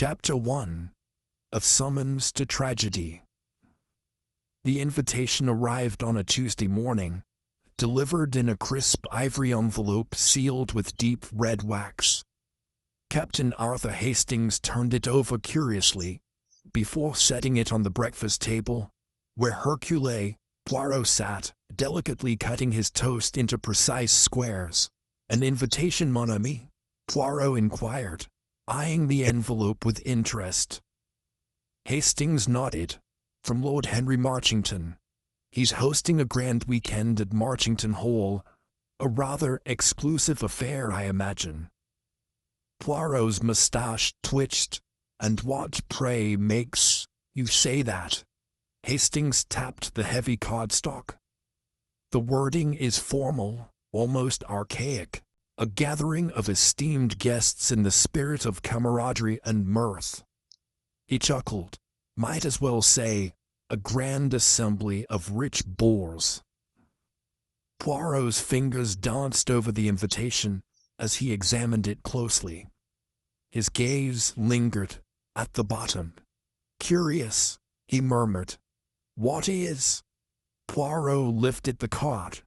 Chapter 1. A Summons to Tragedy. The invitation arrived on a Tuesday morning, delivered in a crisp ivory envelope sealed with deep red wax. Captain Arthur Hastings turned it over curiously, before setting it on the breakfast table, where Hercule Poirot sat, delicately cutting his toast into precise squares. "An invitation, mon ami?" Poirot inquired, eyeing the envelope with interest. Hastings nodded. "From Lord Henry Marchington. He's hosting a grand weekend at Marchington Hall. A rather exclusive affair, I imagine." Poirot's moustache twitched. "And what, pray, makes you say that?" Hastings tapped the heavy cardstock. "The wording is formal, almost archaic. A gathering of esteemed guests in the spirit of camaraderie and mirth." He chuckled. "Might as well say, a grand assembly of rich bores." Poirot's fingers danced over the invitation as he examined it closely. His gaze lingered at the bottom. "Curious," he murmured. "What is?" Poirot lifted the card,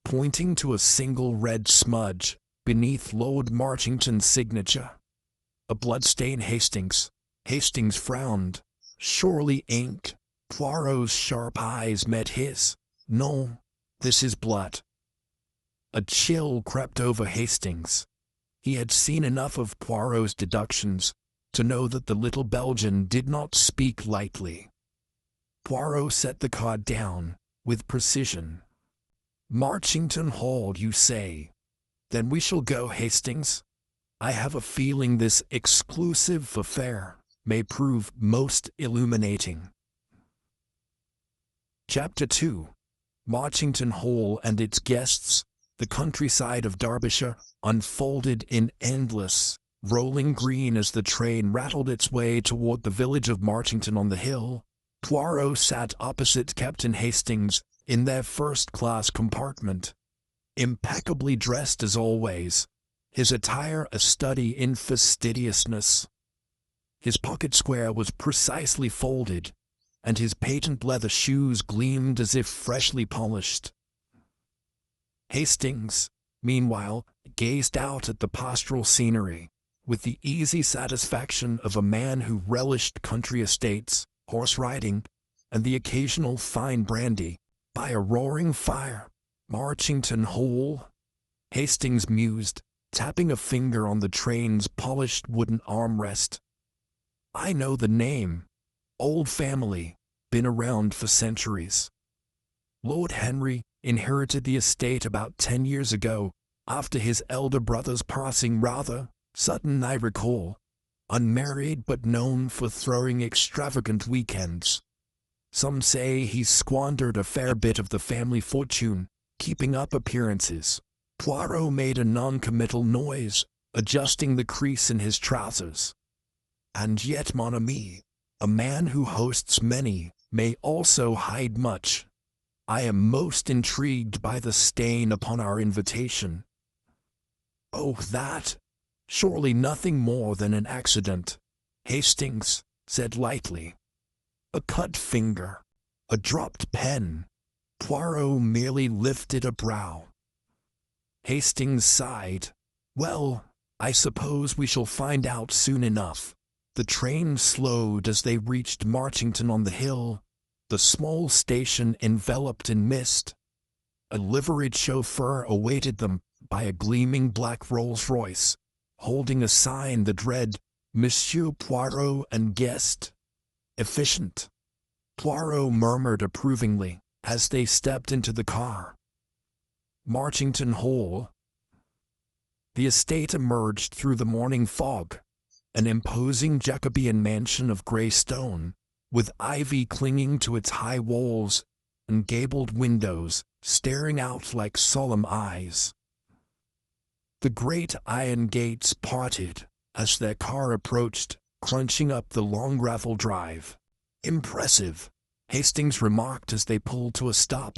pointing to a single red smudge beneath Lord Marchington's signature. "A bloodstain, Hastings." Hastings frowned. "Surely ink." Poirot's sharp eyes met his. "No, this is blood." A chill crept over Hastings. He had seen enough of Poirot's deductions to know that the little Belgian did not speak lightly. Poirot set the card down with precision. "Marchington Hall, you say? Then we shall go, Hastings. I have a feeling this exclusive affair may prove most illuminating." Chapter 2. Marchington Hall and its guests. The countryside of Derbyshire unfolded in endless, rolling green as the train rattled its way toward the village of Marchington on the hill. Poirot sat opposite Captain Hastings in their first-class compartment. Impeccably dressed as always, his attire a study in fastidiousness. His pocket square was precisely folded, and his patent leather shoes gleamed as if freshly polished. Hastings, meanwhile, gazed out at the pastoral scenery, with the easy satisfaction of a man who relished country estates, horse riding, and the occasional fine brandy, by a roaring fire. "Marchington Hall," Hastings mused, tapping a finger on the train's polished wooden armrest. "I know the name. Old family, been around for centuries. Lord Henry inherited the estate about 10 years ago, after his elder brother's passing rather sudden, I recall. Unmarried but known for throwing extravagant weekends. Some say he's squandered a fair bit of the family fortune, keeping up appearances." Poirot made a non-committal noise, adjusting the crease in his trousers. "And yet, mon ami, a man who hosts many may also hide much. I am most intrigued by the stain upon our invitation." "Oh, that? Surely nothing more than an accident," Hastings said lightly. "A cut finger, a dropped pen." Poirot merely lifted a brow. Hastings sighed. "Well, I suppose we shall find out soon enough." The train slowed as they reached Marchington on the hill, the small station enveloped in mist. A liveried chauffeur awaited them by a gleaming black Rolls-Royce, holding a sign that read, "Monsieur Poirot and guest." "Efficient," Poirot murmured approvingly as they stepped into the car. Marchington Hall. The estate emerged through the morning fog, an imposing Jacobean mansion of grey stone, with ivy clinging to its high walls and gabled windows staring out like solemn eyes. The great iron gates parted as their car approached, crunching up the long gravel drive. "Impressive," Hastings remarked as they pulled to a stop.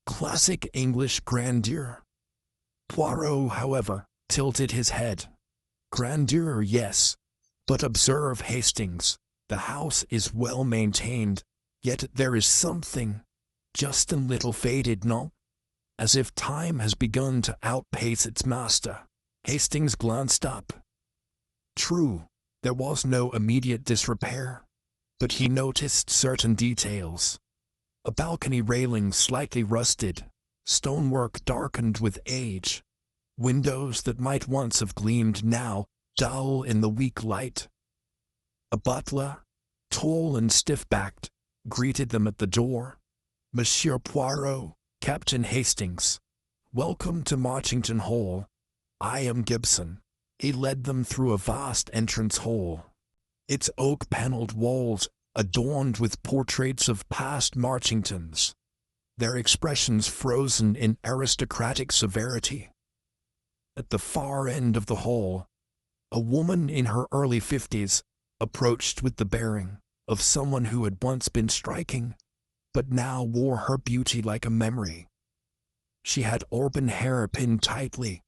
"Classic English grandeur." Poirot, however, tilted his head. "Grandeur, yes, But observe, Hastings, the house is well maintained, yet there is something just a little faded, no? As if time has begun to outpace its master. Hastings glanced up. True, there was no immediate disrepair, but he noticed certain details. A balcony railing slightly rusted, stonework darkened with age, windows that might once have gleamed now dull in the weak light. A butler, tall and stiff-backed, greeted them at the door. "Monsieur Poirot, Captain Hastings, welcome to Marchington Hall. I am Gibson." He led them through a vast entrance hall, its oak-paneled walls adorned with portraits of past Marchingtons, their expressions frozen in aristocratic severity. At the far end of the hall, a woman in her early 50s approached with the bearing of someone who had once been striking, but now wore her beauty like a memory. She had auburn hair pinned tightly,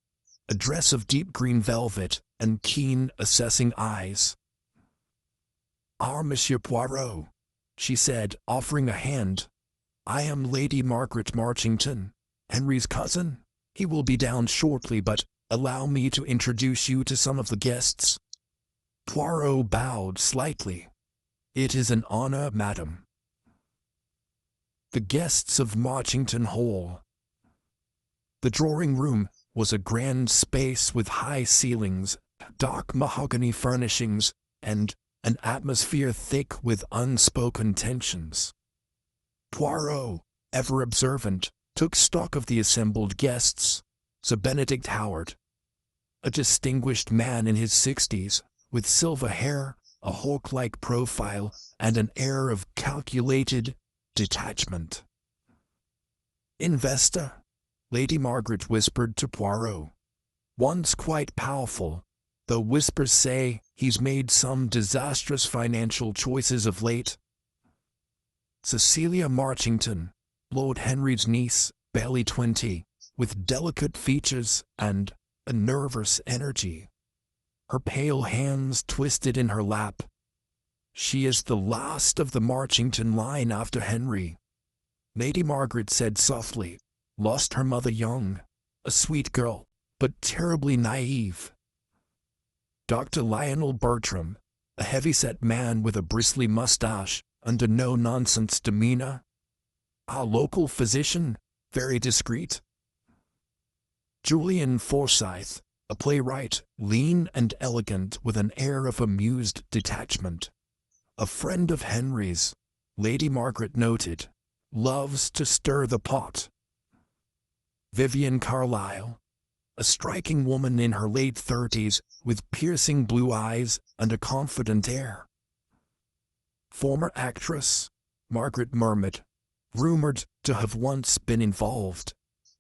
a dress of deep green velvet, and keen, assessing eyes. "Ah, Monsieur Poirot," she said, offering a hand. "I am Lady Margaret Marchington, Henry's cousin. He will be down shortly, but allow me to introduce you to some of the guests." Poirot bowed slightly. "It is an honor, madam." The guests of Marchington Hall. The drawing-room was a grand space with high ceilings, dark mahogany furnishings, and an atmosphere thick with unspoken tensions. Poirot, ever observant, took stock of the assembled guests. Sir Benedict Howard, a distinguished man in his 60s, with silver hair, a hawk-like profile, and an air of calculated detachment. "Investor," Lady Margaret whispered to Poirot. "Once quite powerful, though whispers say he's made some disastrous financial choices of late." Cecilia Marchington, Lord Henry's niece, barely 20, with delicate features and a nervous energy. Her pale hands twisted in her lap. "She is the last of the Marchington line after Henry," Lady Margaret said softly. "Lost her mother young, a sweet girl, but terribly naive." Dr. Lionel Bertram, a heavy-set man with a bristly mustache, and a no-nonsense demeanor. Our local physician, very discreet. Julian Forsyth, a playwright, lean and elegant with an air of amused detachment. A friend of Henry's, Lady Margaret noted, loves to stir the pot. Vivian Carlyle, a striking woman in her late 30s with piercing blue eyes and a confident air. Former actress, Margaret murmured, rumored to have once been involved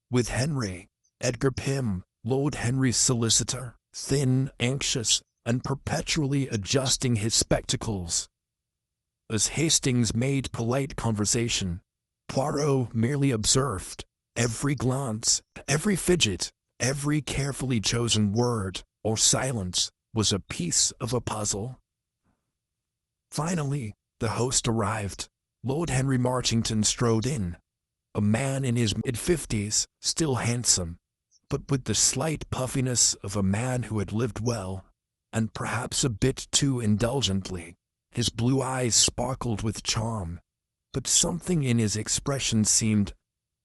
with Henry. Edgar Pym, Lord Henry's solicitor, thin, anxious, and perpetually adjusting his spectacles. As Hastings made polite conversation, Poirot merely observed. Every glance, every fidget, every carefully chosen word or silence was a piece of a puzzle. Finally, the host arrived. Lord Henry Marchington strode in, a man in his mid-50s, still handsome, but with the slight puffiness of a man who had lived well, and perhaps a bit too indulgently. His blue eyes sparkled with charm, but something in his expression seemed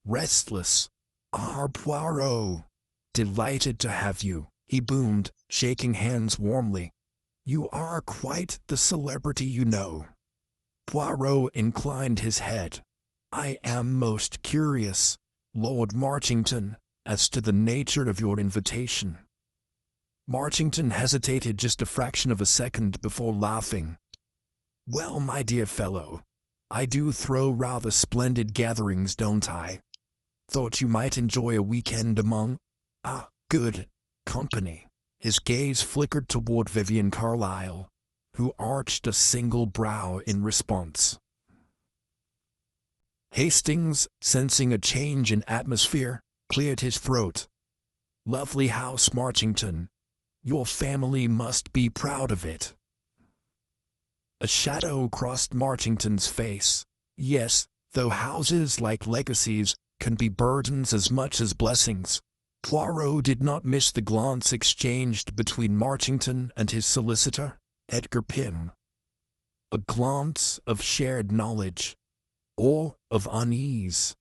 restless. "Ah, Poirot, delighted to have you," he boomed, shaking hands warmly. "You are quite the celebrity, you know." Poirot inclined his head. "I am most curious, Lord Marchington, as to the nature of your invitation." Marchington hesitated just a fraction of a second before laughing. "Well, my dear fellow, I do throw rather splendid gatherings, don't I? Thought you might enjoy a weekend among, good company." His gaze flickered toward Vivian Carlyle, who arched a single brow in response. Hastings, sensing a change in atmosphere, cleared his throat. "Lovely house, Marchington. Your family must be proud of it." A shadow crossed Marchington's face. Yes, though houses like legacies can be burdens as much as blessings. Poirot did not miss the glance exchanged between Marchington and his solicitor, Edgar Pym. A glance of shared knowledge, or of unease.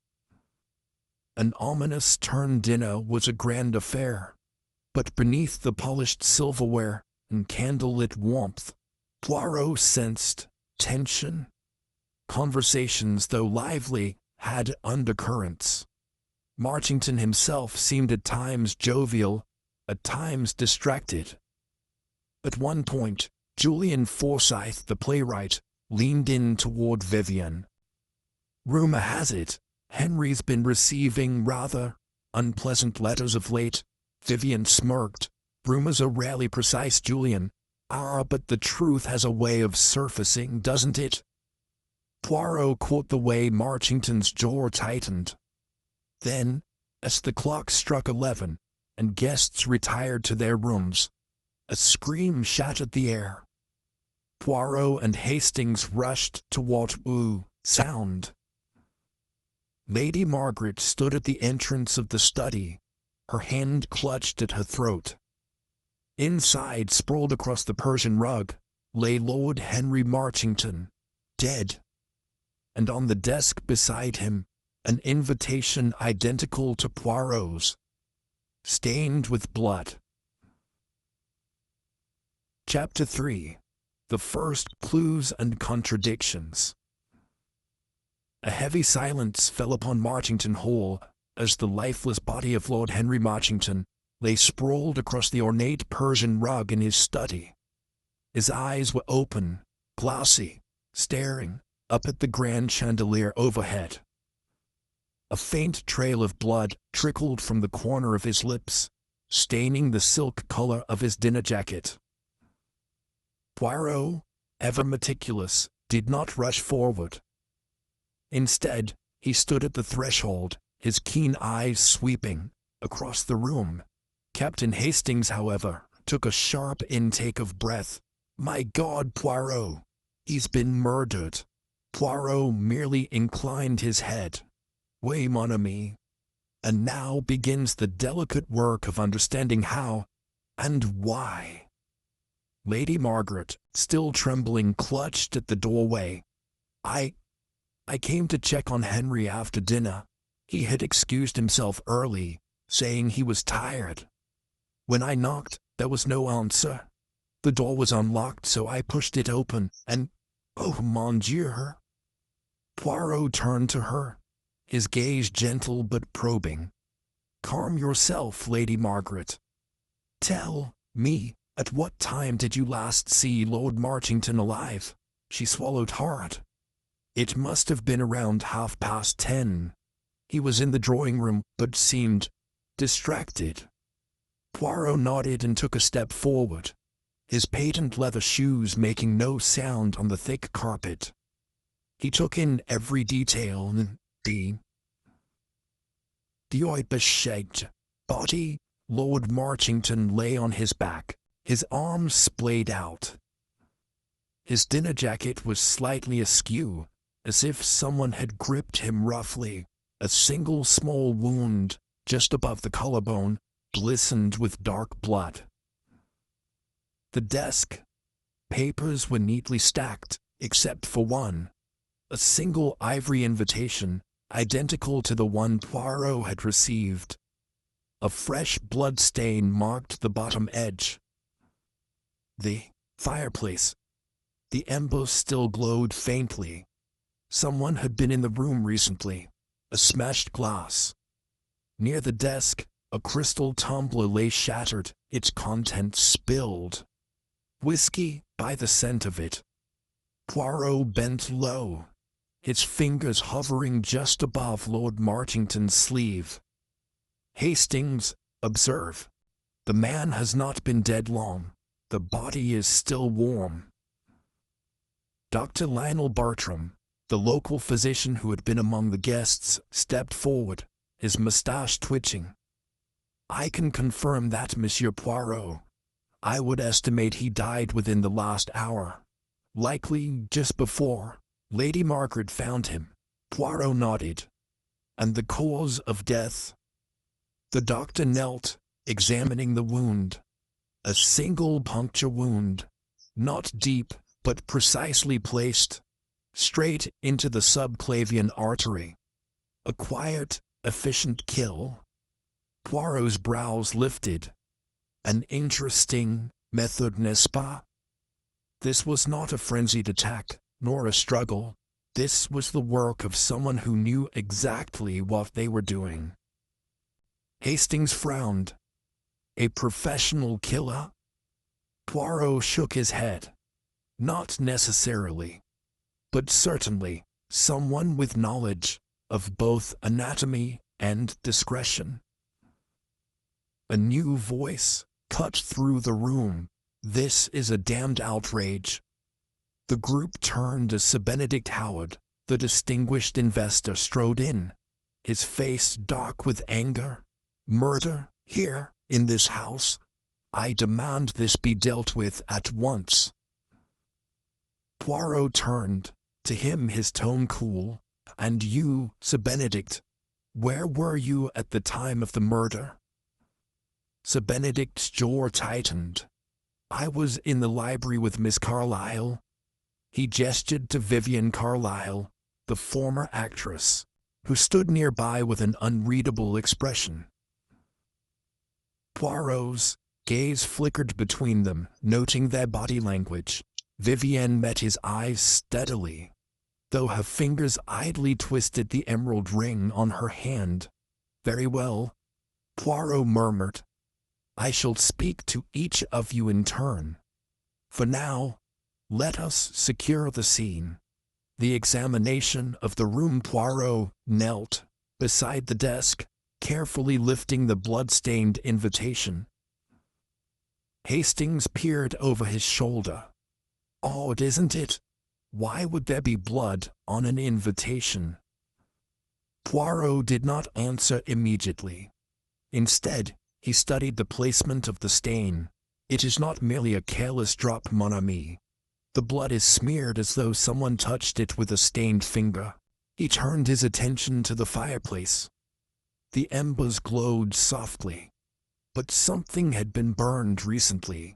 An ominous turn dinner was a grand affair, but beneath the polished silverware and candlelit warmth, Poirot sensed tension. Conversations, though lively, had undercurrents. Marchington himself seemed at times jovial, at times distracted. At one point, Julian Forsyth, the playwright, leaned in toward Vivian. "Rumor has it, Henry's been receiving rather unpleasant letters of late." Vivian smirked. "Rumors are rarely precise, Julian." But the truth has a way of surfacing, doesn't it?" Poirot caught the way Marchington's jaw tightened. Then, as the clock struck 11, and guests retired to their rooms, a scream shattered the air. Poirot and Hastings rushed to what sound. Lady Margaret stood at the entrance of the study, her hand clutched at her throat. Inside, sprawled across the Persian rug, lay Lord Henry Marchington, dead. And on the desk beside him, an invitation identical to Poirot's, stained with blood. Chapter 3. The First Clues and Contradictions. A heavy silence fell upon Marchington Hall as the lifeless body of Lord Henry Marchington lay sprawled across the ornate Persian rug in his study. His eyes were open, glassy, staring up at the grand chandelier overhead. A faint trail of blood trickled from the corner of his lips, staining the silk collar of his dinner jacket. Poirot, ever meticulous, did not rush forward. Instead, he stood at the threshold, his keen eyes sweeping across the room. Captain Hastings, however, took a sharp intake of breath. "My God, Poirot! He's been murdered." Poirot merely inclined his head. "Oui, mon ami. And now begins the delicate work of understanding how and why." Lady Margaret, still trembling, clutched at the doorway. I came to check on Henry after dinner. He had excused himself early, saying he was tired. When I knocked, there was no answer. The door was unlocked, so I pushed it open, and, oh mon Dieu!" Poirot turned to her, his gaze gentle but probing. "Calm yourself, Lady Margaret. Tell me, at what time did you last see Lord Marchington alive?" She swallowed hard. "It must have been around 10:30. He was in the drawing room, but seemed distracted." Poirot nodded and took a step forward, his patent leather shoes making no sound on the thick carpet. He took in every detail. The oil-shaped body. Lord Marchington lay on his back, his arms splayed out. His dinner jacket was slightly askew, as if someone had gripped him roughly. A single small wound, just above the collarbone, glistened with dark blood. The desk. Papers were neatly stacked, except for one. A single ivory invitation, identical to the one Poirot had received. A fresh blood stain marked the bottom edge. The fireplace. The embers still glowed faintly. Someone had been in the room recently. A smashed glass. Near the desk, a crystal tumbler lay shattered, its contents spilled. Whiskey, by the scent of it. Poirot bent low, his fingers hovering just above Lord Marchington's sleeve. "Hastings, observe. The man has not been dead long. The body is still warm." Dr. Lionel Bartram, the local physician who had been among the guests, stepped forward, his moustache twitching. "I can confirm that, Monsieur Poirot. I would estimate he died within the last hour." Likely just before Lady Margaret found him. Poirot nodded. And the cause of death? The doctor knelt, examining the wound. A single puncture wound. Not deep, but precisely placed. Straight into the subclavian artery. A quiet, efficient kill. Poirot's brows lifted. An interesting method, n'est-ce pas? This was not a frenzied attack, nor a struggle. This was the work of someone who knew exactly what they were doing. Hastings frowned. A professional killer? Poirot shook his head. Not necessarily. But certainly, someone with knowledge of both anatomy and discretion. A new voice cut through the room. This is a damned outrage. The group turned as Sir Benedict Howard, the distinguished investor, strode in, his face dark with anger. Murder, here, in this house? I demand this be dealt with at once. Poirot turned, to him his tone cool. And you, Sir Benedict, where were you at the time of the murder? Sir Benedict's jaw tightened. I was in the library with Miss Carlyle. He gestured to Vivian Carlyle, the former actress, who stood nearby with an unreadable expression. Poirot's gaze flickered between them, noting their body language. Vivienne met his eyes steadily, though her fingers idly twisted the emerald ring on her hand. Very well, Poirot murmured. I shall speak to each of you in turn. For now, let us secure the scene. The examination of the room. Poirot knelt beside the desk, carefully lifting the blood-stained invitation. Hastings peered over his shoulder. Odd, isn't it? Why would there be blood on an invitation? Poirot did not answer immediately. Instead, he studied the placement of the stain. It is not merely a careless drop, mon ami. The blood is smeared as though someone touched it with a stained finger. He turned his attention to the fireplace. The embers glowed softly, but something had been burned recently.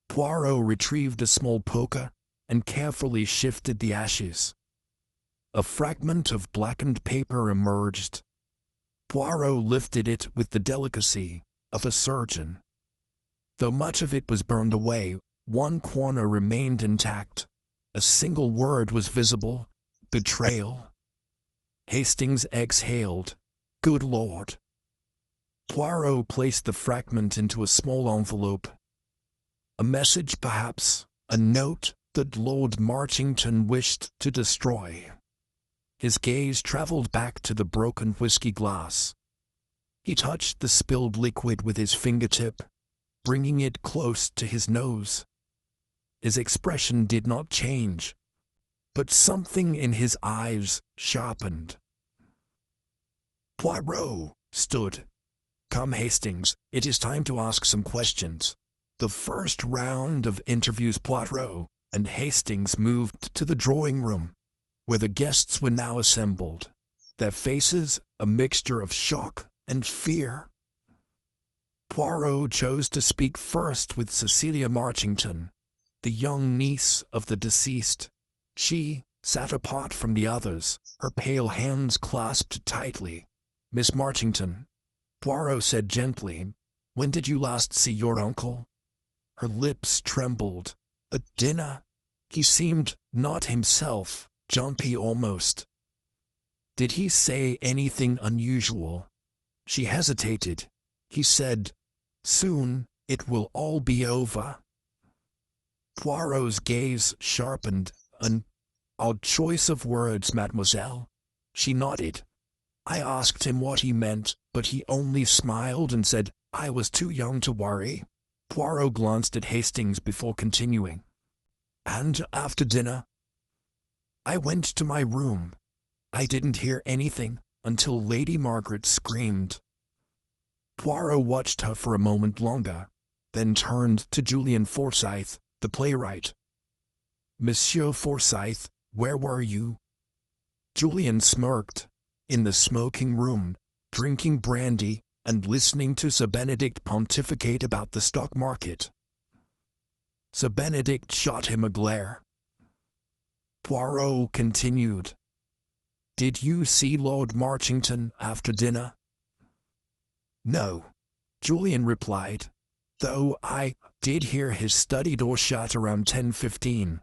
Poirot retrieved a small poker and carefully shifted the ashes. A fragment of blackened paper emerged. Poirot lifted it with the delicacy of a surgeon. Though much of it was burned away, one corner remained intact. A single word was visible: betrayal. Hastings exhaled. Good Lord. Poirot placed the fragment into a small envelope. A message, perhaps, a note that Lord Marchington wished to destroy. His gaze traveled back to the broken whiskey glass. He touched the spilled liquid with his fingertip, bringing it close to his nose. His expression did not change, but something in his eyes sharpened. Poirot stood. Come, Hastings, it is time to ask some questions. The first round of interviews. Poirot and Hastings moved to the drawing room, where the guests were now assembled, their faces a mixture of shock and fear. Poirot chose to speak first with Cecilia Marchington, the young niece of the deceased. She sat apart from the others, her pale hands clasped tightly. Miss Marchington, Poirot said gently, when did you last see your uncle? Her lips trembled. At dinner? He seemed not himself, jumpy almost. Did he say anything unusual? She hesitated. He said, soon it will all be over. Poirot's gaze sharpened. An odd choice of words, mademoiselle. She nodded. I asked him what he meant, but he only smiled and said, I was too young to worry. Poirot glanced at Hastings before continuing. And after dinner? I went to my room. I didn't hear anything until Lady Margaret screamed. Poirot watched her for a moment longer, then turned to Julian Forsyth, the playwright. Monsieur Forsyth, where were you? Julian smirked. In the smoking room, drinking brandy, and listening to Sir Benedict pontificate about the stock market. Sir Benedict shot him a glare. Poirot continued. Did you see Lord Marchington after dinner? No, Julian replied, though I did hear his study door shut around 10:15.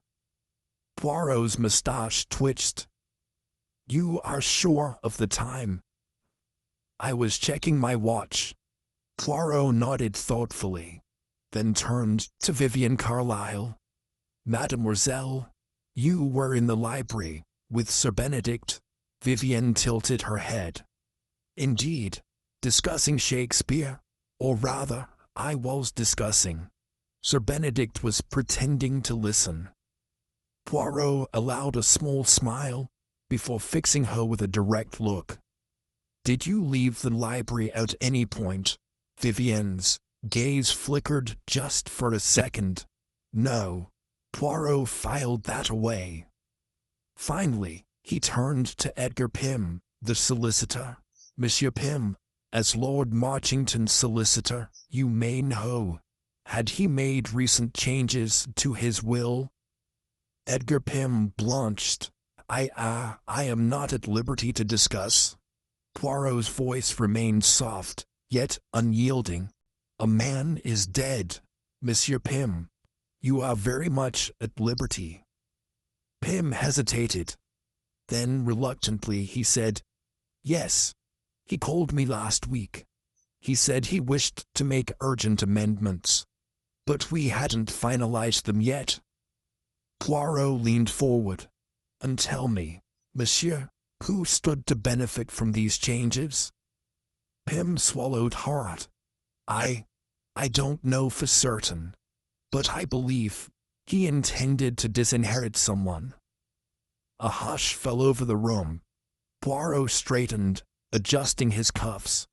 Poirot's moustache twitched. You are sure of the time? I was checking my watch. Poirot nodded thoughtfully, then turned to Vivian Carlyle. Mademoiselle, you were in the library with Sir Benedict. Vivian tilted her head. Indeed, discussing Shakespeare, or rather, I was discussing. Sir Benedict was pretending to listen. Poirot allowed a small smile before fixing her with a direct look. Did you leave the library at any point? Vivian's gaze flickered just for a second. No. Poirot filed that away. Finally, he turned to Edgar Pym, the solicitor. Monsieur Pym, as Lord Marchington's solicitor, you may know. Had he made recent changes to his will? Edgar Pym blanched. I am not at liberty to discuss. Poirot's voice remained soft, yet unyielding. A man is dead, Monsieur Pym. You are very much at liberty. Pym hesitated. Then reluctantly he said, Yes, he called me last week. He said he wished to make urgent amendments, but we hadn't finalized them yet. Poirot leaned forward. And tell me, monsieur, who stood to benefit from these changes? Pym swallowed hard. I don't know for certain, but I believe he intended to disinherit someone. A hush fell over the room. Poirot straightened, adjusting his cuffs.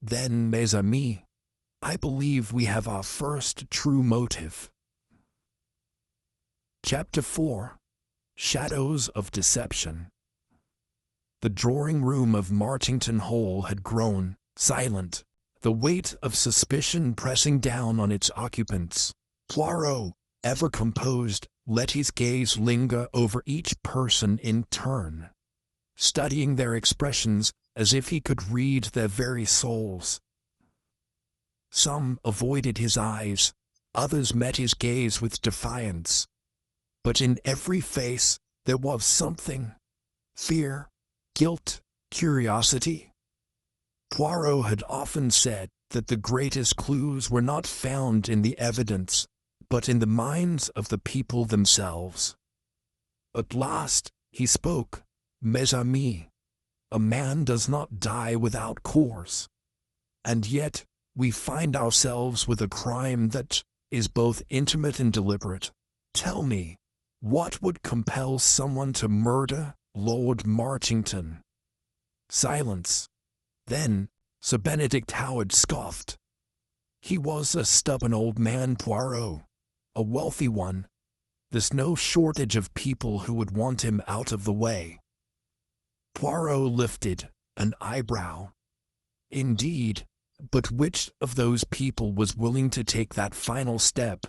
Then, mes amis, I believe we have our first true motive. Chapter 4. Shadows of Deception. The drawing-room of Marchington Hall had grown silent, the weight of suspicion pressing down on its occupants. Poirot, ever composed, let his gaze linger over each person in turn, studying their expressions as if he could read their very souls. Some avoided his eyes, others met his gaze with defiance. But in every face there was something. Fear, guilt, curiosity. Poirot had often said that the greatest clues were not found in the evidence, but in the minds of the people themselves. At last he spoke. Mes amis, a man does not die without cause. And yet we find ourselves with a crime that is both intimate and deliberate. Tell me, what would compel someone to murder Lord Marchington? Silence. Then Sir Benedict Howard scoffed. He was a stubborn old man, Poirot, a wealthy one. There's no shortage of people who would want him out of the way. Poirot lifted an eyebrow. Indeed, but which of those people was willing to take that final step?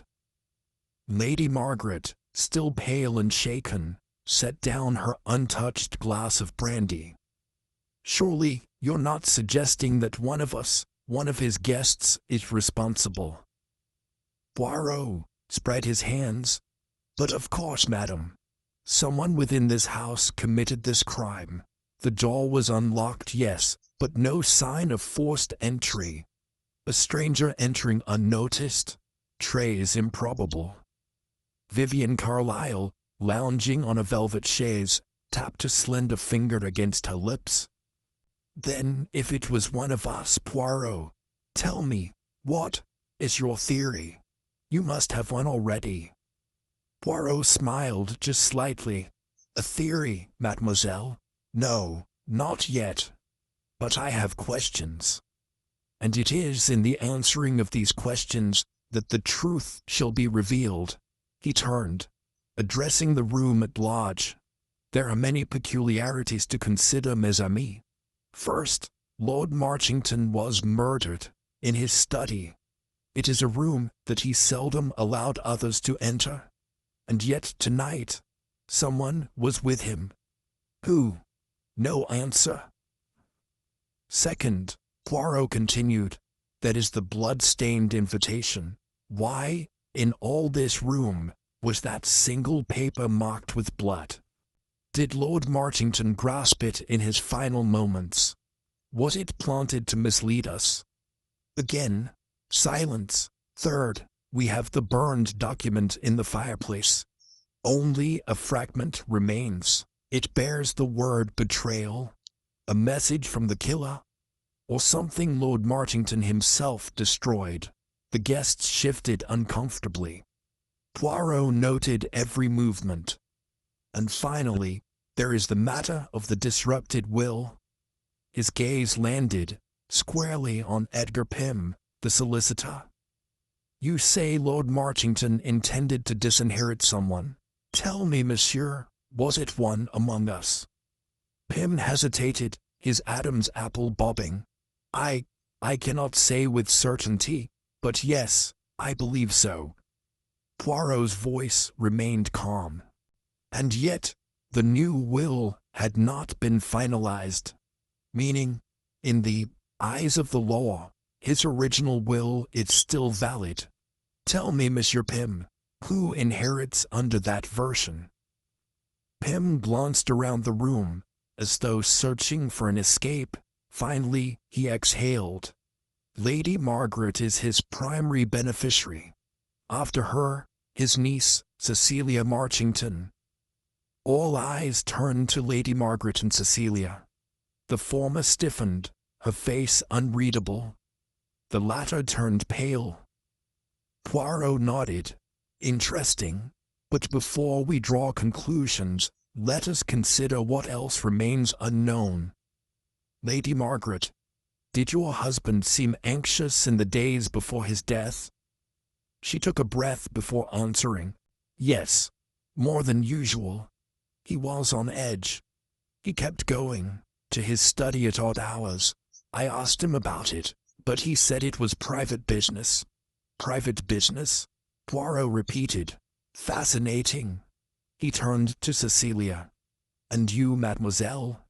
Lady Margaret, still pale and shaken, set down her untouched glass of brandy. Surely you're not suggesting that one of his guests, is responsible? Poirot spread his hands. But of course, madam. Someone within this house committed this crime. The door was unlocked, yes, but no sign of forced entry. A stranger entering unnoticed? Très improbable. Vivian Carlyle, lounging on a velvet chaise, tapped a slender finger against her lips. Then, if it was one of us, Poirot, tell me, what is your theory? You must have one already. Poirot smiled just slightly. A theory, mademoiselle? No, not yet. But I have questions. And it is in the answering of these questions that the truth shall be revealed. He turned. addressing the room at large. "There are many peculiarities to consider, mes amis. First, Lord Marchington was murdered in his study. It is a room that he seldom allowed others to enter. And yet tonight, someone was with him. Who? No answer. Second, Poirot continued, that is the blood-stained invitation. Why, in all this room, was that single paper marked with blood? Did Lord Marchington grasp it in his final moments? Was it planted to mislead us? Again, silence. Third, we have the burned document in the fireplace. Only a fragment remains. It bears the word betrayal, a message from the killer, or something Lord Marchington himself destroyed. The guests shifted uncomfortably. Poirot noted every movement. And finally, there is the matter of the disrupted will. His gaze landed squarely on Edgar Pym, the solicitor. You say Lord Marchington intended to disinherit someone. Tell me, monsieur, was it one among us? Pym hesitated, his Adam's apple bobbing. I cannot say with certainty, but yes, I believe so. Poirot's voice remained calm. And yet, the new will had not been finalized. Meaning, in the eyes of the law, his original will is still valid. Tell me, Monsieur Pym, who inherits under that version? Pym glanced around the room, as though searching for an escape. Finally, he exhaled. Lady Margaret is his primary beneficiary. After her, his niece, Cecilia Marchington. All eyes turned to Lady Margaret and Cecilia. The former stiffened, her face unreadable. The latter turned pale. Poirot nodded. Interesting. But before we draw conclusions, let us consider what else remains unknown. Lady Margaret, did your husband seem anxious in the days before his death? She took a breath before answering. Yes, more than usual. He was on edge. He kept going to his study at odd hours. I asked him about it, but he said it was private business. Private business? Poirot repeated. Fascinating. He turned to Cecilia. And you, mademoiselle?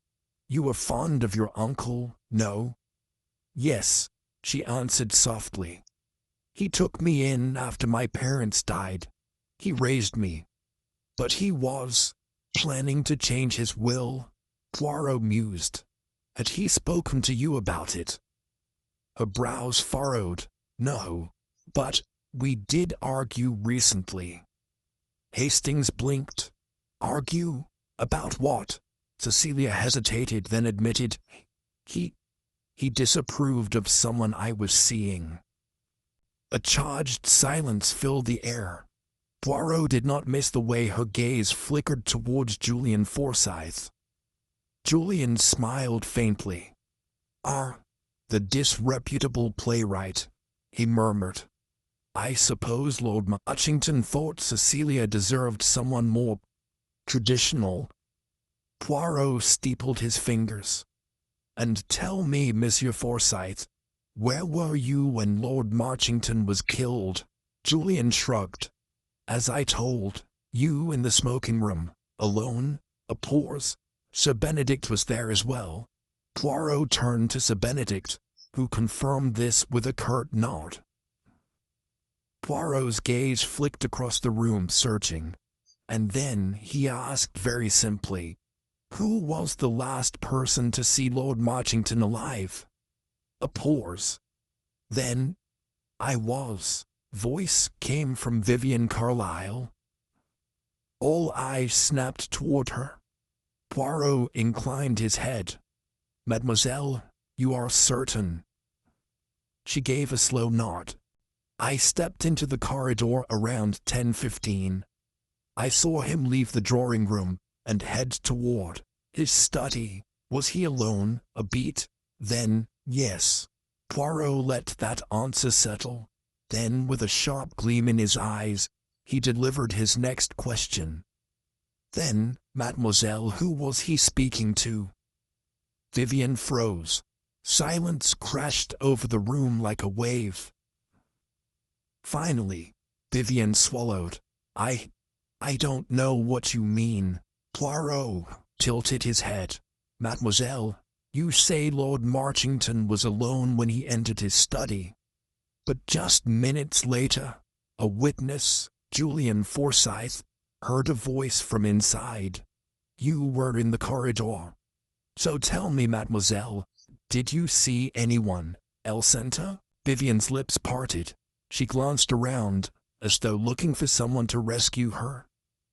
You were fond of your uncle, no? Yes, she answered softly. He took me in after my parents died. He raised me. But he was planning to change his will. Poirot mused. Had he spoken to you about it? Her brows furrowed. No, but we did argue recently. Hastings blinked. Argue? About what? Cecilia hesitated, then admitted, He disapproved of someone I was seeing. A charged silence filled the air. Poirot did not miss the way her gaze flickered towards Julian Forsyth. Julian smiled faintly. The disreputable playwright, he murmured. I suppose Lord Marchington thought Cecilia deserved someone more traditional. Poirot steepled his fingers. And tell me, Monsieur Forsyth, where were you when Lord Marchington was killed? Julian shrugged. As I told you, in the smoking room, alone. A pause. Sir Benedict was there as well. Poirot turned to Sir Benedict, who confirmed this with a curt nod. Poirot's gaze flicked across the room, searching. And then he asked very simply, who was the last person to see Lord Marchington alive? A pause. Then, I was. Voice came from Vivian Carlyle. All eyes snapped toward her. Poirot inclined his head. Mademoiselle, you are certain? She gave a slow nod. I stepped into the corridor around 10:15. I saw him leave the drawing room and head toward his study. Was he alone? A beat. Then, yes. Poirot let that answer settle. Then, with a sharp gleam in his eyes, he delivered his next question. Then, Mademoiselle, who was he speaking to? Vivian froze. Silence crashed over the room like a wave. Finally, Vivian swallowed. I don't know what you mean. Poirot tilted his head. Mademoiselle, you say Lord Marchington was alone when he entered his study. But just minutes later, a witness, Julian Forsyth, heard a voice from inside. You were in the corridor. So tell me, mademoiselle, did you see anyone else enter? Vivian's lips parted. She glanced around, as though looking for someone to rescue her.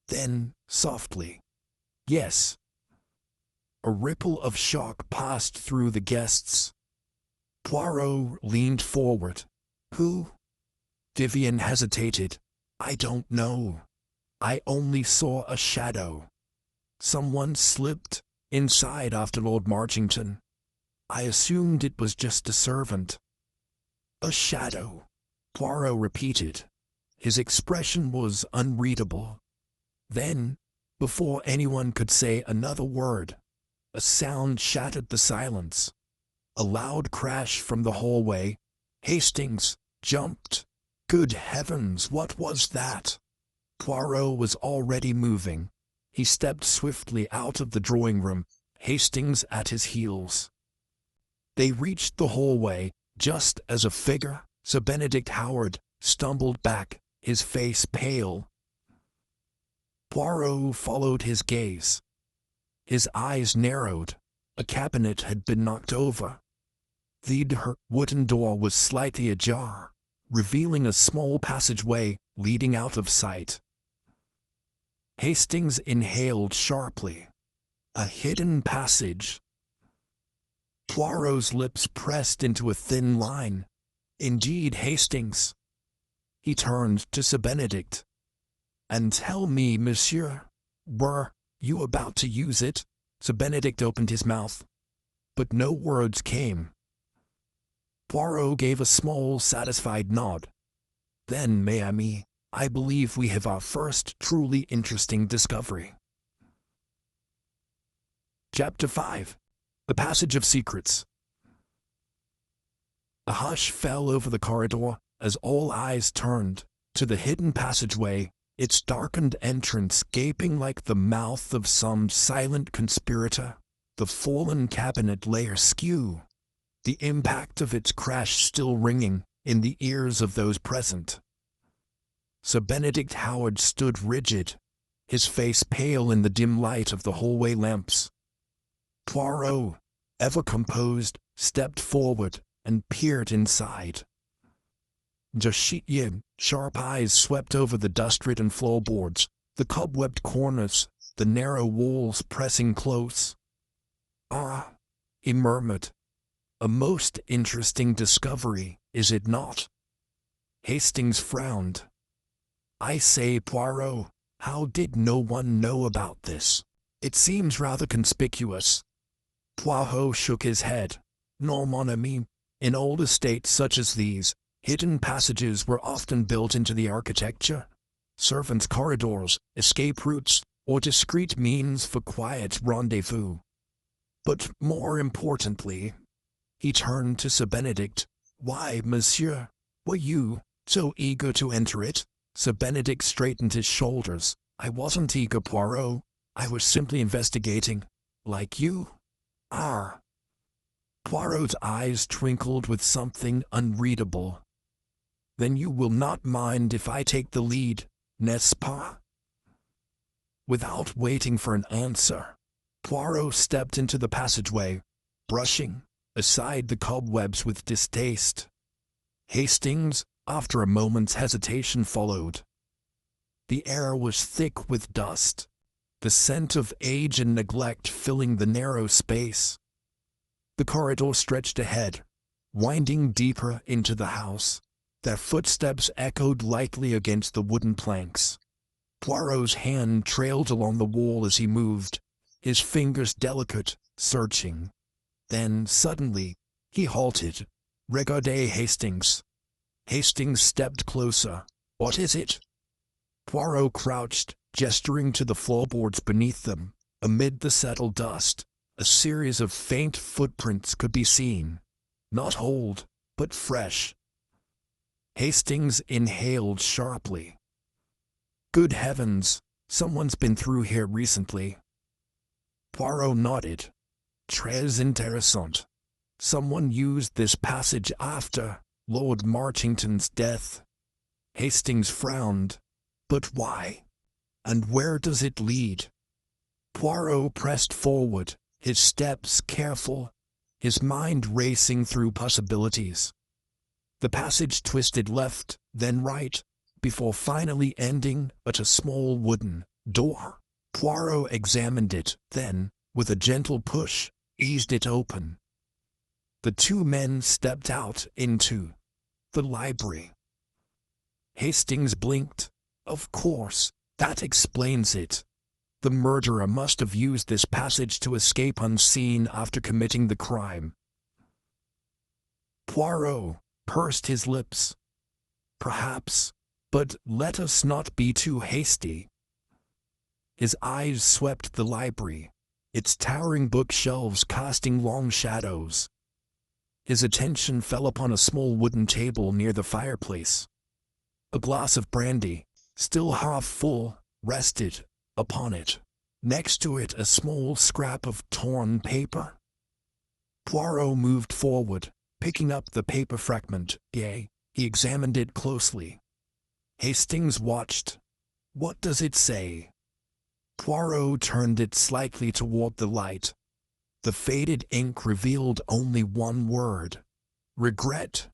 Then, softly, yes. A ripple of shock passed through the guests. Poirot leaned forward. Who? Vivian hesitated. I don't know. I only saw a shadow. Someone slipped inside after Lord Marchington. I assumed it was just a servant. A shadow, Poirot repeated. His expression was unreadable. Then, before anyone could say another word, a sound shattered the silence. A loud crash from the hallway. Hastings jumped. Good heavens, what was that? Poirot was already moving. He stepped swiftly out of the drawing room, Hastings at his heels. They reached the hallway just as a figure, Sir Benedict Howard, stumbled back, his face pale. Poirot followed his gaze. His eyes narrowed. A cabinet had been knocked over. The wooden door was slightly ajar, revealing a small passageway leading out of sight. Hastings inhaled sharply. A hidden passage. Poirot's lips pressed into a thin line. Indeed, Hastings. He turned to Sir Benedict. And tell me, monsieur, were you about to use it? Sir Benedict opened his mouth, but no words came. Poirot gave a small, satisfied nod. Then, mes amis, I believe we have our first truly interesting discovery. Chapter 5. The Passage of Secrets. A hush fell over the corridor as all eyes turned to the hidden passageway, its darkened entrance gaping like the mouth of some silent conspirator. The fallen cabinet lay askew, the impact of its crash still ringing in the ears of those present. Sir Benedict Howard stood rigid, his face pale in the dim light of the hallway lamps. Poirot, ever composed, stepped forward and peered inside. Jashitye, sharp eyes swept over the dust-ridden floorboards, the cobwebbed corners, the narrow walls pressing close. Ah, he murmured. A most interesting discovery, is it not? Hastings frowned. I say, Poirot, how did no one know about this? It seems rather conspicuous. Poirot shook his head. Non, mon ami, in old estates such as these, hidden passages were often built into the architecture. Servants' corridors, escape routes, or discreet means for quiet rendezvous. But more importantly, he turned to Sir Benedict. Why, monsieur, were you so eager to enter it? Sir Benedict straightened his shoulders. I wasn't eager, Poirot. I was simply investigating. Like you? Ah. Poirot's eyes twinkled with something unreadable. Then you will not mind if I take the lead, n'est-ce pas? Without waiting for an answer, Poirot stepped into the passageway, brushing aside the cobwebs with distaste. Hastings, after a moment's hesitation, followed. The air was thick with dust, the scent of age and neglect filling the narrow space. The corridor stretched ahead, winding deeper into the house. Their footsteps echoed lightly against the wooden planks. Poirot's hand trailed along the wall as he moved, his fingers delicate, searching. Then, suddenly, he halted. Regardez Hastings. Hastings stepped closer. What is it? Poirot crouched, gesturing to the floorboards beneath them. Amid the settled dust, a series of faint footprints could be seen. Not old, but fresh. Hastings inhaled sharply. Good heavens, someone's been through here recently. Poirot nodded. Très intéressant. Someone used this passage after Lord Marchington's death. Hastings frowned. But why? And where does it lead? Poirot pressed forward, his steps careful, his mind racing through possibilities. The passage twisted left, then right, before finally ending at a small wooden door. Poirot examined it, then, with a gentle push, eased it open. The two men stepped out into the library. Hastings blinked. Of course, that explains it. The murderer must have used this passage to escape unseen after committing the crime. Poirot pursed his lips. Perhaps, but let us not be too hasty. His eyes swept the library, its towering bookshelves casting long shadows. His attention fell upon a small wooden table near the fireplace. A glass of brandy, still half full, rested upon it. Next to it a small scrap of torn paper. Poirot moved forward, picking up the paper fragment. He examined it closely. Hastings watched. What does it say? Poirot turned it slightly toward the light. The faded ink revealed only one word. Regret.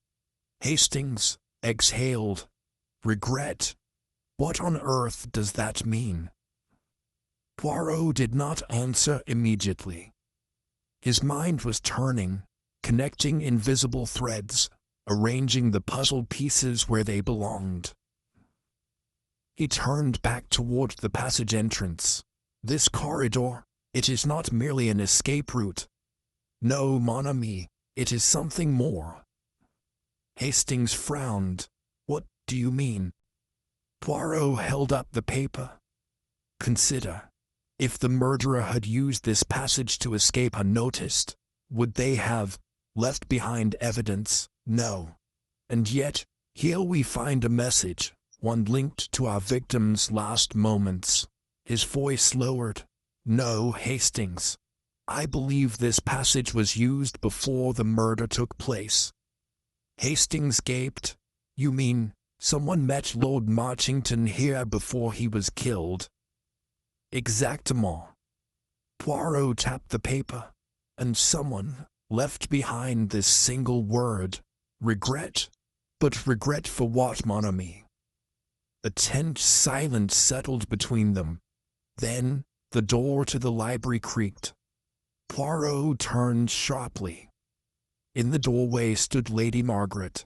Hastings exhaled. Regret. What on earth does that mean? Poirot did not answer immediately. His mind was turning, connecting invisible threads, arranging the puzzle pieces where they belonged. He turned back toward the passage entrance. This corridor, it is not merely an escape route. No, mon ami, it is something more. Hastings frowned. What do you mean? Poirot held up the paper. Consider. If the murderer had used this passage to escape unnoticed, would they have left behind evidence? No. And yet, here we find a message, one linked to our victim's last moments. His voice lowered. No, Hastings. I believe this passage was used before the murder took place. Hastings gaped. You mean, someone met Lord Marchington here before he was killed? Exactement. Poirot tapped the paper, and someone left behind this single word, regret. But regret for what, mon ami? A tense silence settled between them. Then, the door to the library creaked. Poirot turned sharply. In the doorway stood Lady Margaret,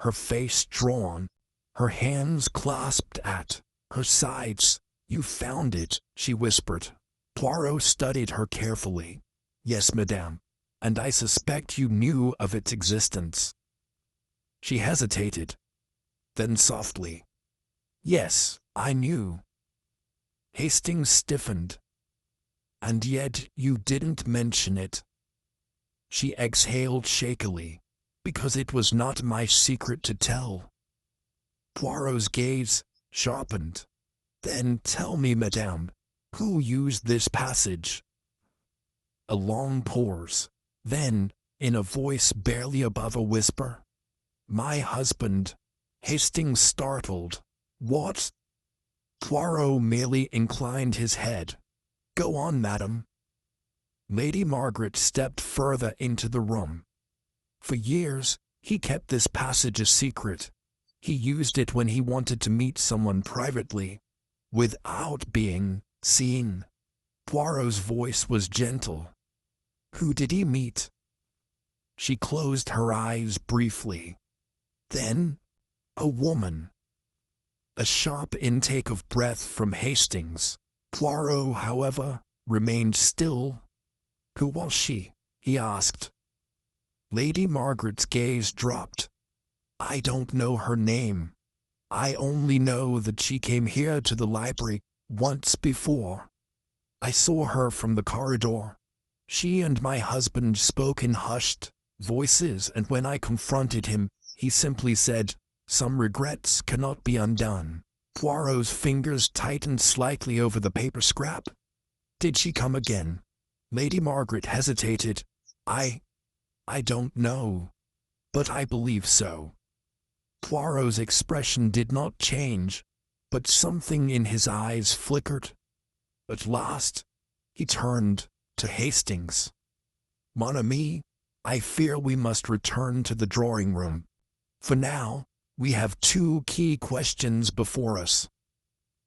her face drawn, her hands clasped at her sides. You found it, she whispered. Poirot studied her carefully. Yes, madame, and I suspect you knew of its existence. She hesitated. Then softly. Yes, I knew. Hastings stiffened. And yet you didn't mention it. She exhaled shakily. Because it was not my secret to tell. Poirot's gaze sharpened. Then tell me, madame, who used this passage? A long pause. Then, in a voice barely above a whisper, my husband. Hastings startled. What? Poirot merely inclined his head. Go on, madam. Lady Margaret stepped further into the room. For years, he kept this passage a secret. He used it when he wanted to meet someone privately, without being seen. Poirot's voice was gentle. Who did he meet? She closed her eyes briefly. Then, a woman. A sharp intake of breath from Hastings. Poirot, however, remained still. Who was she? He asked. Lady Margaret's gaze dropped. I don't know her name. I only know that she came here to the library once before. I saw her from the corridor. She and my husband spoke in hushed voices, and when I confronted him, he simply said, "Some regrets cannot be undone." Poirot's fingers tightened slightly over the paper scrap. Did she come again? Lady Margaret hesitated. I don't know, but I believe so. Poirot's expression did not change, but something in his eyes flickered. At last, he turned to Hastings. "Mon ami, I fear we must return to the drawing room. For now, we have two key questions before us."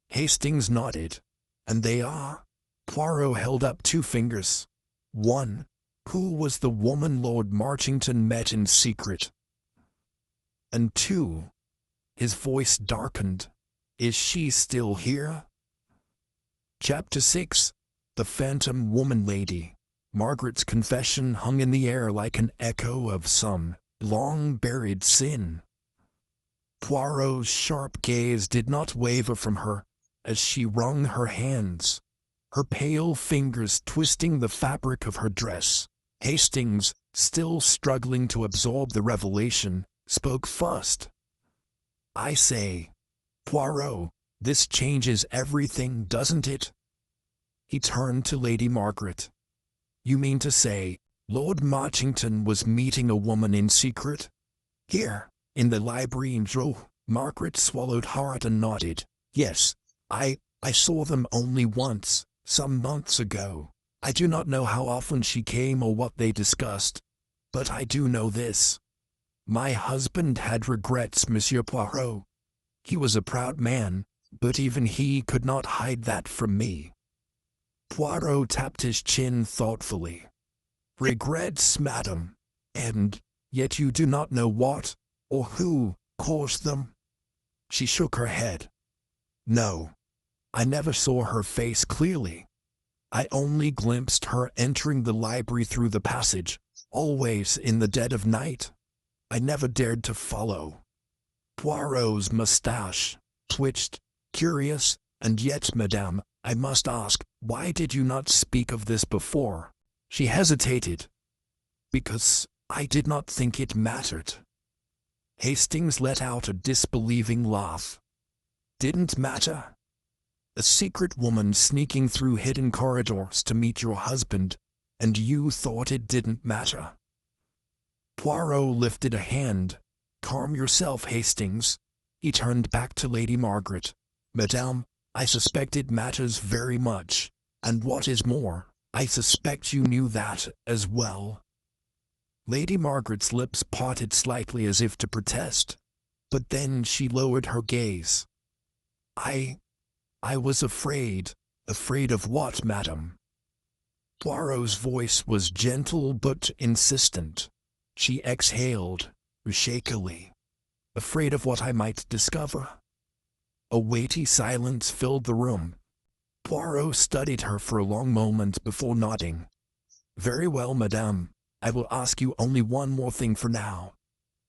Hastings nodded. "And they are?" Poirot held up two fingers. "One, who was the woman Lord Marchington met in secret? And two," his voice darkened, "is she still here?" Chapter 6. The Phantom Woman Lady. Margaret's confession hung in the air like an echo of some long-buried sin. Poirot's sharp gaze did not waver from her as she wrung her hands, her pale fingers twisting the fabric of her dress. Hastings, still struggling to absorb the revelation, spoke first. "I say, Poirot, this changes everything, doesn't it?" He turned to Lady Margaret. "You mean to say, Lord Marchington was meeting a woman in secret? Here, in the library in Dro?" Margaret swallowed hard and nodded. "Yes, I saw them only once, some months ago. I do not know how often she came or what they discussed, but I do know this. My husband had regrets, Monsieur Poirot. He was a proud man, but even he could not hide that from me." Poirot tapped his chin thoughtfully. "Regrets, madam, and yet you do not know what, or who, caused them?" She shook her head. "No, I never saw her face clearly. I only glimpsed her entering the library through the passage, always in the dead of night. I never dared to follow." Poirot's moustache twitched, curious. "And yet, madame, I must ask, why did you not speak of this before?" She hesitated. "Because I did not think it mattered." Hastings let out a disbelieving laugh. "Didn't matter? A secret woman sneaking through hidden corridors to meet your husband, and you thought it didn't matter?" Poirot lifted a hand. "Calm yourself, Hastings." He turned back to Lady Margaret. "Madame, I suspect it matters very much, and what is more, I suspect you knew that as well." Lady Margaret's lips parted slightly as if to protest, but then she lowered her gaze. I was afraid." "Afraid of what, madam?" Poirot's voice was gentle but insistent. She exhaled, shakily. "Afraid of what I might discover?" A weighty silence filled the room. Poirot studied her for a long moment before nodding. "Very well, madame. I will ask you only one more thing for now.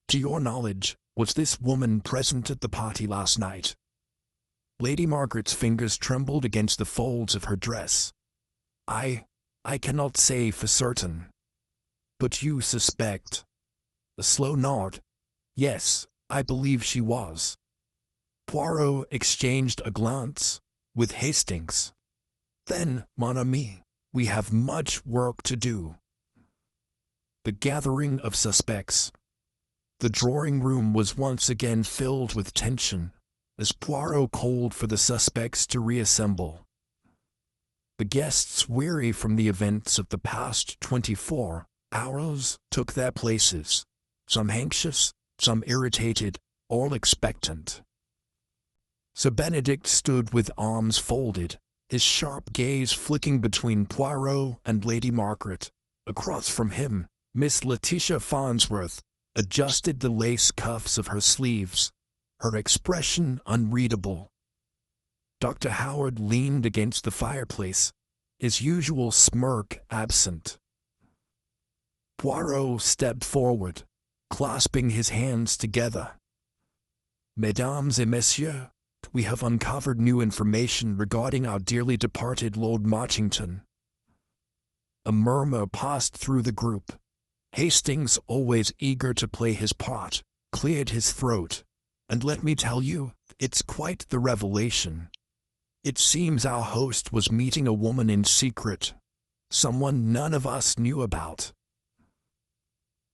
To your knowledge, was this woman present at the party last night?" Lady Margaret's fingers trembled against the folds of her dress. I cannot say for certain." "But you suspect?" A slow nod. "Yes, I believe she was." Poirot exchanged a glance with Hastings. "Then, mon ami, we have much work to do." The gathering of suspects. The drawing room was once again filled with tension, as Poirot called for the suspects to reassemble. The guests, weary from the events of the past 24 hours, took their places, some anxious, some irritated, all expectant. Sir Benedict stood with arms folded, his sharp gaze flicking between Poirot and Lady Margaret. Across from him, Miss Letitia Farnsworth adjusted the lace cuffs of her sleeves, her expression unreadable. Dr. Howard leaned against the fireplace, his usual smirk absent. Poirot stepped forward, clasping his hands together. Mesdames et messieurs, we have uncovered new information regarding our dearly departed Lord Marchington. A murmur passed through the group. Hastings, always eager to play his part, cleared his throat. And let me tell you, it's quite the revelation. It seems our host was meeting a woman in secret. Someone none of us knew about.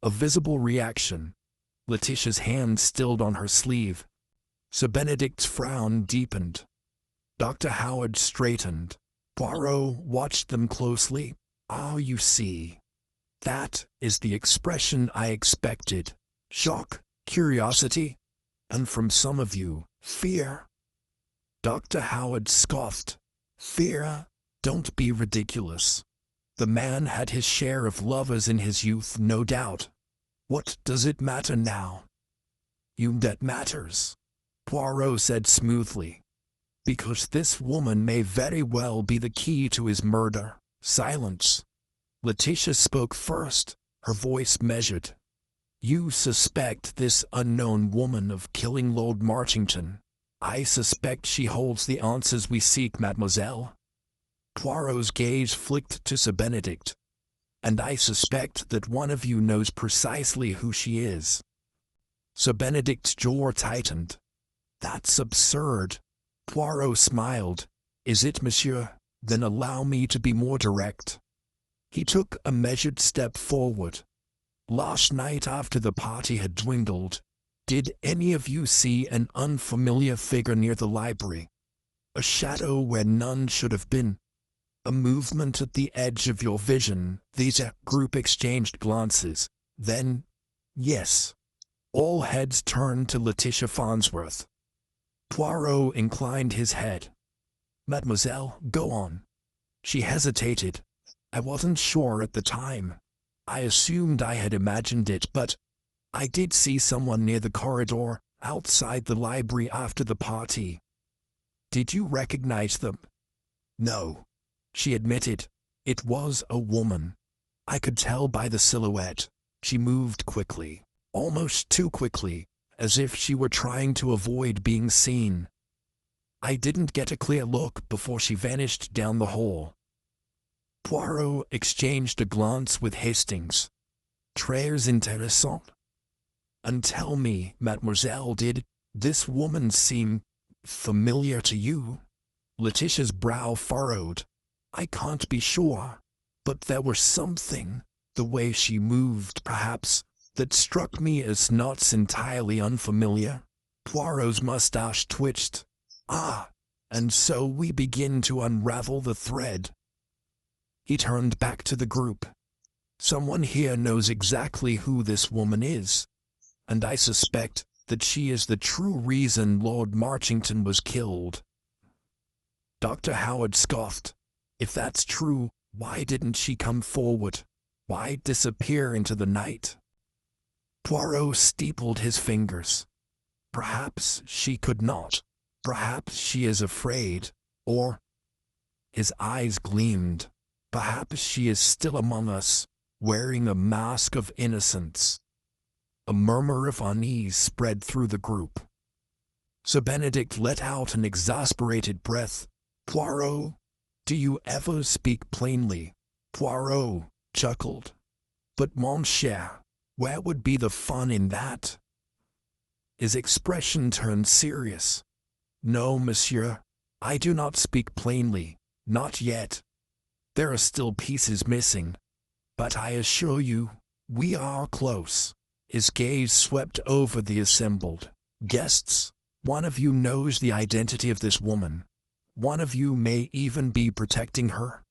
A visible reaction. Letitia's hand stilled on her sleeve. Sir Benedict's frown deepened. Dr. Howard straightened. Poirot watched them closely. Ah, you see. That is the expression I expected. Shock, curiosity, and from some of you, fear. Dr. Howard scoffed. Fear? Don't be ridiculous. The man had his share of lovers in his youth, no doubt. What does it matter now? That matters, Poirot said smoothly. Because this woman may very well be the key to his murder. Silence. Letitia spoke first, her voice measured. You suspect this unknown woman of killing Lord Marchington. I suspect she holds the answers we seek, mademoiselle. Poirot's gaze flicked to Sir Benedict. And I suspect that one of you knows precisely who she is. Sir Benedict's jaw tightened. That's absurd. Poirot smiled. Is it, monsieur? Then allow me to be more direct. He took a measured step forward. Last night, after the party had dwindled, did any of you see an unfamiliar figure near the library? A shadow where none should have been? A movement at the edge of your vision? These group exchanged glances. Then, yes. All heads turned to Letitia Farnsworth. Poirot inclined his head. Mademoiselle, go on. She hesitated. I wasn't sure at the time. I assumed I had imagined it, but I did see someone near the corridor, outside the library after the party. Did you recognize them? No, she admitted. It was a woman. I could tell by the silhouette. She moved quickly, almost too quickly, as if she were trying to avoid being seen. I didn't get a clear look before she vanished down the hall. Poirot exchanged a glance with Hastings. Très intéressant. And tell me, mademoiselle, did this woman seem familiar to you? Letitia's brow furrowed. I can't be sure, but there was something, the way she moved perhaps, that struck me as not entirely unfamiliar. Poirot's mustache twitched. Ah, and so we begin to unravel the thread. He turned back to the group. Someone here knows exactly who this woman is, and I suspect that she is the true reason Lord Marchington was killed. Dr. Howard scoffed. If that's true, why didn't she come forward? Why disappear into the night? Poirot steepled his fingers. Perhaps she could not. Perhaps she is afraid, or... His eyes gleamed. Perhaps she is still among us, wearing a mask of innocence. A murmur of unease spread through the group. Sir Benedict let out an exasperated breath. Poirot, do you ever speak plainly? Poirot chuckled. But mon cher, where would be the fun in that? His expression turned serious. No, monsieur, I do not speak plainly, not yet. There are still pieces missing, but I assure you, we are close. His gaze swept over the assembled guests. One of you knows the identity of this woman. One of you may even be protecting her.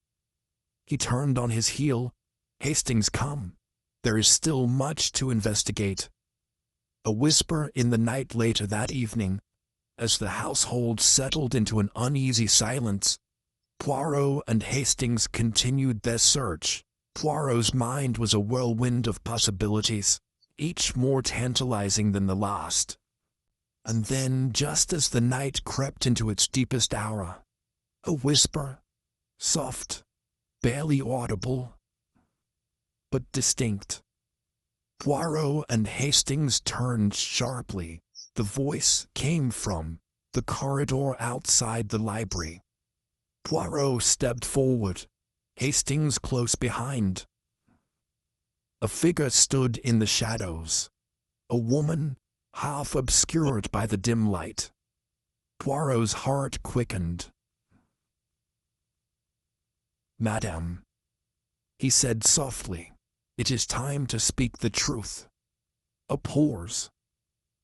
He turned on his heel. Hastings, come. There is still much to investigate. A whisper in the night later that evening, as the household settled into an uneasy silence, Poirot and Hastings continued their search. Poirot's mind was a whirlwind of possibilities, each more tantalizing than the last. And then, just as the night crept into its deepest hour, a whisper, soft, barely audible, but distinct. Poirot and Hastings turned sharply. The voice came from the corridor outside the library. Poirot stepped forward, Hastings close behind. A figure stood in the shadows, a woman, half obscured by the dim light. Poirot's heart quickened. "Madame," he said softly, "it is time to speak the truth." A pause.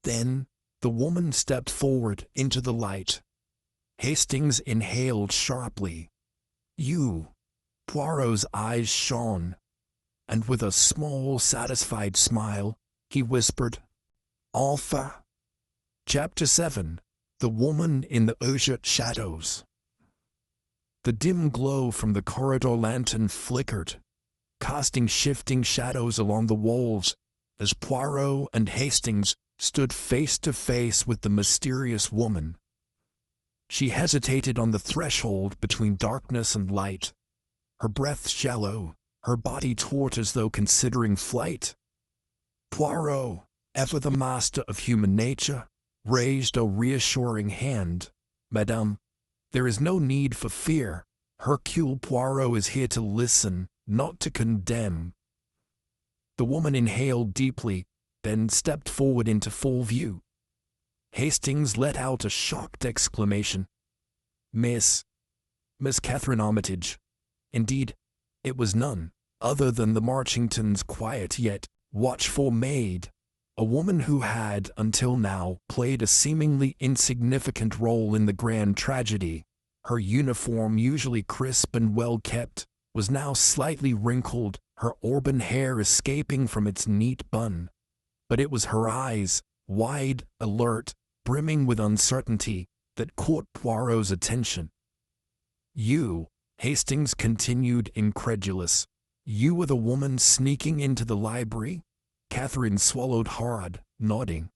Then the woman stepped forward into the light. Hastings inhaled sharply. "You." Poirot's eyes shone, and with a small, satisfied smile, he whispered, "Enfin." Chapter 7. The Woman in the Azure Shadows. The dim glow from the corridor lantern flickered, casting shifting shadows along the walls as Poirot and Hastings stood face to face with the mysterious woman. She hesitated on the threshold between darkness and light, her breath shallow, her body taut as though considering flight. Poirot, ever the master of human nature, raised a reassuring hand. "Madame, there is no need for fear. Hercule Poirot is here to listen, not to condemn." The woman inhaled deeply, then stepped forward into full view. Hastings let out a shocked exclamation. Miss Catherine Armitage." Indeed, it was none other than the Marchington's quiet yet watchful maid, a woman who had, until now, played a seemingly insignificant role in the grand tragedy. Her uniform, usually crisp and well-kept, was now slightly wrinkled, her auburn hair escaping from its neat bun. But it was her eyes, wide, alert, brimming with uncertainty, that caught Poirot's attention. "You," Hastings continued incredulous, "you were the woman sneaking into the library?" Catherine swallowed hard, nodding.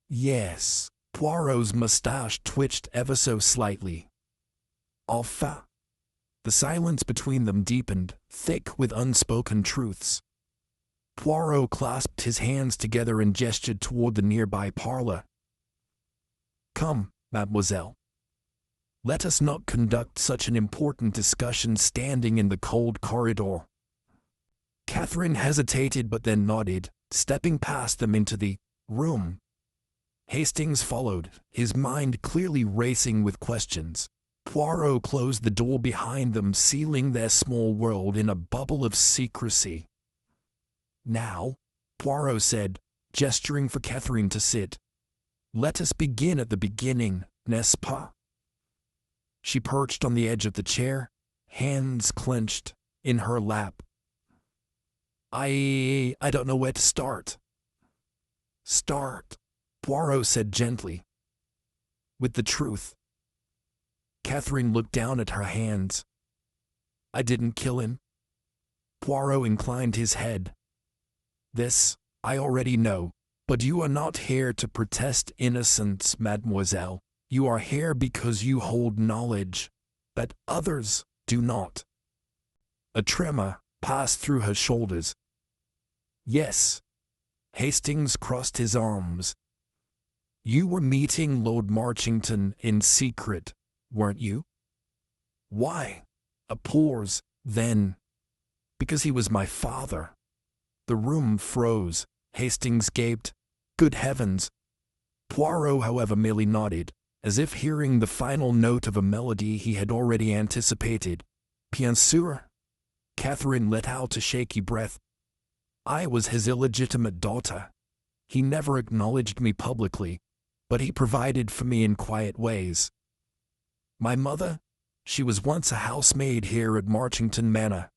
"Yes." Poirot's moustache twitched ever so slightly. "Enfin." The silence between them deepened, thick with unspoken truths. Poirot clasped his hands together and gestured toward the nearby parlor. "Come, mademoiselle. Let us not conduct such an important discussion standing in the cold corridor." Catherine hesitated but then nodded, stepping past them into the room. Hastings followed, his mind clearly racing with questions. Poirot closed the door behind them, sealing their small world in a bubble of secrecy. "Now," Poirot said, gesturing for Catherine to sit, "let us begin at the beginning, n'est-ce pas?" She perched on the edge of the chair, hands clenched, in her lap. I don't know where to start." "Start," Poirot said gently, "with the truth." Catherine looked down at her hands. "I didn't kill him." Poirot inclined his head. "This, I already know, but you are not here to protest innocence, mademoiselle. You are here because you hold knowledge that others do not." A tremor passed through her shoulders. "Yes." Hastings crossed his arms. "You were meeting Lord Marchington in secret, weren't you?" "Why?" A pause, then, "Because he was my father." The room froze. Hastings gaped. "Good heavens!" Poirot, however, merely nodded, as if hearing the final note of a melody he had already anticipated. "Bien sûr." Catherine let out a shaky breath. "I was his illegitimate daughter. He never acknowledged me publicly, but he provided for me in quiet ways. My mother, she was once a housemaid here at Marchington Manor.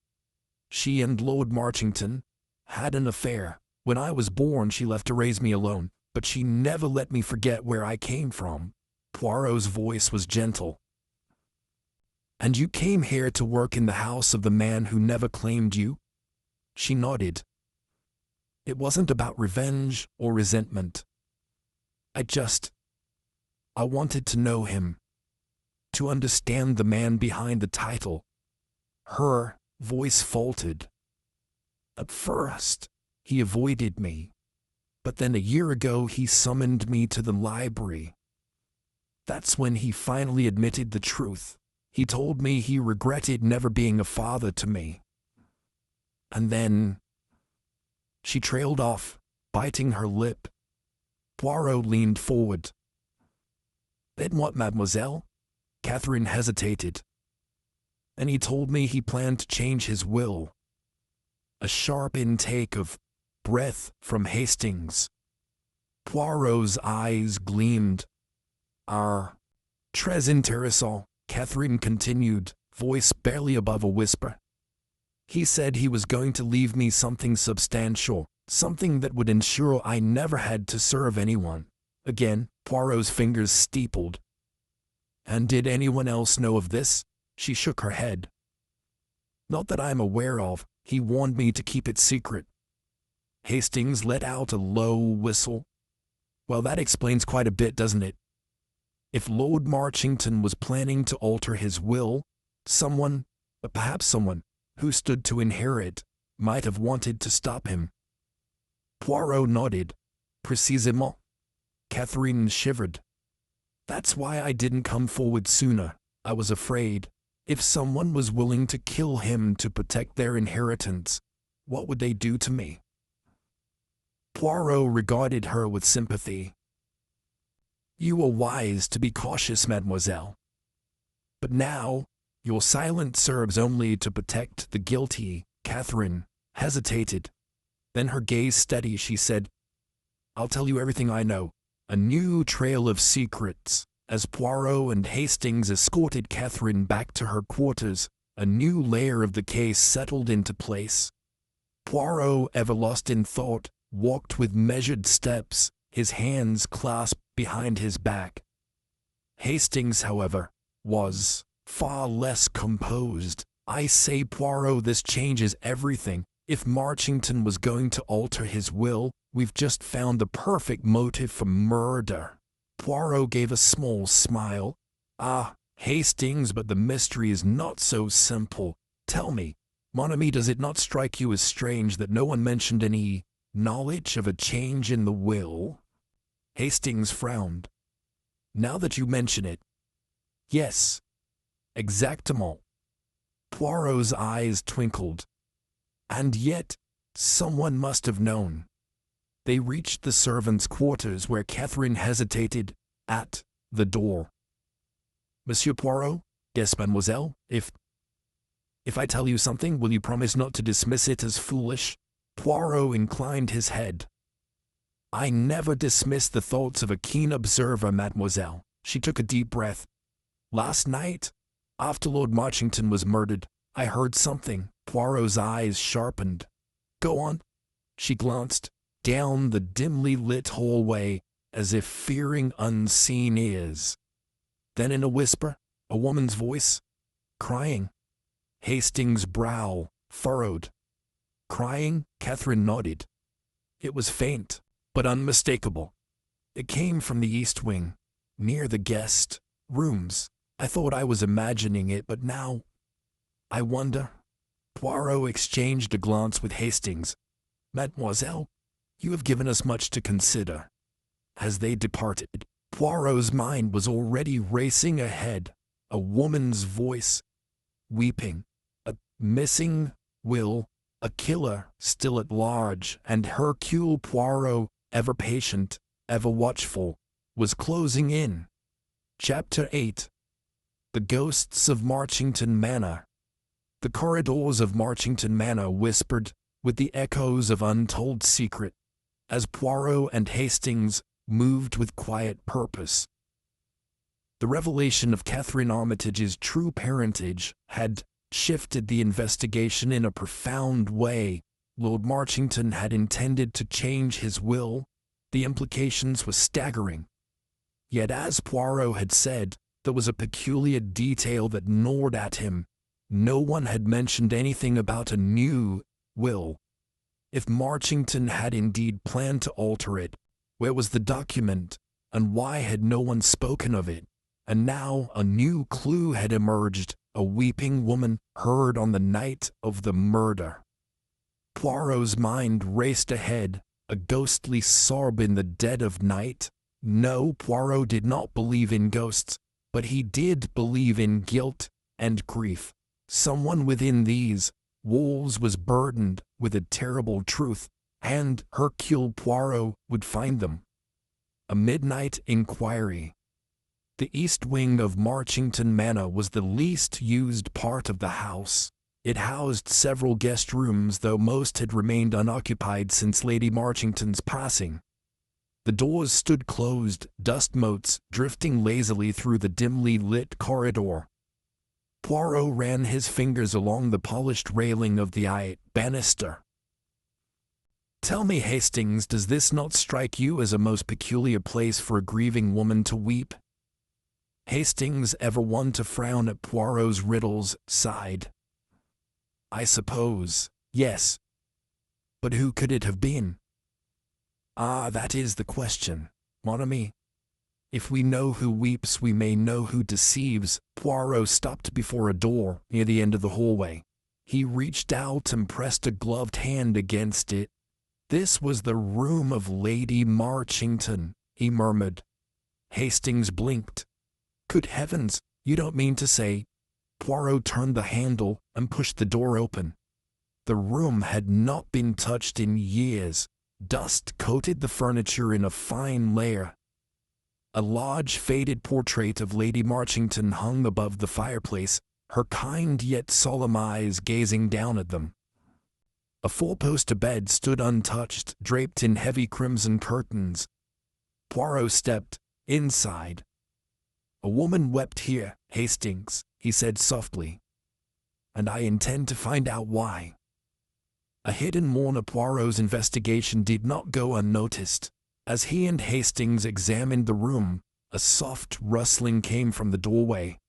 She and Lord Marchington had an affair. When I was born, she left to raise me alone, but she never let me forget where I came from." Poirot's voice was gentle. "And you came here to work in the house of the man who never claimed you?" She nodded. "It wasn't about revenge or resentment. I wanted to know him, to understand the man behind the title." Her voice faltered. "At first, he avoided me. But then a year ago he summoned me to the library. That's when he finally admitted the truth. He told me he regretted never being a father to me. And then she trailed off, biting her lip. Poirot leaned forward. Then what, mademoiselle? Catherine hesitated. And he told me he planned to change his will. A sharp intake of breath from Hastings. Poirot's eyes gleamed. Très intéressant, Catherine continued, voice barely above a whisper. He said he was going to leave me something substantial, something that would ensure I never had to serve anyone. Again, Poirot's fingers steepled. And did anyone else know of this? She shook her head. Not that I'm aware of. He warned me to keep it secret. Hastings let out a low whistle. Well, that explains quite a bit, doesn't it? If Lord Marchington was planning to alter his will, someone, perhaps someone, who stood to inherit, might have wanted to stop him. Poirot nodded. Précisément. Catherine shivered. That's why I didn't come forward sooner. I was afraid. If someone was willing to kill him to protect their inheritance, what would they do to me? Poirot regarded her with sympathy. You were wise to be cautious, mademoiselle. But now, your silence serves only to protect the guilty. Catherine hesitated. Then her gaze steady, she said, I'll tell you everything I know. A new trail of secrets. As Poirot and Hastings escorted Catherine back to her quarters, a new layer of the case settled into place. Poirot, ever lost in thought, walked with measured steps, his hands clasped behind his back. Hastings, however, was far less composed. I say, Poirot, this changes everything. If Marchington was going to alter his will, we've just found the perfect motive for murder. Poirot gave a small smile. Ah, Hastings, but the mystery is not so simple. Tell me, mon ami, does it not strike you as strange that no one mentioned any knowledge of a change in the will? Hastings frowned. Now that you mention it. Yes, exactement. Poirot's eyes twinkled. And yet, someone must have known. They reached the servants' quarters where Catherine hesitated, at the door. Monsieur Poirot? Yes, mademoiselle. If I tell you something, will you promise not to dismiss it as foolish? Poirot inclined his head. I never dismiss the thoughts of a keen observer, mademoiselle. She took a deep breath. Last night, after Lord Marchington was murdered, I heard something. Poirot's eyes sharpened. Go on. She glanced down the dimly lit hallway as if fearing unseen ears. Then in a whisper, a woman's voice, crying. Hastings' brow furrowed. Crying? Catherine nodded. It was faint, but unmistakable. It came from the east wing, near the guest rooms. I thought I was imagining it, but now I wonder. Poirot exchanged a glance with Hastings. Mademoiselle, you have given us much to consider. As they departed, Poirot's mind was already racing ahead. A woman's voice, weeping, a missing will, a killer still at large, and Hercule Poirot, ever patient, ever watchful, was closing in. Chapter 8. The Ghosts of Marchington Manor. The corridors of Marchington Manor whispered with the echoes of untold secret, as Poirot and Hastings moved with quiet purpose. The revelation of Catherine Armitage's true parentage had shifted the investigation in a profound way. Lord Marchington had intended to change his will. The implications were staggering. Yet, as Poirot had said, there was a peculiar detail that gnawed at him. No one had mentioned anything about a new will. If Marchington had indeed planned to alter it, where was the document, and why had no one spoken of it? And now a new clue had emerged, a weeping woman heard on the night of the murder. Poirot's mind raced ahead, a ghostly sob in the dead of night. No, Poirot did not believe in ghosts, but he did believe in guilt and grief. Someone within these walls was burdened with a terrible truth, and Hercule Poirot would find them. A midnight inquiry. The east wing of Marchington Manor was the least used part of the house. It housed several guest rooms, though most had remained unoccupied since Lady Marchington's passing. The doors stood closed, dust motes drifting lazily through the dimly lit corridor. Poirot ran his fingers along the polished railing of the banister. "Tell me, Hastings, does this not strike you as a most peculiar place for a grieving woman to weep?" Hastings, ever one to frown at Poirot's riddles, sighed. "I suppose, yes. But who could it have been?" "Ah, that is the question, mon ami. If we know who weeps, we may know who deceives." Poirot stopped before a door near the end of the hallway. He reached out and pressed a gloved hand against it. "This was the room of Lady Marchington," he murmured. Hastings blinked. "Good heavens, you don't mean to say—" Poirot turned the handle and pushed the door open. The room had not been touched in years. Dust coated the furniture in a fine layer. A large faded portrait of Lady Marchington hung above the fireplace, her kind yet solemn eyes gazing down at them. A four-poster bed stood untouched, draped in heavy crimson curtains. Poirot stepped inside. "A woman wept here, Hastings," he said softly, "and I intend to find out why." A hidden mourner. Poirot's investigation did not go unnoticed. As he and Hastings examined the room, a soft rustling came from the doorway.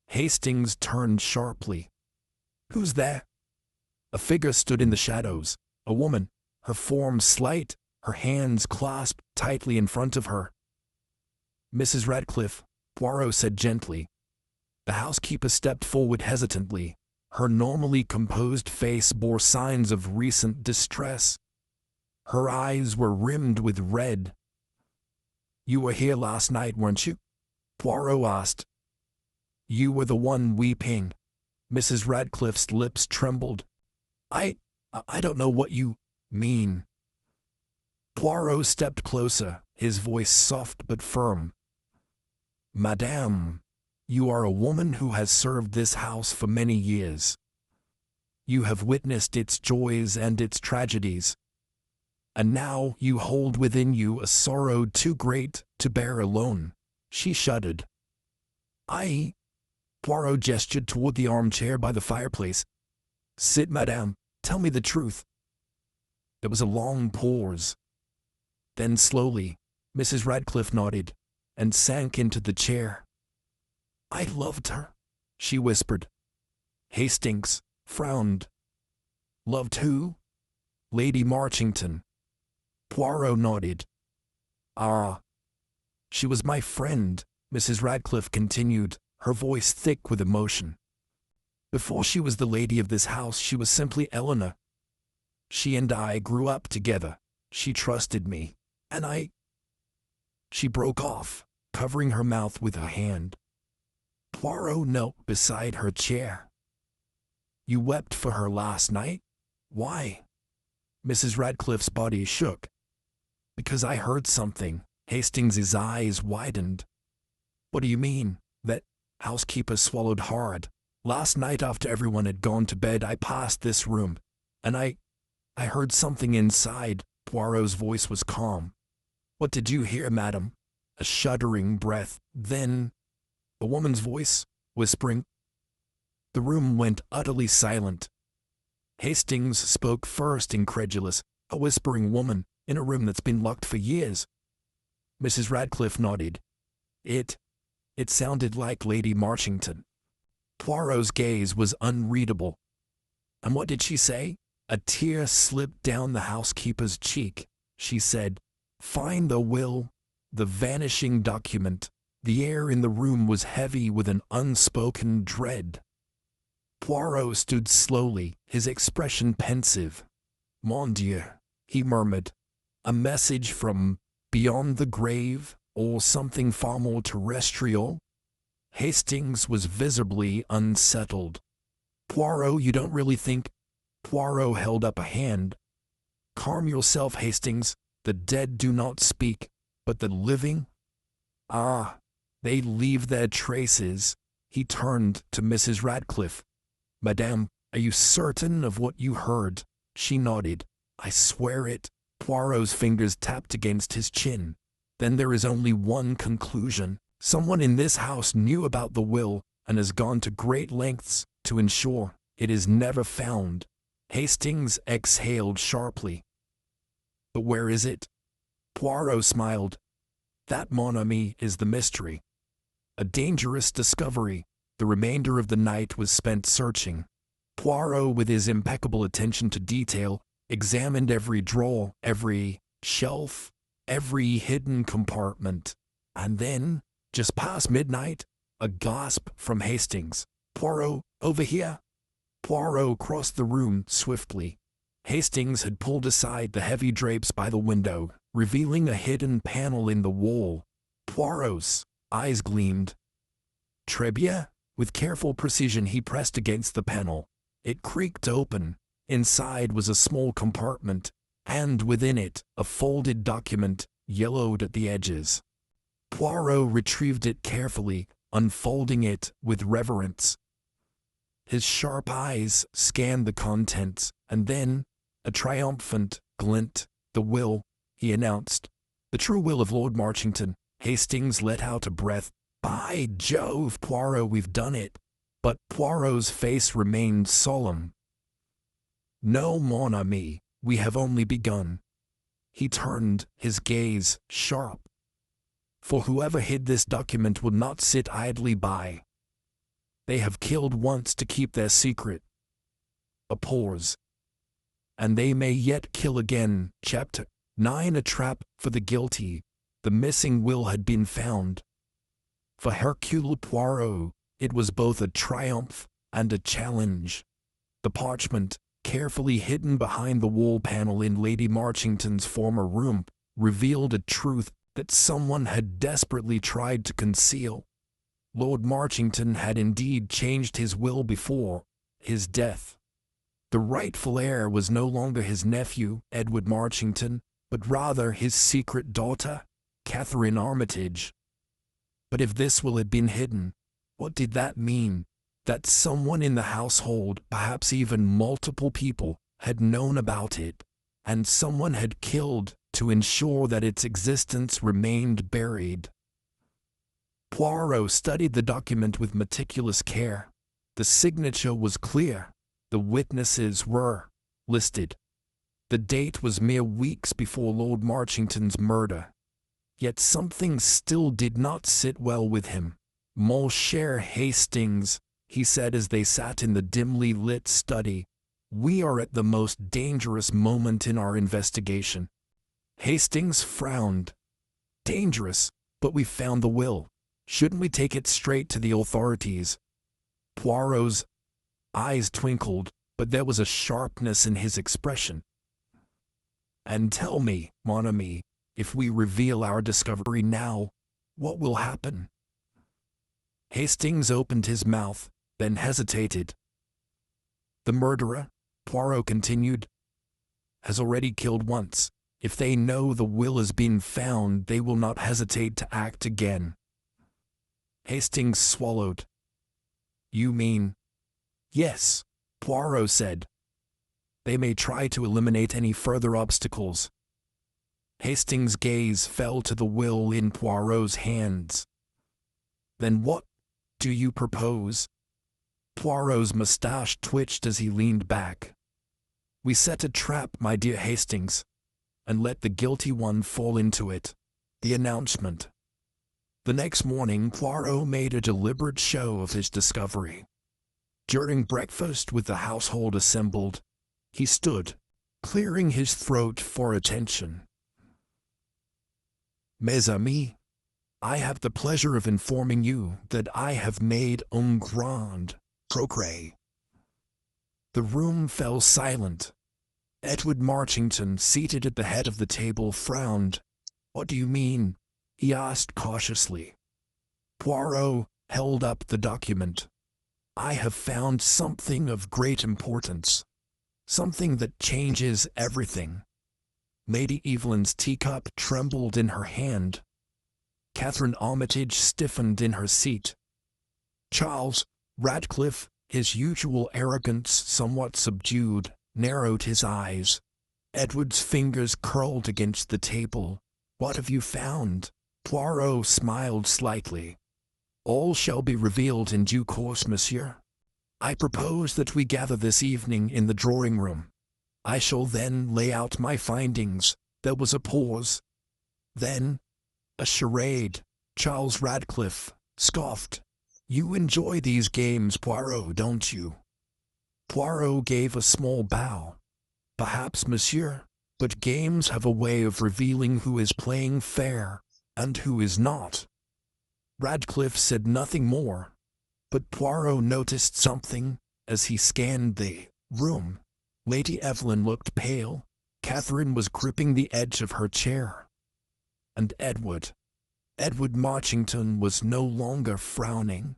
Hastings turned sharply. "Who's there?" A figure stood in the shadows, a woman, her form slight, her hands clasped tightly in front of her. "Mrs. Radcliffe," Poirot said gently. The housekeeper stepped forward hesitantly. Her normally composed face bore signs of recent distress. Her eyes were rimmed with red. "You were here last night, weren't you?" Poirot asked. "You were the one weeping." Mrs. Radcliffe's lips trembled. I don't know what you mean." Poirot stepped closer, his voice soft but firm. "Madame, you are a woman who has served this house for many years. You have witnessed its joys and its tragedies. And now you hold within you a sorrow too great to bear alone." She shuddered. Poirot gestured toward the armchair by the fireplace. "Sit, madame. Tell me the truth." There was a long pause. Then slowly, Mrs. Radcliffe nodded and sank into the chair. "I loved her," she whispered. Hastings frowned. "Loved who?" "Lady Marchington." Poirot nodded. "Ah. She was my friend," Mrs. Radcliffe continued, her voice thick with emotion. "Before she was the lady of this house, she was simply Eleanor. She and I grew up together. She trusted me, and I—" She broke off, covering her mouth with her hand. Poirot knelt beside her chair. "You wept for her last night? Why?" Mrs. Radcliffe's body shook. "Because I heard something." Hastings's eyes widened. "What do you mean?" That housekeeper swallowed hard. "Last night after everyone had gone to bed, I passed this room, and I heard something inside." Poirot's voice was calm. "What did you hear, madam?" A shuddering breath, then a woman's voice, whispering. The room went utterly silent. Hastings spoke first, incredulous. "A whispering woman in a room that's been locked for years." Mrs. Radcliffe nodded. It sounded like Lady Marchington." Poirot's gaze was unreadable. "And what did she say?" A tear slipped down the housekeeper's cheek. She said, "Find the will, the vanishing document." The air in the room was heavy with an unspoken dread. Poirot stood slowly, his expression pensive. "Mon Dieu," he murmured. A message from beyond the grave, or something far more terrestrial? Hastings was visibly unsettled. Poirot, you don't really think? Poirot held up a hand. Calm yourself, Hastings. The dead do not speak, but the living? Ah, they leave their traces. He turned to Mrs. Radcliffe. Madame, are you certain of what you heard? She nodded. I swear it. Poirot's fingers tapped against his chin. Then there is only one conclusion. Someone in this house knew about the will and has gone to great lengths to ensure it is never found. Hastings exhaled sharply. But where is it? Poirot smiled. That, mon ami, is the mystery. A dangerous discovery. The remainder of the night was spent searching. Poirot, with his impeccable attention to detail, examined every drawer, every shelf, every hidden compartment. And then, just past midnight, a gasp from Hastings. Poirot, over here. Poirot crossed the room swiftly. Hastings had pulled aside the heavy drapes by the window, revealing a hidden panel in the wall. Poirot's eyes gleamed. Très bien. With careful precision he pressed against the panel. It creaked open. Inside was a small compartment, and within it a folded document, yellowed at the edges. Poirot retrieved it carefully, unfolding it with reverence. His sharp eyes scanned the contents, and then, a triumphant glint. The will, he announced. The true will of Lord Marchington. Hastings let out a breath. By Jove, Poirot, we've done it. But Poirot's face remained solemn. No, mon ami, we have only begun. He turned, his gaze sharp. For whoever hid this document will not sit idly by. They have killed once to keep their secret. A pause. And they may yet kill again. Chapter 9. A trap for the guilty. The missing will had been found. For Hercule Poirot, it was both a triumph and a challenge. The parchment, carefully hidden behind the wall panel in Lady Marchington's former room, revealed a truth that someone had desperately tried to conceal. Lord Marchington had indeed changed his will before his death. The rightful heir was no longer his nephew, Edward Marchington, but rather his secret daughter, Catherine Armitage. But if this will had been hidden, what did that mean? That someone in the household, perhaps even multiple people, had known about it, and someone had killed to ensure that its existence remained buried. Poirot studied the document with meticulous care. The signature was clear. The witnesses were listed. The date was mere weeks before Lord Marchington's murder. Yet something still did not sit well with him. Mon cher Hastings, he said as they sat in the dimly lit study, we are at the most dangerous moment in our investigation. Hastings frowned. Dangerous, but we found the will. Shouldn't we take it straight to the authorities? Poirot's eyes twinkled, but there was a sharpness in his expression. And tell me, mon ami, if we reveal our discovery now, what will happen? Hastings opened his mouth, then hesitated. The murderer, Poirot continued, has already killed once. If they know the will has been found, they will not hesitate to act again. Hastings swallowed. You mean? Yes, Poirot said. They may try to eliminate any further obstacles. Hastings' gaze fell to the will in Poirot's hands. Then what do you propose? Poirot's moustache twitched as he leaned back. We set a trap, my dear Hastings, and let the guilty one fall into it. The announcement. The next morning, Poirot made a deliberate show of his discovery. During breakfast with the household assembled, he stood, clearing his throat for attention. Mes amis, I have the pleasure of informing you that I have made un grand progrès. The room fell silent. Edward Marchington, seated at the head of the table, frowned. "What do you mean?" he asked cautiously. Poirot held up the document. "I have found something of great importance. Something that changes everything." Lady Evelyn's teacup trembled in her hand. Catherine Armitage stiffened in her seat. Charles Radcliffe, his usual arrogance somewhat subdued, narrowed his eyes. Edward's fingers curled against the table. "What have you found?" Poirot smiled slightly. "All shall be revealed in due course, monsieur. I propose that we gather this evening in the drawing-room. I shall then lay out my findings." There was a pause. Then, "A charade," Charles Radcliffe scoffed. "You enjoy these games, Poirot, don't you?" Poirot gave a small bow. "Perhaps, monsieur, but games have a way of revealing who is playing fair and who is not." Radcliffe said nothing more, but Poirot noticed something as he scanned the room. Lady Evelyn looked pale. Catherine was gripping the edge of her chair. And Edward Marchington was no longer frowning.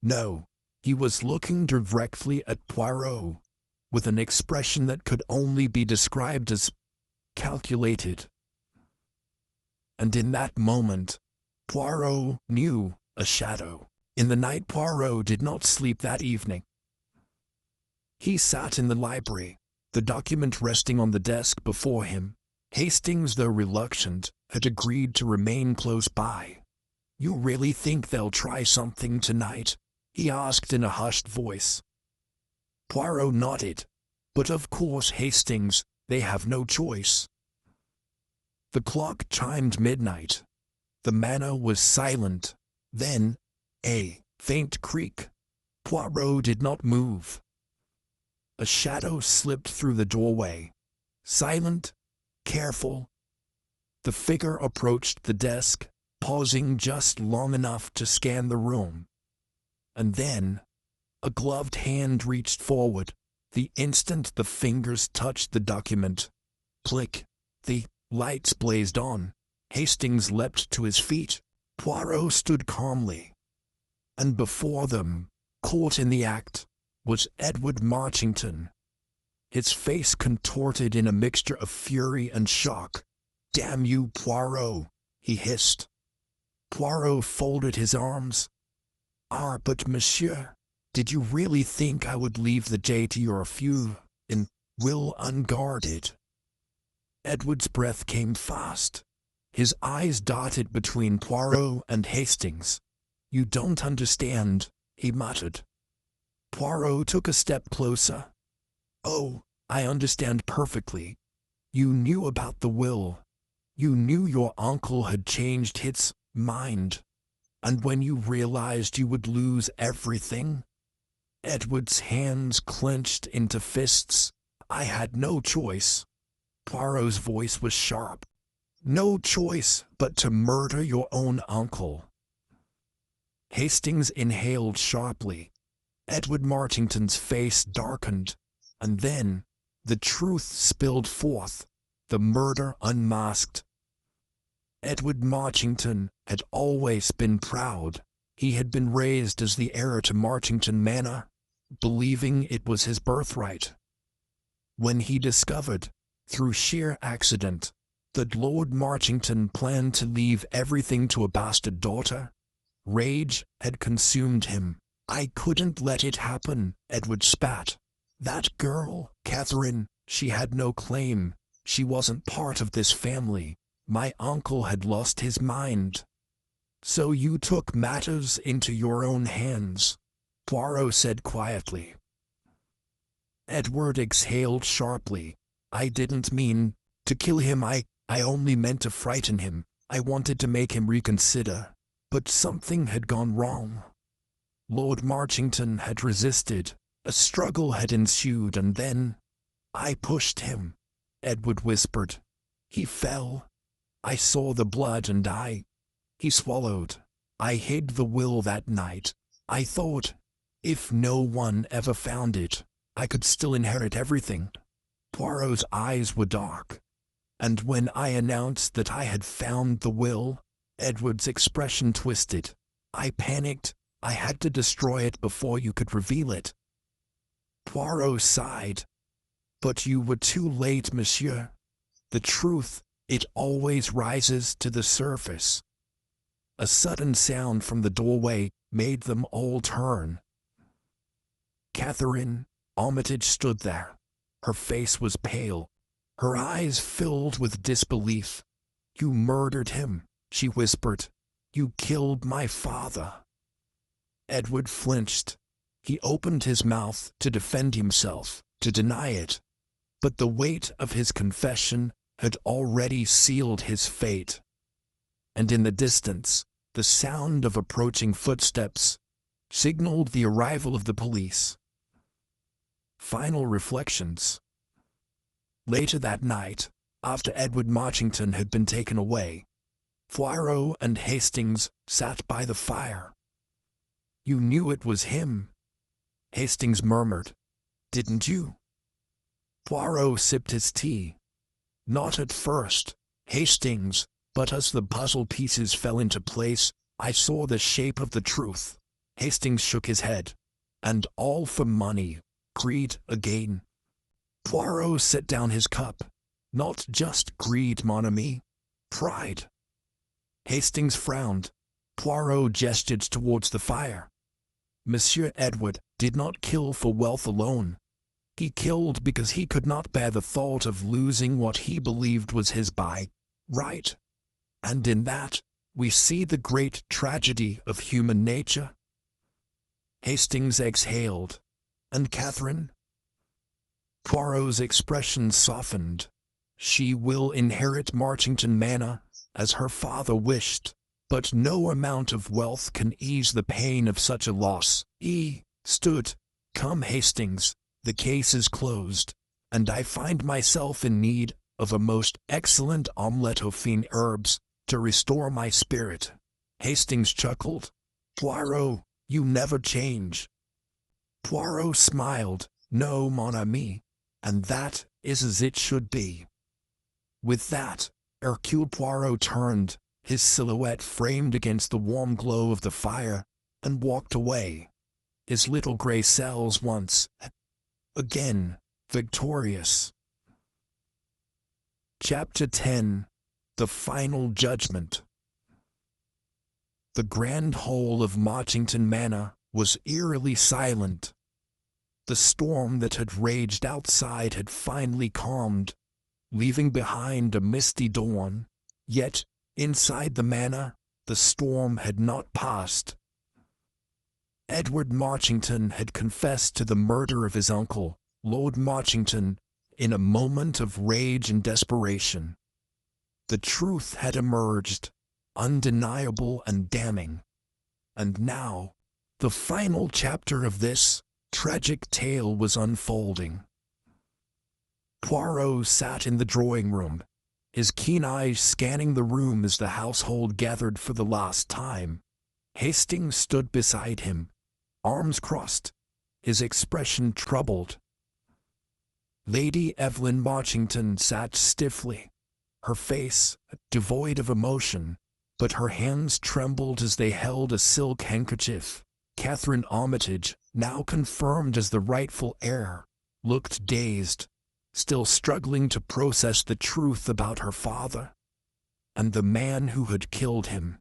No, he was looking directly at Poirot, with an expression that could only be described as calculated. And in that moment, Poirot knew a shadow. In the night Poirot did not sleep that evening. He sat in the library, the document resting on the desk before him. Hastings, though reluctant, had agreed to remain close by. "You really think they'll try something tonight?" he asked in a hushed voice. Poirot nodded. "But of course, Hastings, they have no choice." The clock chimed midnight. The manor was silent. Then, a faint creak. Poirot did not move. A shadow slipped through the doorway. Silent, careful. The figure approached the desk, pausing just long enough to scan the room. And then, a gloved hand reached forward. The instant the fingers touched the document, click, the lights blazed on. Hastings leapt to his feet. Poirot stood calmly. And before them, caught in the act, was Edward Marchington. His face contorted in a mixture of fury and shock. "Damn you, Poirot," he hissed. Poirot folded his arms. "Ah, but monsieur, did you really think I would leave the day to your few in will unguarded?" Edward's breath came fast. His eyes darted between Poirot and Hastings. "You don't understand," he muttered. Poirot took a step closer. "Oh, I understand perfectly. You knew about the will. You knew your uncle had changed his mind. And when you realized you would lose everything?" Edward's hands clenched into fists. "I had no choice." Poirot's voice was sharp. "No choice but to murder your own uncle." Hastings inhaled sharply. Edward Marchington's face darkened, and then the truth spilled forth, the murder unmasked. Edward Marchington had always been proud. He had been raised as the heir to Marchington Manor, believing it was his birthright. When he discovered, through sheer accident, that Lord Marchington planned to leave everything to a bastard daughter, rage had consumed him. "I couldn't let it happen," Edward spat. "That girl, Catherine, she had no claim. She wasn't part of this family. My uncle had lost his mind." "So you took matters into your own hands," Poirot said quietly. Edward exhaled sharply. "I didn't mean to kill him. I only meant to frighten him. I wanted to make him reconsider. But something had gone wrong. Lord Marchington had resisted. A struggle had ensued, and then I pushed him," Edward whispered. "He fell. I saw the blood and he swallowed. I hid the will that night. I thought, if no one ever found it, I could still inherit everything. Poirot's eyes were dark, and when I announced that I had found the will, Edward's expression twisted. I panicked. I had to destroy it before you could reveal it. Poirot sighed. But you were too late, monsieur. The truth, it always rises to the surface. A sudden sound from the doorway made them all turn. Catherine Armitage stood there. Her face was pale, her eyes filled with disbelief. "You murdered him," she whispered. "You killed my father." Edward flinched. He opened his mouth to defend himself, to deny it. But the weight of his confession had already sealed his fate. And in the distance, the sound of approaching footsteps signaled the arrival of the police. Final reflections. Later that night, after Edward Marchington had been taken away, Poirot and Hastings sat by the fire. "You knew it was him," Hastings murmured. "Didn't you?" Poirot sipped his tea. "Not at first, Hastings, but as the puzzle pieces fell into place, I saw the shape of the truth." Hastings shook his head. "And all for money. Greed again." Poirot set down his cup. "Not just greed, mon ami. Pride." Hastings frowned. Poirot gestured towards the fire. "Monsieur Edward did not kill for wealth alone. He killed because he could not bear the thought of losing what he believed was his by right. And in that, we see the great tragedy of human nature." Hastings exhaled. "And Catherine?" Poirot's expression softened. "She will inherit Marchington Manor, as her father wished, but no amount of wealth can ease the pain of such a loss." He stood. "Come, Hastings, the case is closed, and I find myself in need of a most excellent omelette aux fines herbes to restore my spirit." Hastings chuckled. "Poirot, you never change." Poirot smiled. "No, mon ami, and that is as it should be." With that, Hercule Poirot turned, his silhouette framed against the warm glow of the fire, and walked away. His little grey cells once again victorious. Chapter 10. The Final Judgment. The grand hall of Marchington Manor was eerily silent. The storm that had raged outside had finally calmed, leaving behind a misty dawn. Yet, inside the manor, the storm had not passed. Edward Marchington had confessed to the murder of his uncle, Lord Marchington, in a moment of rage and desperation. The truth had emerged, undeniable and damning. And now, the final chapter of this tragic tale was unfolding. Poirot sat in the drawing-room, his keen eyes scanning the room as the household gathered for the last time. Hastings stood beside him, arms crossed, his expression troubled. Lady Evelyn Marchington sat stiffly, her face devoid of emotion, but her hands trembled as they held a silk handkerchief. Catherine Armitage, now confirmed as the rightful heir, looked dazed, still struggling to process the truth about her father and the man who had killed him.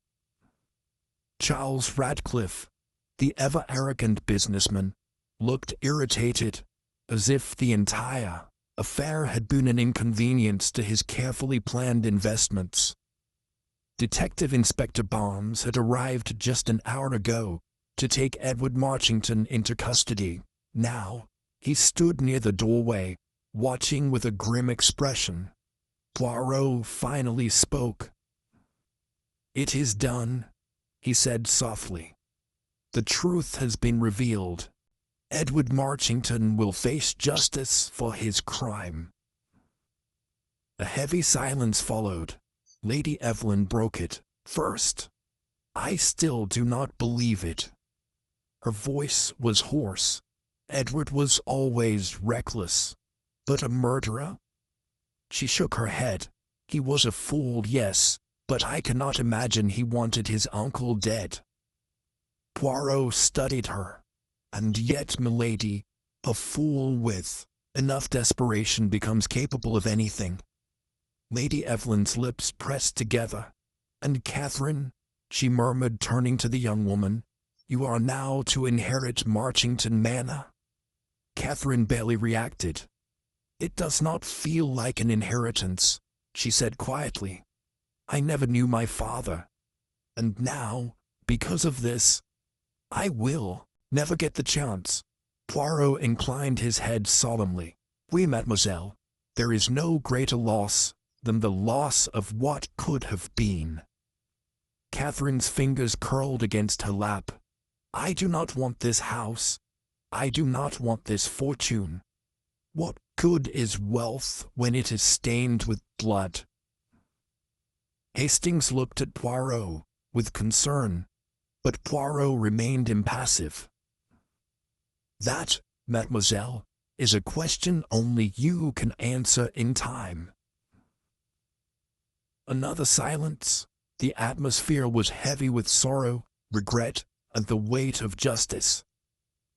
Charles Radcliffe, the ever-arrogant businessman, looked irritated, as if the entire affair had been an inconvenience to his carefully planned investments. Detective Inspector Barnes had arrived just an hour ago to take Edward Marchington into custody. Now, he stood near the doorway, watching with a grim expression. Poirot finally spoke. "It is done," he said softly. "The truth has been revealed. Edward Marchington will face justice for his crime." A heavy silence followed. Lady Evelyn broke it first. "I still do not believe it." Her voice was hoarse. "Edward was always reckless. But a murderer? She shook her head. He was a fool, yes, but I cannot imagine he wanted his uncle dead. Poirot studied her. And yet, milady, a fool with enough desperation becomes capable of anything. Lady Evelyn's lips pressed together. And Catherine, she murmured, turning to the young woman, you are now to inherit Marchington Manor. Catherine barely reacted. It does not feel like an inheritance, she said quietly. I never knew my father. And now, because of this, I will never get the chance. Poirot inclined his head solemnly. Oui, mademoiselle, there is no greater loss than the loss of what could have been. Catherine's fingers curled against her lap. I do not want this house. I do not want this fortune. What good is wealth when it is stained with blood? Hastings looked at Poirot with concern, but Poirot remained impassive. That, mademoiselle, is a question only you can answer in time. Another silence. The atmosphere was heavy with sorrow, regret, and the weight of justice.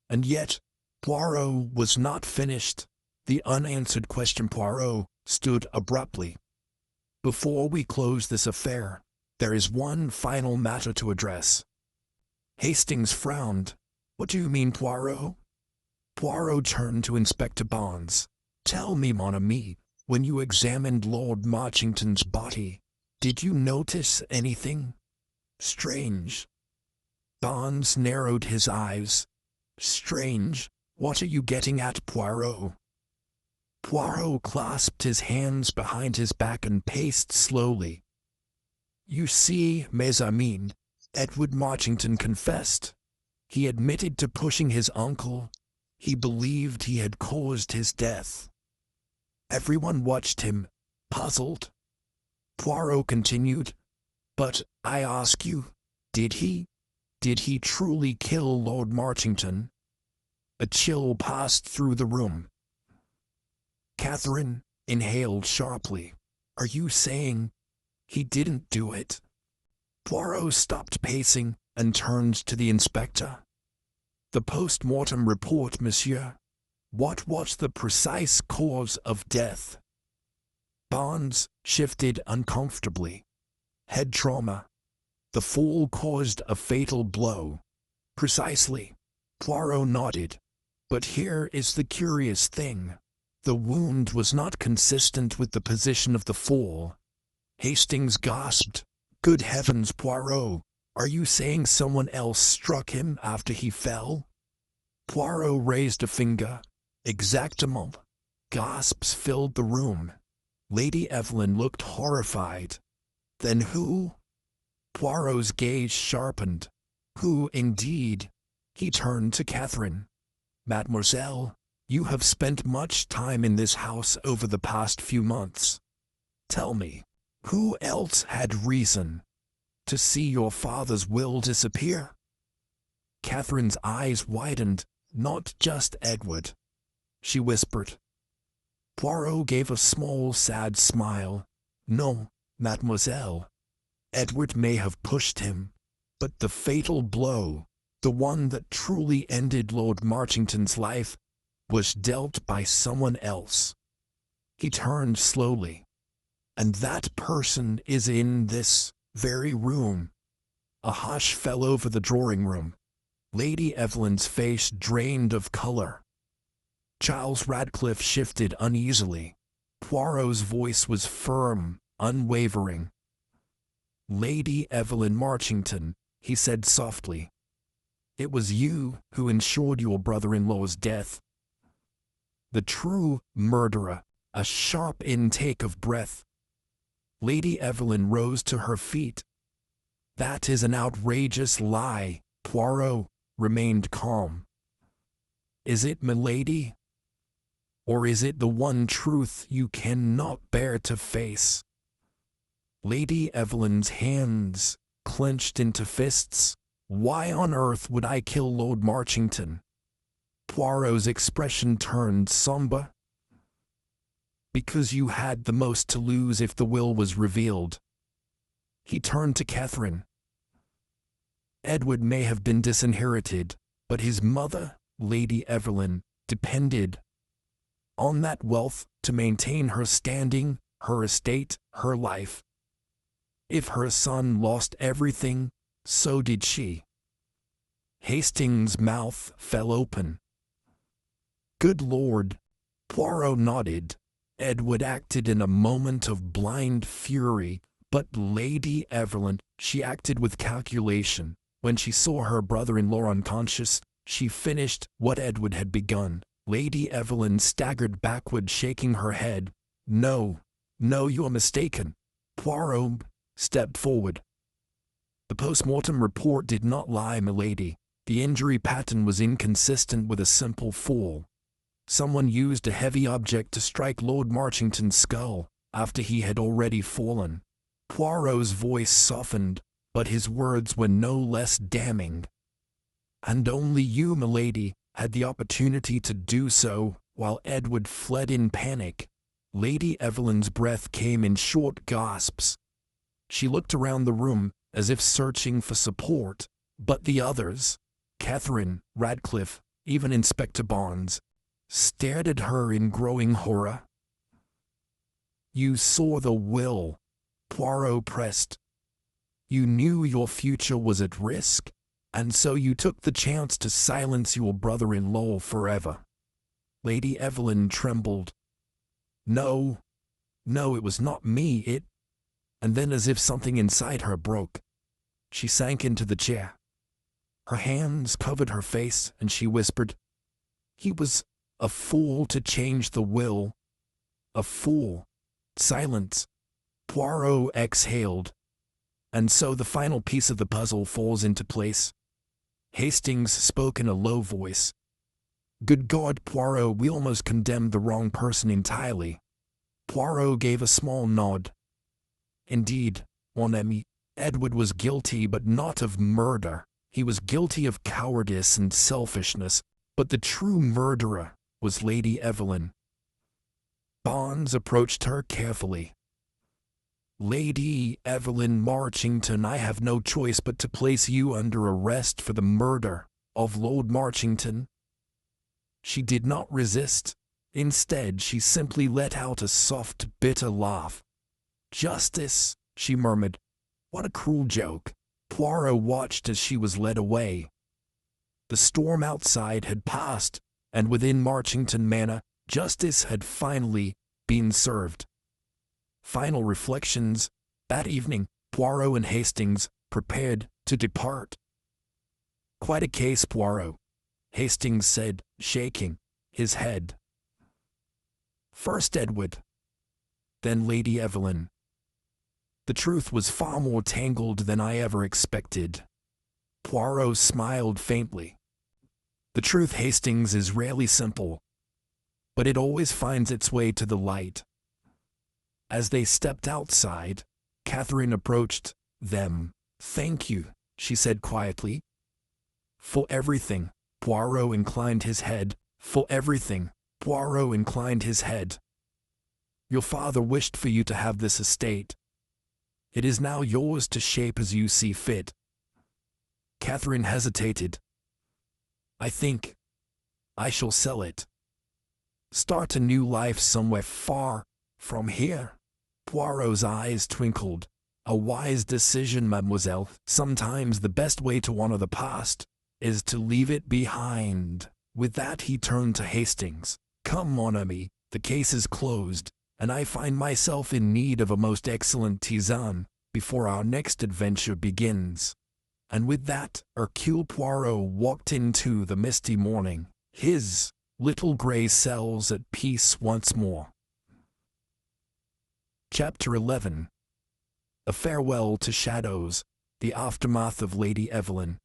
And yet, Poirot was not finished. The unanswered question. Poirot stood abruptly. Before we close this affair, there is one final matter to address. Hastings frowned. What do you mean, Poirot? Poirot turned to Inspector Barnes. Tell me, mon ami, when you examined Lord Marchington's body, did you notice anything strange? Barnes narrowed his eyes. Strange? What are you getting at, Poirot? Poirot clasped his hands behind his back and paced slowly. You see, mes amis, Edward Marchington confessed. He admitted to pushing his uncle. He believed he had caused his death. Everyone watched him, puzzled. Poirot continued, but I ask you, did he truly kill Lord Marchington? A chill passed through the room. Catherine inhaled sharply. Are you saying he didn't do it? Poirot stopped pacing and turned to the inspector. The post-mortem report, monsieur. What was the precise cause of death? Barnes shifted uncomfortably. Head trauma. The fall caused a fatal blow. Precisely. Poirot nodded. But here is the curious thing. The wound was not consistent with the position of the fall. Hastings gasped. Good heavens, Poirot, are you saying someone else struck him after he fell? Poirot raised a finger. Exactement. Gasps filled the room. Lady Evelyn looked horrified. Then who? Poirot's gaze sharpened. Who, indeed? He turned to Catherine. Mademoiselle, you have spent much time in this house over the past few months. Tell me, who else had reason to see your father's will disappear? Catherine's eyes widened. Not just Edward. She whispered. Poirot gave a small, sad smile. No, mademoiselle. Edward may have pushed him, but the fatal blow, the one that truly ended Lord Marchington's life, was dealt by someone else. He turned slowly. And that person is in this very room. A hush fell over the drawing room. Lady Evelyn's face drained of color. Charles Radcliffe shifted uneasily. Poirot's voice was firm, unwavering. Lady Evelyn Marchington, he said softly. It was you who ensured your brother-in-law's death. The true murderer, a sharp intake of breath. Lady Evelyn rose to her feet. That is an outrageous lie. Poirot remained calm. Is it, milady? Or is it the one truth you cannot bear to face? Lady Evelyn's hands clenched into fists. Why on earth would I kill Lord Marchington? Poirot's expression turned somber. because you had the most to lose if the will was revealed." He turned to Catherine. "Edward may have been disinherited, but his mother, Lady Evelyn, depended on that wealth to maintain her standing, her estate, her life. If her son lost everything, so did she." Hastings' mouth fell open. "Good Lord!" Poirot nodded. Edward acted in a moment of blind fury, but Lady Evelyn, she acted with calculation. When she saw her brother-in-law unconscious, she finished what Edward had begun. Lady Evelyn staggered backward, shaking her head. No, you are mistaken." Poirot stepped forward. "The post-mortem report did not lie, milady. The injury pattern was inconsistent with a simple fall. Someone used a heavy object to strike Lord Marchington's skull after he had already fallen." Poirot's voice softened, but his words were no less damning. "And only you, milady, had the opportunity to do so, while Edward fled in panic." Lady Evelyn's breath came in short gasps. She looked around the room, as if searching for support, but the others, Catherine, Radcliffe, even Inspector Barnes, stared at her in growing horror. "You saw the will," Poirot pressed. "You knew your future was at risk, and so you took the chance to silence your brother-in-law forever." Lady Evelyn trembled. No, it was not me, And then, as if something inside her broke, she sank into the chair. Her hands covered her face, and she whispered, "He was a fool to change the will. A fool." Silence. Poirot exhaled. "And so the final piece of the puzzle falls into place." Hastings spoke in a low voice. "Good God, Poirot, we almost condemned the wrong person entirely." Poirot gave a small nod. "Indeed, mon ami, Edward was guilty, but not of murder. He was guilty of cowardice and selfishness, but the true murderer was Lady Evelyn." Barnes approached her carefully. "Lady Evelyn Marchington, I have no choice but to place you under arrest for the murder of Lord Marchington." She did not resist. Instead, she simply let out a soft, bitter laugh. "Justice," she murmured. "What a cruel joke." Poirot watched as she was led away. The storm outside had passed, and within Marchington Manor, justice had finally been served. Final reflections. That evening, Poirot and Hastings prepared to depart. "Quite a case, Poirot," Hastings said, shaking his head. "First Edward, then Lady Evelyn. The truth was far more tangled than I ever expected." Poirot smiled faintly. "The truth, Hastings, is rarely simple, but it always finds its way to the light." As they stepped outside, Catherine approached them. "Thank you," she said quietly. "For everything." Poirot inclined his head. "For everything." Poirot inclined his head. "Your father wished for you to have this estate. It is now yours to shape as you see fit." Catherine hesitated. "I think I shall sell it. Start a new life somewhere far from here." Poirot's eyes twinkled. "A wise decision, mademoiselle. Sometimes the best way to honor the past is to leave it behind." With that he turned to Hastings. "Come, mon ami, the case is closed, and I find myself in need of a most excellent tisane before our next adventure begins." And with that, Hercule Poirot walked into the misty morning, his little grey cells at peace once more. Chapter 11. A Farewell to Shadows. The Aftermath of Lady Evelyn.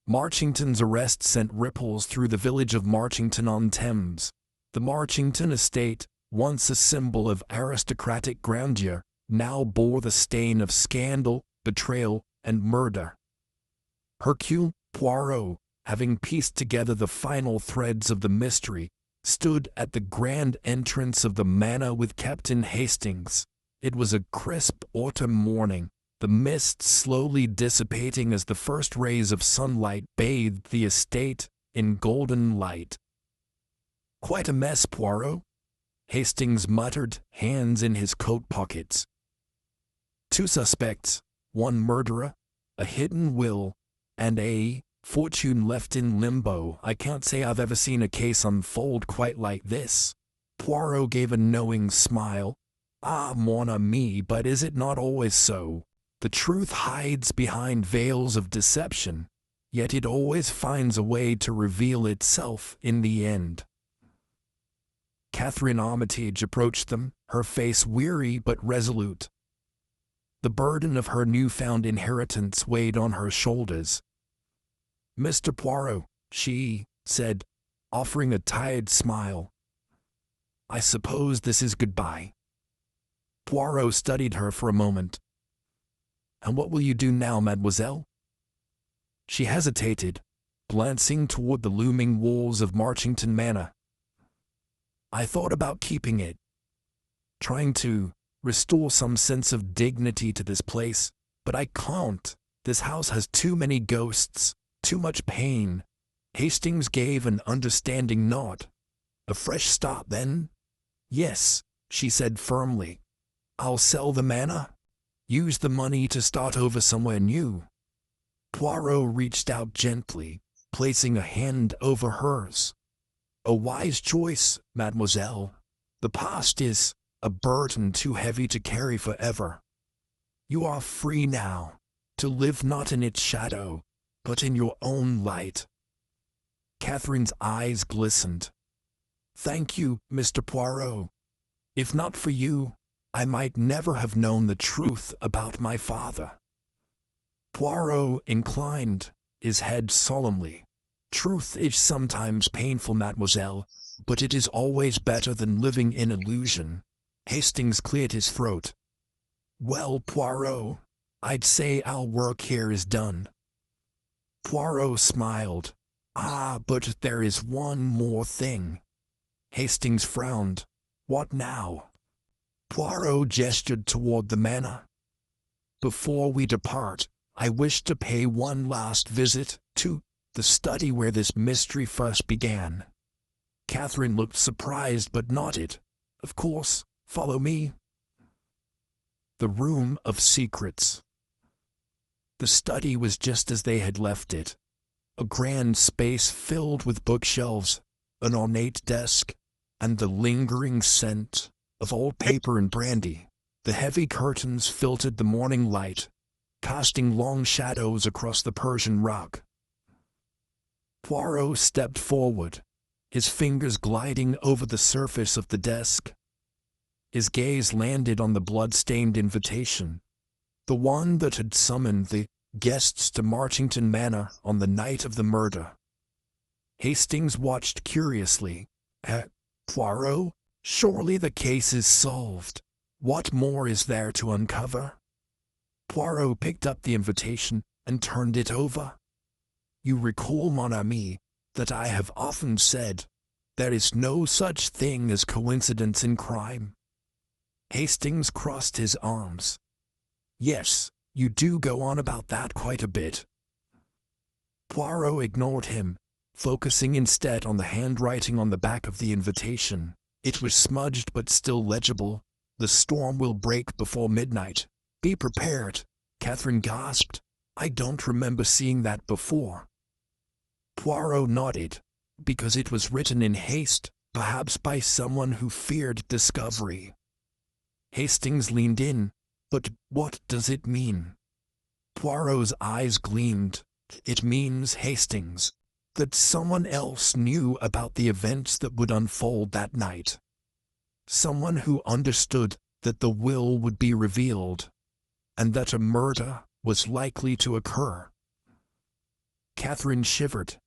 Marchington's arrest sent ripples through the village of Marchington-on-Thames. The Marchington estate, once a symbol of aristocratic grandeur, now bore the stain of scandal, betrayal, and murder. Hercule Poirot, having pieced together the final threads of the mystery, stood at the grand entrance of the manor with Captain Hastings. It was a crisp autumn morning, the mist slowly dissipating as the first rays of sunlight bathed the estate in golden light. "Quite a mess, Poirot," Hastings muttered, hands in his coat pockets. "Two suspects, one murderer, a hidden will, and a fortune left in limbo. I can't say I've ever seen a case unfold quite like this." Poirot gave a knowing smile. "Ah, mon ami, but is it not always so? The truth hides behind veils of deception, yet it always finds a way to reveal itself in the end." Catherine Armitage approached them, her face weary but resolute. The burden of her newfound inheritance weighed on her shoulders. "Mr. Poirot," she said, offering a tired smile, "I suppose this is goodbye." Poirot studied her for a moment. "And what will you do now, mademoiselle?" She hesitated, glancing toward the looming walls of Marchington Manor. "I thought about keeping it, trying to restore some sense of dignity to this place, but I can't. This house has too many ghosts, too much pain." Hastings gave an understanding nod. "A fresh start, then?" "Yes," she said firmly. "I'll sell the manor, use the money to start over somewhere new." Poirot reached out gently, placing a hand over hers. "A wise choice, mademoiselle. The past is a burden too heavy to carry forever. You are free now, to live not in its shadow, but in your own light." Catherine's eyes glistened. "Thank you, Mr. Poirot. If not for you, I might never have known the truth about my father." Poirot inclined his head solemnly. "Truth is sometimes painful, mademoiselle, but it is always better than living in illusion." Hastings cleared his throat. "Well, Poirot, I'd say our work here is done." Poirot smiled. "Ah, but there is one more thing." Hastings frowned. "What now?" Poirot gestured toward the manor. "Before we depart, I wish to pay one last visit to the study where this mystery first began." Catherine looked surprised but nodded. "Of course, follow me." The Room of Secrets. The study was just as they had left it. A grand space filled with bookshelves, an ornate desk, and the lingering scent of old paper and brandy. The heavy curtains filtered the morning light, casting long shadows across the Persian rug. Poirot stepped forward, his fingers gliding over the surface of the desk. His gaze landed on the blood-stained invitation, the one that had summoned the guests to Marchington Manor on the night of the murder. Hastings watched curiously. "Poirot, surely the case is solved. What more is there to uncover?" Poirot picked up the invitation and turned it over. "You recall, mon ami, that I have often said, there is no such thing as coincidence in crime." Hastings crossed his arms. "Yes, you do go on about that quite a bit." Poirot ignored him, focusing instead on the handwriting on the back of the invitation. It was smudged but still legible. "The storm will break before midnight. Be prepared." Catherine gasped. "I don't remember seeing that before." Poirot nodded, because it was written in haste, perhaps by someone who feared discovery. Hastings leaned in. "But what does it mean?" Poirot's eyes gleamed. "It means, Hastings, that someone else knew about the events that would unfold that night. Someone who understood that the will would be revealed, and that a murder was likely to occur." Catherine shivered.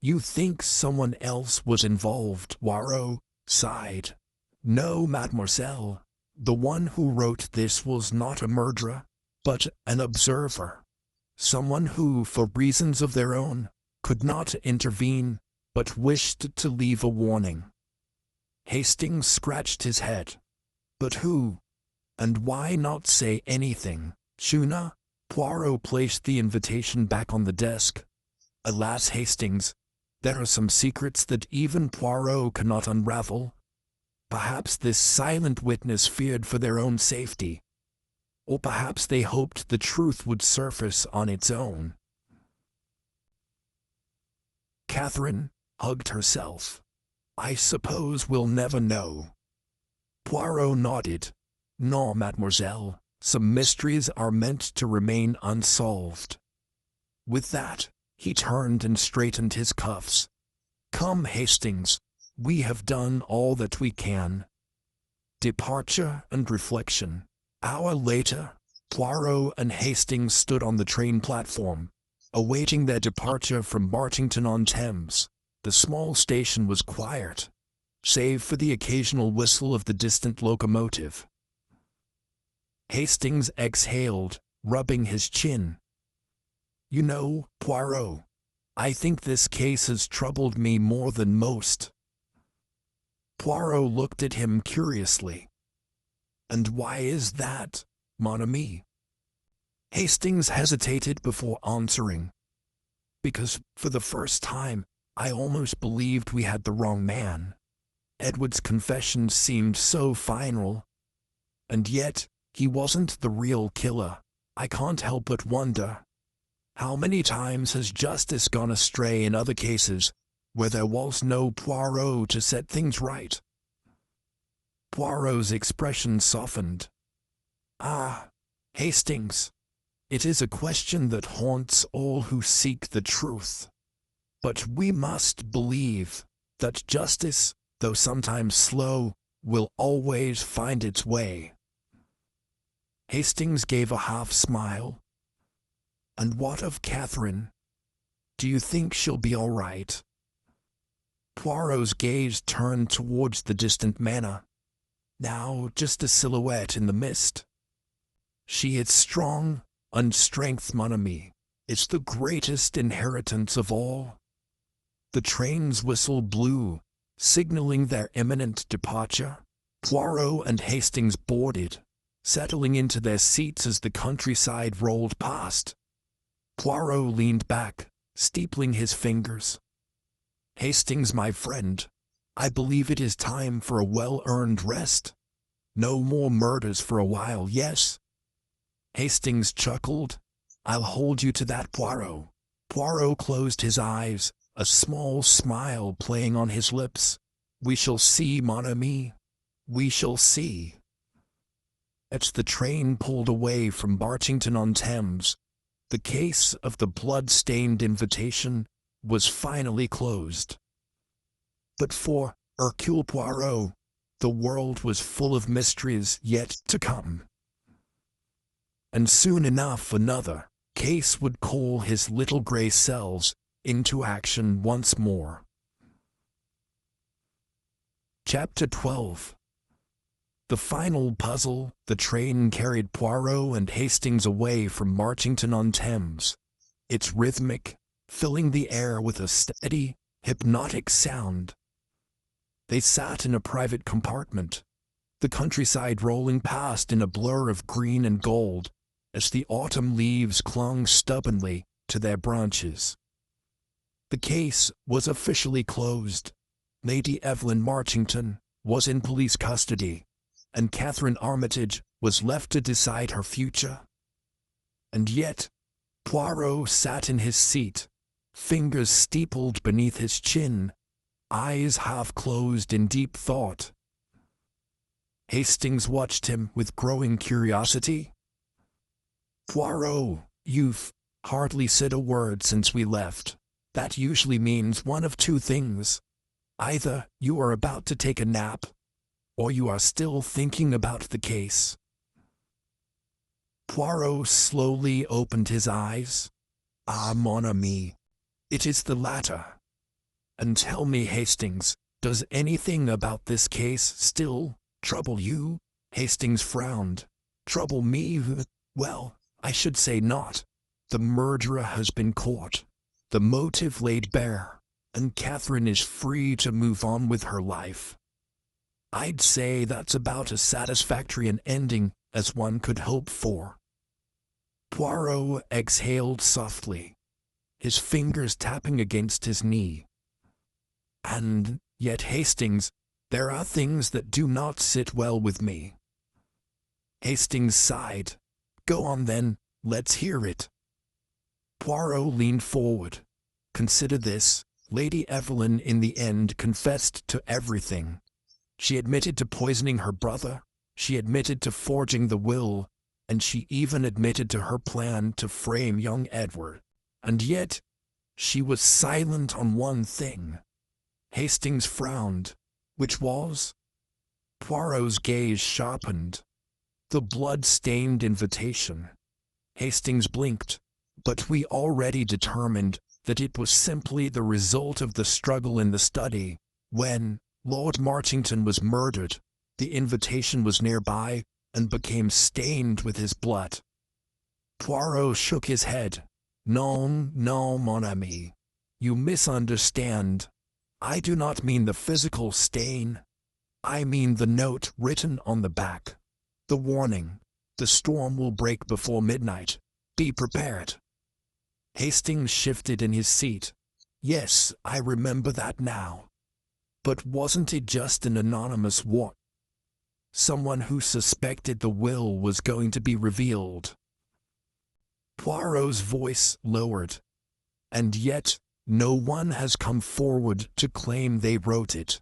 "You think someone else was involved?" Poirot sighed. "No, mademoiselle. The one who wrote this was not a murderer, but an observer. Someone who, for reasons of their own, could not intervene, but wished to leave a warning." Hastings scratched his head. But who? And why not say anything sooner? Poirot placed the invitation back on the desk. Alas, Hastings, there are some secrets that even Poirot cannot unravel. Perhaps this silent witness feared for their own safety. Or perhaps they hoped the truth would surface on its own. Catherine hugged herself. I suppose we'll never know. Poirot nodded. No, mademoiselle, some mysteries are meant to remain unsolved. With that, he turned and straightened his cuffs. Come, Hastings, we have done all that we can. Departure and reflection. Hour later, Poirot and Hastings stood on the train platform, awaiting their departure from Marchington-on-Thames. The small station was quiet, save for the occasional whistle of the distant locomotive. Hastings exhaled, rubbing his chin. You know, Poirot, I think this case has troubled me more than most. Poirot looked at him curiously. And why is that, mon ami? Hastings hesitated before answering. Because, for the first time, I almost believed we had the wrong man. Edward's confession seemed so final. And yet, he wasn't the real killer. I can't help but wonder. How many times has justice gone astray in other cases, where there was no Poirot to set things right? Poirot's expression softened. Ah, Hastings, it is a question that haunts all who seek the truth. But we must believe that justice, though sometimes slow, will always find its way. Hastings gave a half-smile. And what of Catherine? Do you think she'll be all right? Poirot's gaze turned towards the distant manor. Now just a silhouette in the mist. She is strong, and strength, mon ami, is the greatest inheritance of all. The train's whistle blew, signaling their imminent departure. Poirot and Hastings boarded, settling into their seats as the countryside rolled past. Poirot leaned back, steepling his fingers. Hastings, my friend, I believe it is time for a well-earned rest. No more murders for a while, yes? Hastings chuckled. I'll hold you to that, Poirot. Poirot closed his eyes, a small smile playing on his lips. We shall see, mon ami. We shall see. As the train pulled away from Marchington-on-Thames, the case of the blood-stained invitation was finally closed. But for Hercule Poirot, the world was full of mysteries yet to come. And soon enough another case would call his little gray cells into action once more. Chapter 12. The final puzzle. The train carried Poirot and Hastings away from Marchington-on-Thames, its rhythmic, filling the air with a steady, hypnotic sound. They sat in a private compartment, the countryside rolling past in a blur of green and gold as the autumn leaves clung stubbornly to their branches. The case was officially closed. Lady Evelyn Marchington was in police custody, and Catherine Armitage was left to decide her future. And yet, Poirot sat in his seat, fingers steepled beneath his chin, eyes half closed in deep thought. Hastings watched him with growing curiosity. Poirot, you've hardly said a word since we left. That usually means one of two things. Either you are about to take a nap, or you are still thinking about the case. Poirot slowly opened his eyes. Ah, mon ami, it is the latter. And tell me, Hastings, does anything about this case still trouble you? Hastings frowned. Trouble me? Well, I should say not. The murderer has been caught, the motive laid bare, and Catherine is free to move on with her life. I'd say that's about as satisfactory an ending as one could hope for." Poirot exhaled softly, his fingers tapping against his knee. "And yet, Hastings, there are things that do not sit well with me." Hastings sighed. "Go on then, let's hear it." Poirot leaned forward. "Consider this. Lady Evelyn in the end confessed to everything. She admitted to poisoning her brother, she admitted to forging the will, and she even admitted to her plan to frame young Edward. And yet, she was silent on one thing." Hastings frowned. "Which was?" Poirot's gaze sharpened. "The blood-stained invitation." Hastings blinked. "But we already determined that it was simply the result of the struggle in the study. When Lord Marchington was murdered, the invitation was nearby and became stained with his blood." Poirot shook his head. "Non, non, mon ami. You misunderstand. I do not mean the physical stain. I mean the note written on the back. The warning. The storm will break before midnight. Be prepared." Hastings shifted in his seat. "Yes, I remember that now. But wasn't it just an anonymous what? Someone who suspected the will was going to be revealed." Poirot's voice lowered. "And yet, no one has come forward to claim they wrote it."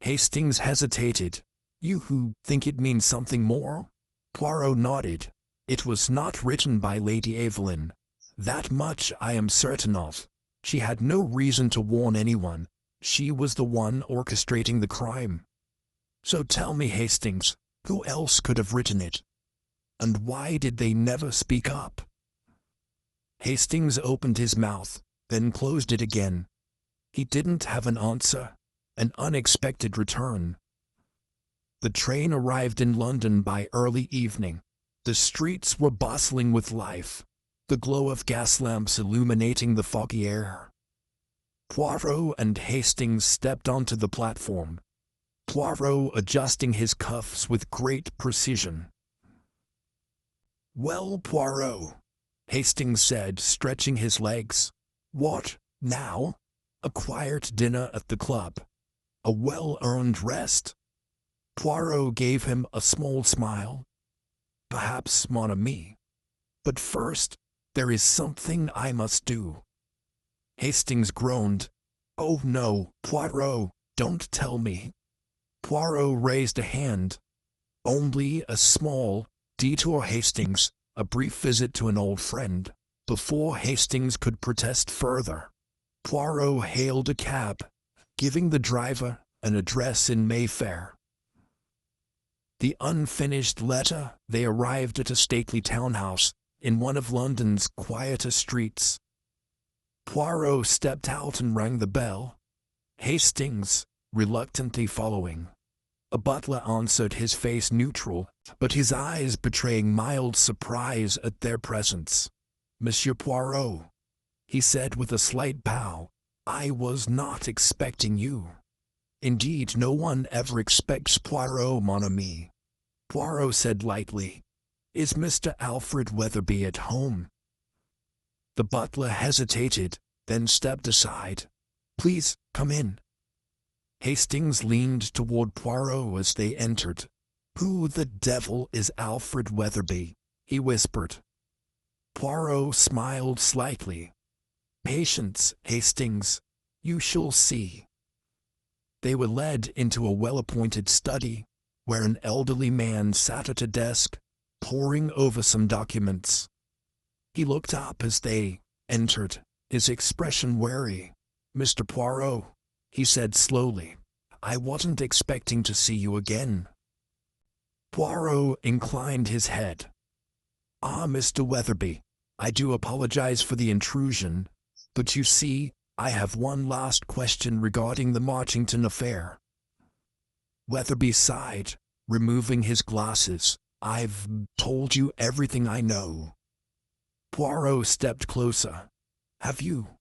Hastings hesitated. "You who think it means something more?" Poirot nodded. "It was not written by Lady Evelyn. That much I am certain of. She had no reason to warn anyone. She was the one orchestrating the crime. So tell me, Hastings, who else could have written it? And why did they never speak up?" Hastings opened his mouth, then closed it again. He didn't have an answer. An unexpected return. The train arrived in London by early evening. The streets were bustling with life, the glow of gas lamps illuminating the foggy air. Poirot and Hastings stepped onto the platform, Poirot adjusting his cuffs with great precision. "Well, Poirot," Hastings said, stretching his legs. "What, now? A quiet dinner at the club? A well-earned rest?" Poirot gave him a small smile. "Perhaps, mon ami. But first, there is something I must do." Hastings groaned. "Oh no, Poirot, don't tell me." Poirot raised a hand. "Only a small detour, Hastings, a brief visit to an old friend." Before Hastings could protest further, Poirot hailed a cab, giving the driver an address in Mayfair. The unfinished letter, they arrived at a stately townhouse in one of London's quieter streets. Poirot stepped out and rang the bell, Hastings reluctantly following. A butler answered, his face neutral, but his eyes betraying mild surprise at their presence. "Monsieur Poirot," he said with a slight bow, "I was not expecting you." "Indeed, no one ever expects Poirot, mon ami," Poirot said lightly. "Is Mr. Alfred Weatherby at home?" The butler hesitated, then stepped aside. "Please, come in." Hastings leaned toward Poirot as they entered. "Who the devil is Alfred Weatherby?" he whispered. Poirot smiled slightly. "Patience, Hastings. You shall see." They were led into a well-appointed study, where an elderly man sat at a desk, poring over some documents. He looked up as they entered, his expression wary. "Mr. Poirot," he said slowly, "I wasn't expecting to see you again." Poirot inclined his head. "Ah, Mr. Weatherby, I do apologize for the intrusion, but you see, I have one last question regarding the Marchington affair." Weatherby sighed, removing his glasses. "I've told you everything I know." Poirot stepped closer. "Have you?"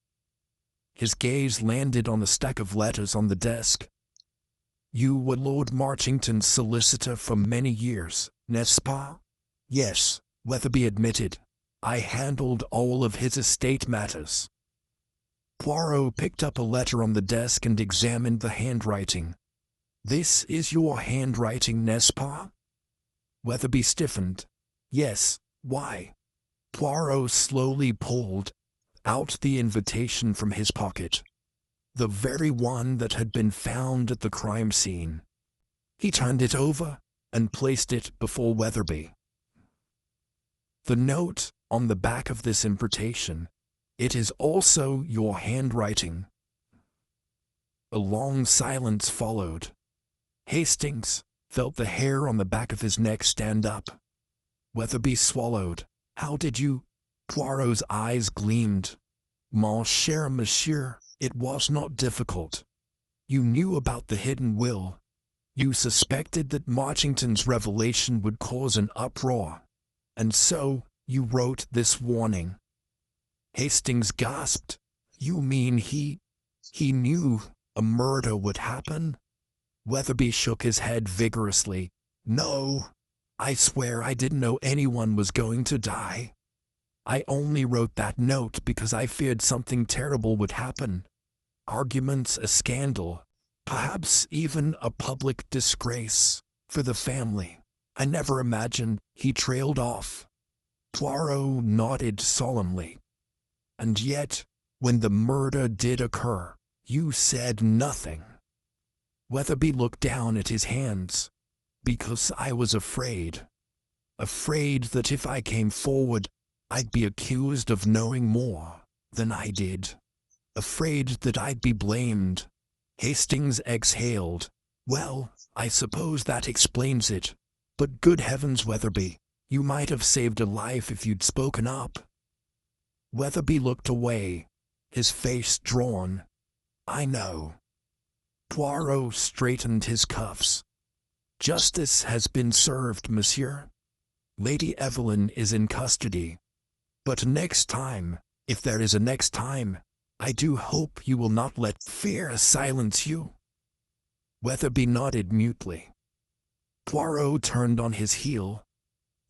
His gaze landed on the stack of letters on the desk. You were Lord Marchington's solicitor for many years, n'est-ce pas? Yes, Weatherby admitted. I handled all of his estate matters. Poirot picked up a letter on the desk and examined the handwriting. This is your handwriting, n'est-ce pas? Weatherby stiffened. Yes, why? Poirot slowly pulled out the invitation from his pocket. The very one that had been found at the crime scene. He turned it over and placed it before Weatherby. The note on the back of this invitation, it is also your handwriting. A long silence followed. Hastings felt the hair on the back of his neck stand up. Weatherby swallowed. How did you? Poirot's eyes gleamed. Mon cher monsieur, it was not difficult. You knew about the hidden will. You suspected that Marchington's revelation would cause an uproar. And so, you wrote this warning. Hastings gasped. You mean he knew a murder would happen? Weatherby shook his head vigorously. No, I swear I didn't know anyone was going to die. I only wrote that note because I feared something terrible would happen. Arguments, a scandal, perhaps even a public disgrace for the family. I never imagined. He trailed off. Poirot nodded solemnly. And yet, when the murder did occur, you said nothing. Weatherby looked down at his hands. Because I was afraid. Afraid that if I came forward, I'd be accused of knowing more than I did. Afraid that I'd be blamed. Hastings exhaled. Well, I suppose that explains it. But good heavens, Weatherby, you might have saved a life if you'd spoken up. Weatherby looked away, his face drawn. I know. Poirot straightened his cuffs. Justice has been served, monsieur. Lady Evelyn is in custody. But next time, if there is a next time, I do hope you will not let fear silence you. Weatherby nodded mutely. Poirot turned on his heel.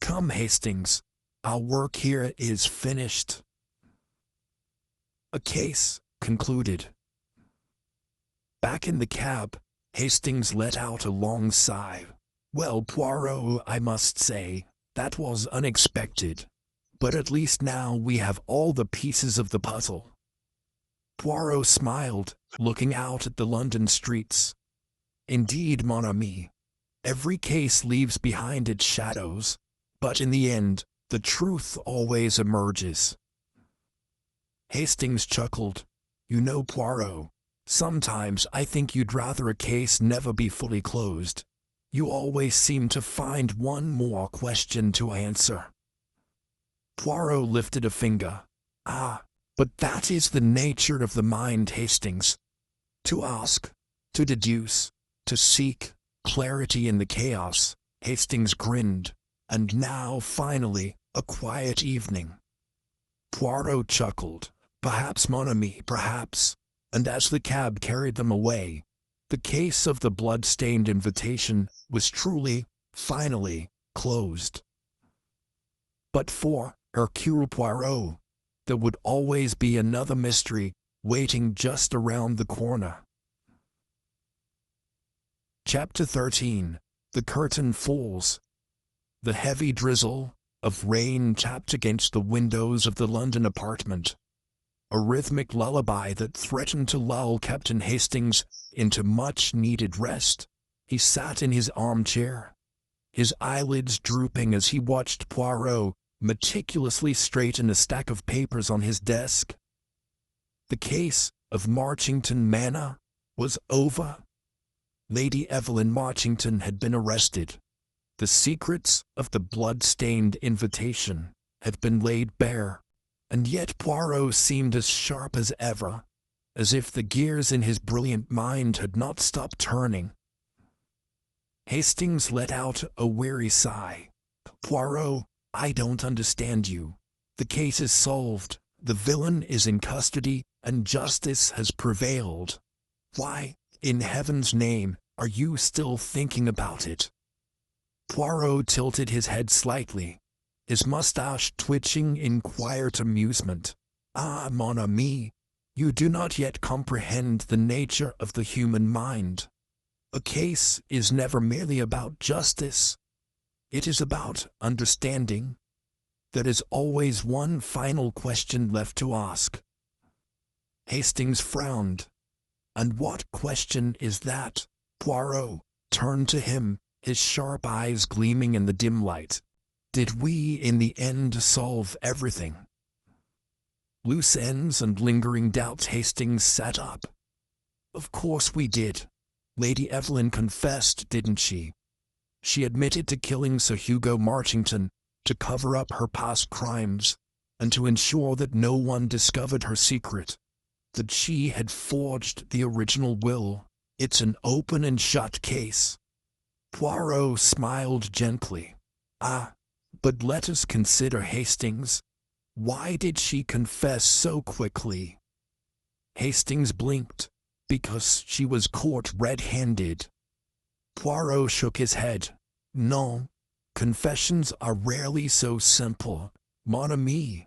Come, Hastings, our work here is finished. A case concluded. Back in the cab, Hastings let out a long sigh. Well, Poirot, I must say, that was unexpected. But at least now we have all the pieces of the puzzle. Poirot smiled, looking out at the London streets. Indeed, mon ami, every case leaves behind its shadows, but in the end, the truth always emerges. Hastings chuckled. You know, Poirot, sometimes I think you'd rather a case never be fully closed. You always seem to find one more question to answer. Poirot lifted a finger. Ah, but that is the nature of the mind, Hastings. To ask, to deduce, to seek clarity in the chaos. Hastings grinned. And now, finally, a quiet evening. Poirot chuckled. Perhaps, mon ami, perhaps. And as the cab carried them away, the case of the blood-stained invitation was truly, finally, closed. But for Hercule Poirot, there would always be another mystery waiting just around the corner. Chapter 13. The curtain falls. The heavy drizzle of rain tapped against the windows of the London apartment. A rhythmic lullaby that threatened to lull Captain Hastings into much-needed rest. He sat in his armchair, his eyelids drooping as he watched Poirot meticulously straighten a stack of papers on his desk. The case of Marchington Manor was over. Lady Evelyn Marchington had been arrested. The secrets of the blood-stained invitation had been laid bare. And yet Poirot seemed as sharp as ever, as if the gears in his brilliant mind had not stopped turning. Hastings let out a weary sigh. Poirot, I don't understand you. The case is solved, the villain is in custody, and justice has prevailed. Why, in heaven's name, Are you still thinking about it? Poirot tilted his head slightly, his mustache twitching in quiet amusement. Ah, mon ami, you do not yet comprehend the nature of the human mind. A case is never merely about justice. It is about understanding. There is always one final question left to ask. Hastings frowned. And what question is that? Poirot turned to him, his sharp eyes gleaming in the dim light. Did we in the end solve everything? Loose ends and lingering doubts. Hastings sat up. Of course we did. Lady Evelyn confessed, didn't she? She admitted to killing Sir Hugo Marchington, to cover up her past crimes, and to ensure that no one discovered her secret. That she had forged the original will. It's an open and shut case. Poirot smiled gently. Ah, but let us consider Hastings. Why did she confess so quickly? Hastings blinked. Because she was caught red-handed. Poirot shook his head. No, confessions are rarely so simple, mon ami.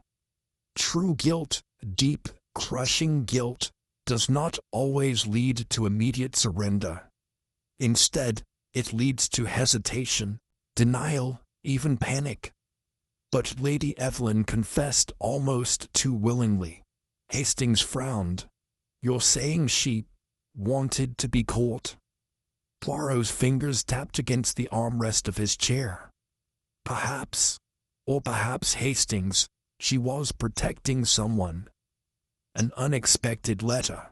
True guilt, deep, crushing guilt, does not always lead to immediate surrender. Instead, it leads to hesitation, denial, even panic. But Lady Evelyn confessed almost too willingly. Hastings frowned. You're saying she wanted to be caught? Poirot's fingers tapped against the armrest of his chair. Perhaps, or perhaps Hastings, she was protecting someone. An unexpected letter.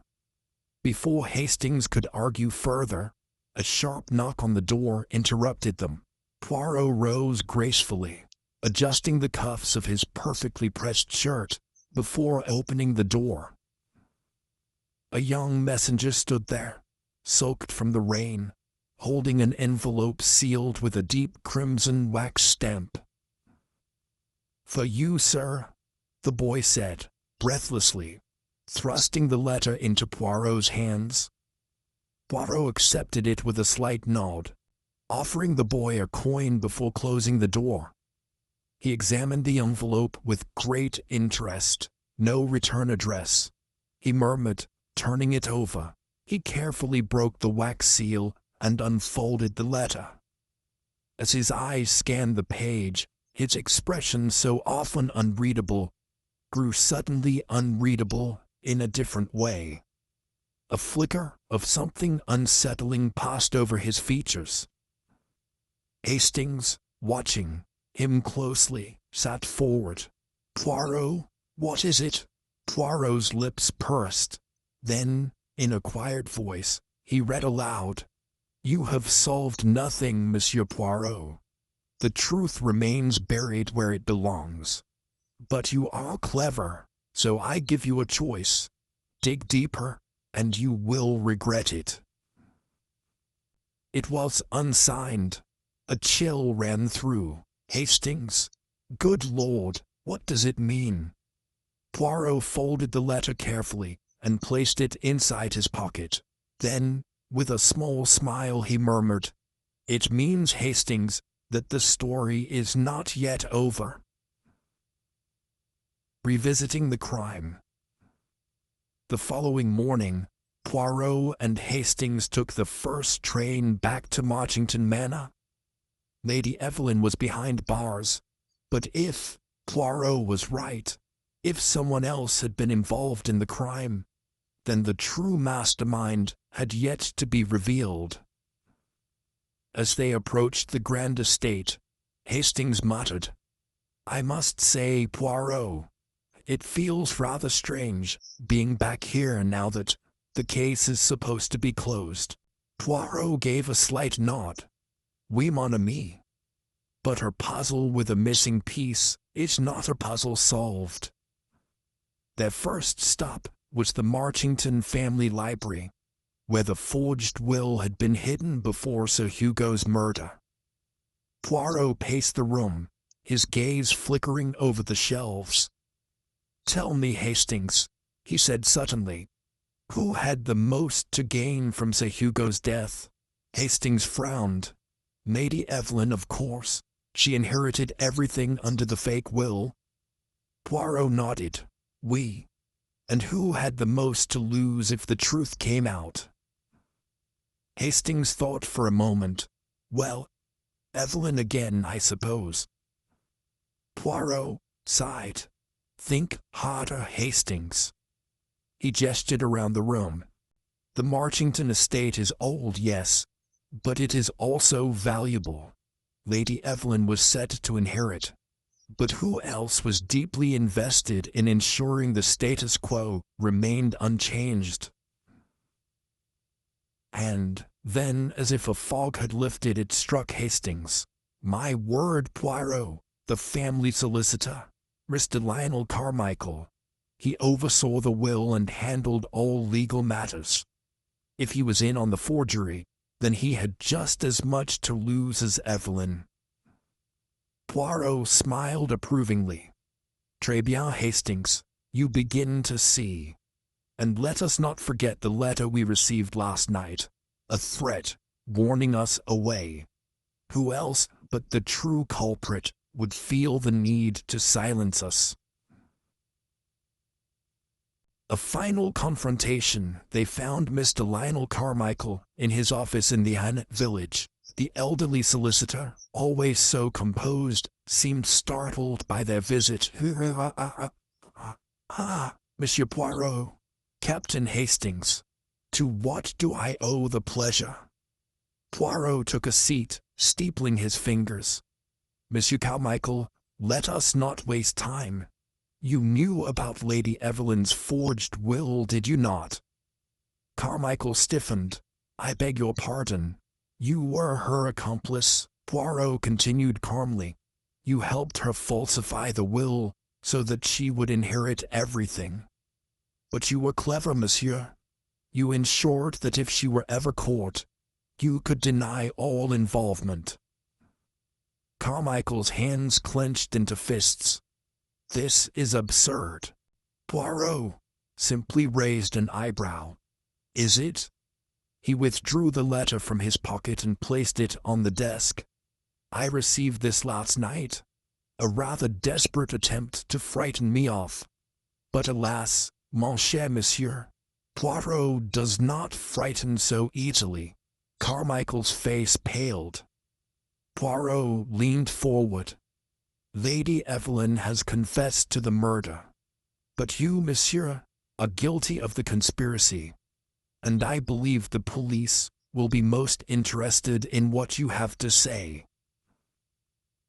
Before Hastings could argue further, a sharp knock on the door interrupted them. Poirot rose gracefully, adjusting the cuffs of his perfectly pressed shirt, before opening the door. A young messenger stood there, soaked from the rain, holding an envelope sealed with a deep crimson wax stamp. For you, sir, the boy said, breathlessly, thrusting the letter into Poirot's hands. Poirot accepted it with a slight nod, offering the boy a coin before closing the door. He examined the envelope with great interest. No return address. He murmured, turning it over. He carefully broke the wax seal and unfolded the letter. As his eyes scanned the page, his expression, so often unreadable, grew suddenly unreadable in a different way. A flicker of something unsettling passed over his features. Hastings, watching him closely, sat forward. Poirot, what is it? Poirot's lips pursed. Then, in a quiet voice, he read aloud. You have solved nothing, Monsieur Poirot. The truth remains buried where it belongs. But you are clever, so I give you a choice. Dig deeper, and you will regret it. It was unsigned. A chill ran through Hastings. Good Lord, what does it mean? Poirot folded the letter carefully and placed it inside his pocket. Then, with a small smile, he murmured, It means, Hastings, that the story is not yet over. Revisiting the crime. The following morning, Poirot and Hastings took the first train back to Marchington Manor. Lady Evelyn was behind bars, but if Poirot was right, if someone else had been involved in the crime, then the true mastermind had yet to be revealed. As they approached the grand estate, Hastings muttered, I must say, Poirot, it feels rather strange being back here now that the case is supposed to be closed. Poirot gave a slight nod. Oui, mon ami. But her puzzle with a missing piece is not a puzzle solved. Their first stop was the Marchington family library, where the forged will had been hidden before Sir Hugo's murder. Poirot paced the room, his gaze flickering over the shelves. Tell me, Hastings, he said suddenly, who had the most to gain from Sir Hugo's death? Hastings frowned. Lady Evelyn, of course. She inherited everything under the fake will. Poirot nodded. We. And who had the most to lose if the truth came out? Hastings thought for a moment. Well, Evelyn again, I suppose. Poirot sighed. Think harder, Hastings. He gestured around the room. The Marchington estate is old, yes, but it is also valuable. Lady Evelyn was set to inherit. But who else was deeply invested in ensuring the status quo remained unchanged? And then, as if a fog had lifted, it struck Hastings. My word, Poirot, the family solicitor, Mr. Lionel Carmichael. He oversaw the will and handled all legal matters. If he was in on the forgery, then he had just as much to lose as Evelyn. Poirot smiled approvingly. Très bien, Hastings, you begin to see. And let us not forget the letter we received last night, a threat, warning us away. Who else but the true culprit would feel the need to silence us? A final confrontation. They found Mr. Lionel Carmichael in his office in the Hann village. The elderly solicitor, always so composed, seemed startled by their visit. Monsieur Poirot. Captain Hastings. To what do I owe the pleasure? Poirot took a seat, steepling his fingers. Monsieur Carmichael, let us not waste time. You knew about Lady Evelyn's forged will, did you not? Carmichael stiffened. I beg your pardon. You were her accomplice, Poirot continued calmly. You helped her falsify the will so that she would inherit everything. But you were clever, monsieur. You ensured that if she were ever caught, you could deny all involvement. Carmichael's hands clenched into fists. This is absurd. Poirot simply raised an eyebrow. Is it? He withdrew the letter from his pocket and placed it on the desk. I received this last night. A rather desperate attempt to frighten me off. But alas, mon cher monsieur, Poirot does not frighten so easily. Carmichael's face paled. Poirot leaned forward. Lady Evelyn has confessed to the murder. But you, monsieur, are guilty of the conspiracy. And I believe the police will be most interested in what you have to say.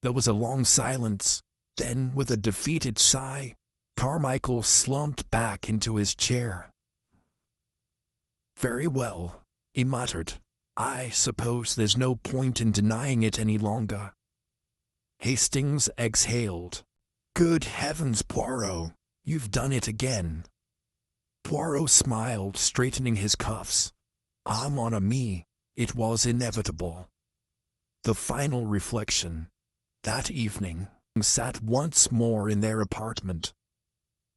There was a long silence. Then, with a defeated sigh, Carmichael slumped back into his chair. Very well, he muttered. I suppose there's no point in denying it any longer. Hastings exhaled. Good heavens, Poirot, you've done it again. Poirot smiled, straightening his cuffs. Ah, mon ami, it was inevitable. The final reflection. That evening, sat once more in their apartment.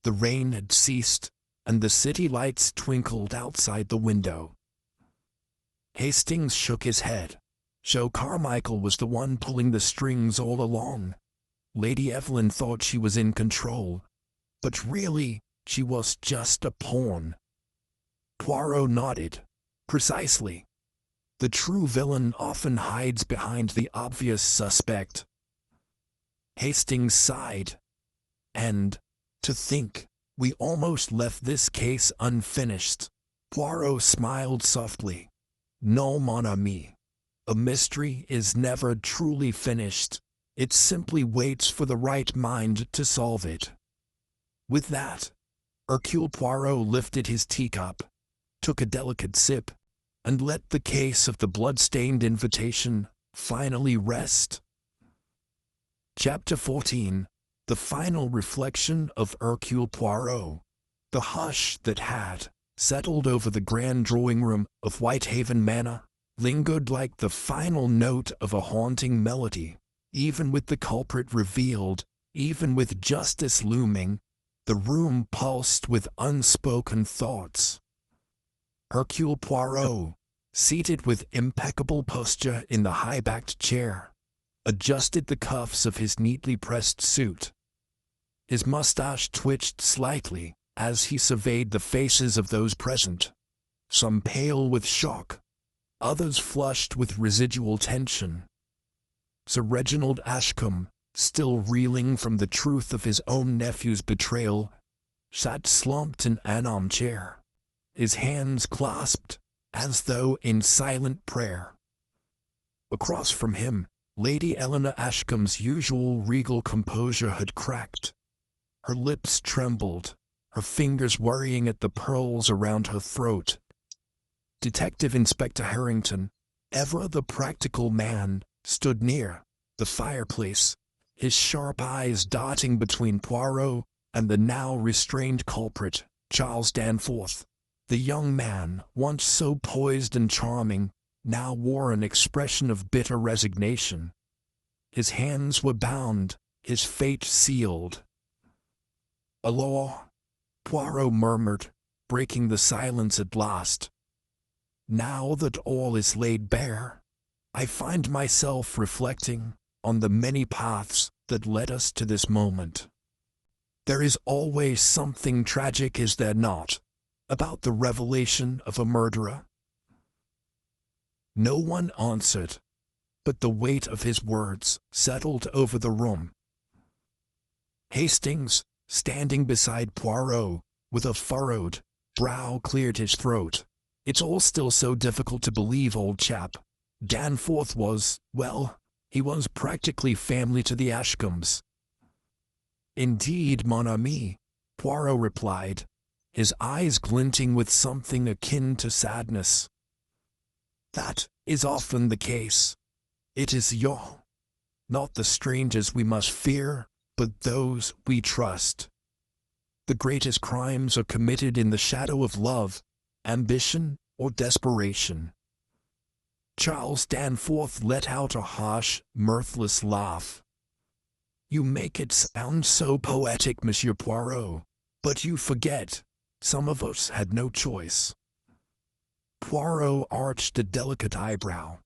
The rain had ceased, and the city lights twinkled outside the window. Hastings shook his head. So Carmichael was the one pulling the strings all along. Lady Evelyn thought she was in control, but really, she was just a pawn. Poirot nodded. Precisely. The true villain often hides behind the obvious suspect. Hastings sighed. And, to think, we almost left this case unfinished. Poirot smiled softly. Non, mon ami. A mystery is never truly finished. It simply waits for the right mind to solve it. With that, Hercule Poirot lifted his teacup, took a delicate sip, and let the case of the blood-stained invitation finally rest. Chapter 14. The final reflection of Hercule Poirot. The hush that had settled over the grand drawing-room of Whitehaven Manor lingered like the final note of a haunting melody. Even with the culprit revealed, even with justice looming, the room pulsed with unspoken thoughts. Hercule Poirot, seated with impeccable posture in the high-backed chair, adjusted the cuffs of his neatly pressed suit. His mustache twitched slightly as he surveyed the faces of those present, some pale with shock, others flushed with residual tension. Sir Reginald Ashcombe, still reeling from the truth of his own nephew's betrayal, sat slumped in an armchair, his hands clasped, as though in silent prayer. Across from him, Lady Eleanor Ashcombe's usual regal composure had cracked. Her lips trembled, her fingers worrying at the pearls around her throat. Detective Inspector Harrington, ever the practical man, stood near the fireplace, his sharp eyes darting between Poirot and the now restrained culprit, Charles Danforth. The young man, once so poised and charming, now wore an expression of bitter resignation. His hands were bound, his fate sealed. "A law," Poirot murmured, breaking the silence at last. "Now that all is laid bare, I find myself reflecting on the many paths that led us to this moment. There is always something tragic, is there not, about the revelation of a murderer?" No one answered, but the weight of his words settled over the room. Hastings, standing beside Poirot, with a furrowed brow, cleared his throat. "It's all still so difficult to believe, old chap. Danforth was, well, he was practically family to the Ashcombes." "Indeed, mon ami," Poirot replied, his eyes glinting with something akin to sadness. "That is often the case. It is not the strangers we must fear, but those we trust. The greatest crimes are committed in the shadow of love, ambition, or desperation." Charles Danforth let out a harsh, mirthless laugh. "You make it sound so poetic, Monsieur Poirot, but you forget, some of us had no choice." Poirot arched a delicate eyebrow.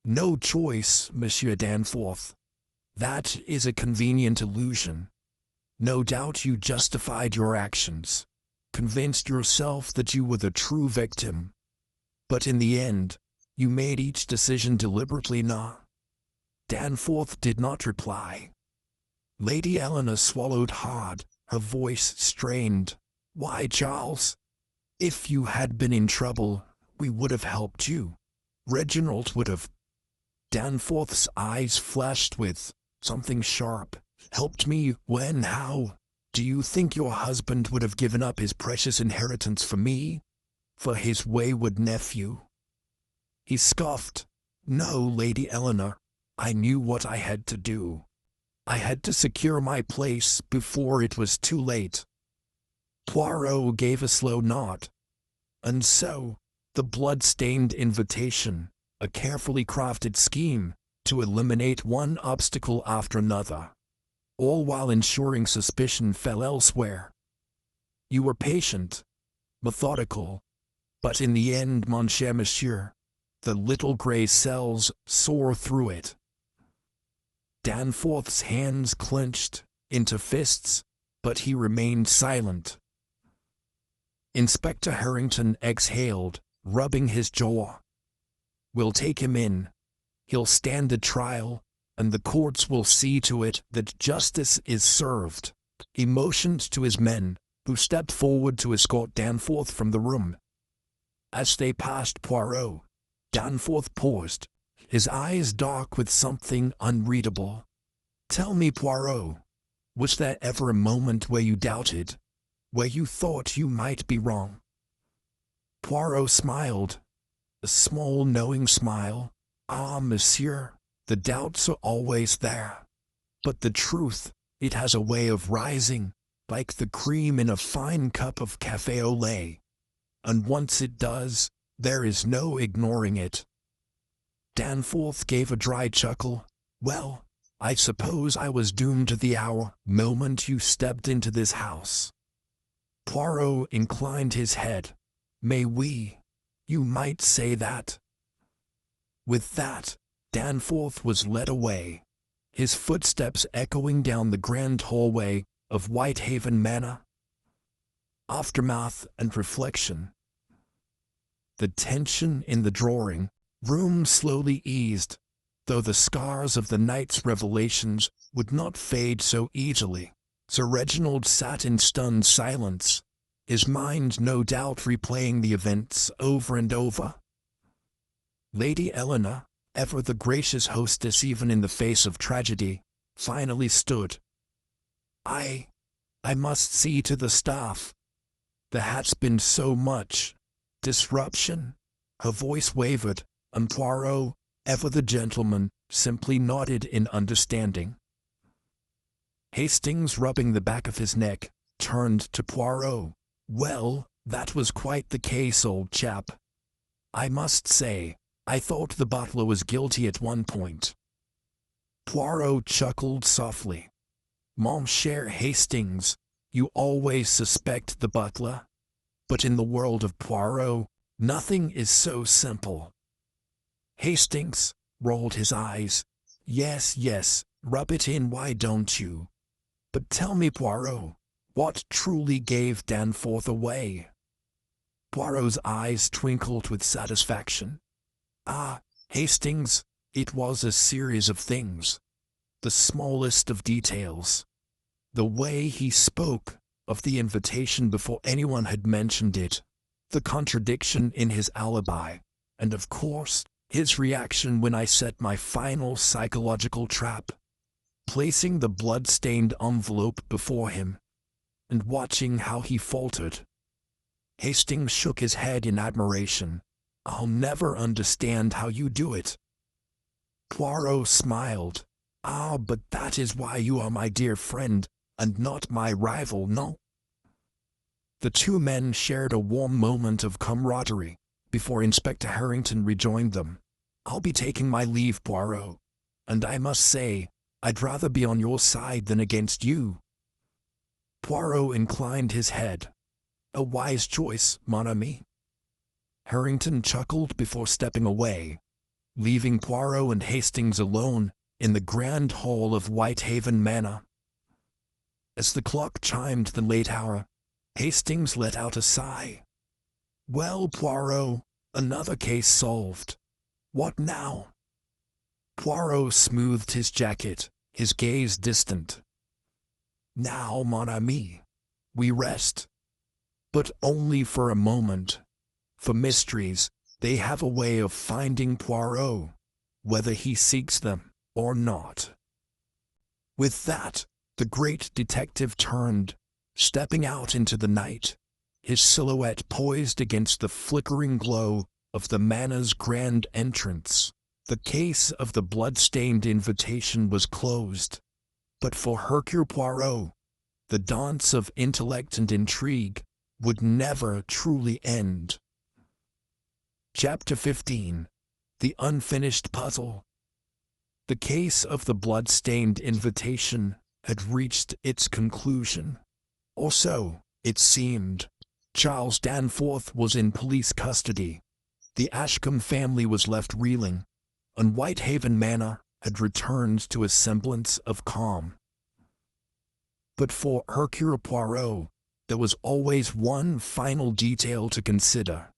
"No choice, Monsieur Danforth. That is a convenient illusion. No doubt you justified your actions, convinced yourself that you were the true victim. But in the end, you made each decision deliberately, nah?" Danforth did not reply. Lady Eleanor swallowed hard, her voice strained. "Why, Charles, if you had been in trouble, we would have helped you. Reginald would have—" Danforth's eyes flashed with something sharp. "Helped me when? How? Do you think your husband would have given up his precious inheritance for me? For his wayward nephew?" He scoffed. "No, Lady Eleanor, I knew what I had to do. I had to secure my place before it was too late." Poirot gave a slow nod. "And so, the blood-stained invitation, a carefully crafted scheme to eliminate one obstacle after another, all while ensuring suspicion fell elsewhere. You were patient, methodical, but in the end, mon cher monsieur, the little grey cells soar through it." Danforth's hands clenched into fists, but he remained silent. Inspector Harrington exhaled, rubbing his jaw. "We'll take him in. He'll stand the trial, and the courts will see to it that justice is served." He motioned to his men, who stepped forward to escort Danforth from the room. As they passed Poirot, Danforth paused, his eyes dark with something unreadable. "Tell me, Poirot, was there ever a moment where you doubted, where you thought you might be wrong?" Poirot smiled, a small knowing smile. "Ah, monsieur, the doubts are always there. But the truth, it has a way of rising, like the cream in a fine cup of café au lait. And once it does, there is no ignoring it." Danforth gave a dry chuckle. "Well, I suppose I was doomed to the moment you stepped into this house." Poirot inclined his head. "May we You might say that. With that, Danforth was led away, his footsteps echoing down the grand hallway of Whitehaven Manor. Aftermath and reflection. The tension in the drawing room slowly eased, though the scars of the night's revelations would not fade so easily. Sir Reginald sat in stunned silence, his mind no doubt replaying the events over and over. Lady Eleanor, ever the gracious hostess even in the face of tragedy, finally stood. I must see to the staff. There has been so much disruption. Her voice wavered, and Poirot, ever the gentleman, simply nodded in understanding. Hastings, rubbing the back of his neck, turned to Poirot. Well, that was quite the case, old chap. I must say, I thought the butler was guilty at one point. Poirot chuckled softly. Mon cher Hastings, you always suspect the butler. But in the world of Poirot, nothing is so simple. Hastings rolled his eyes. Yes, rub it in, why don't you? But tell me, Poirot, what truly gave Danforth away? Poirot's eyes twinkled with satisfaction. Ah, Hastings, it was a series of things. The smallest of details. The way he spoke of the invitation before anyone had mentioned it. The contradiction in his alibi. And of course, his reaction when I set my final psychological trap. Placing the blood-stained envelope before him, and watching how he faltered. Hastings shook his head in admiration. I'll never understand how you do it. Poirot smiled. Ah, but that is why you are my dear friend, and not my rival, no? The two men shared a warm moment of camaraderie, before Inspector Harrington rejoined them. I'll be taking my leave, Poirot, and I must say, I'd rather be on your side than against you. Poirot inclined his head. A wise choice, mon ami. Harrington chuckled before stepping away, leaving Poirot and Hastings alone in the grand hall of Whitehaven Manor. As the clock chimed the late hour, Hastings let out a sigh. Well, Poirot, another case solved. What now? Poirot smoothed his jacket, his gaze distant. Now, mon ami, we rest. But only for a moment. For mysteries, they have a way of finding Poirot, whether he seeks them or not. With that, the great detective turned, stepping out into the night, his silhouette poised against the flickering glow of the manor's grand entrance. The case of the blood-stained invitation was closed. But for Hercule Poirot, the dance of intellect and intrigue would never truly end. Chapter 15. The Unfinished Puzzle. The case of the blood-stained invitation had reached its conclusion. Or so, it seemed. Charles Danforth was in police custody. The Ashcombe family was left reeling, and Whitehaven Manor had returned to a semblance of calm. But for Hercule Poirot, there was always one final detail to consider.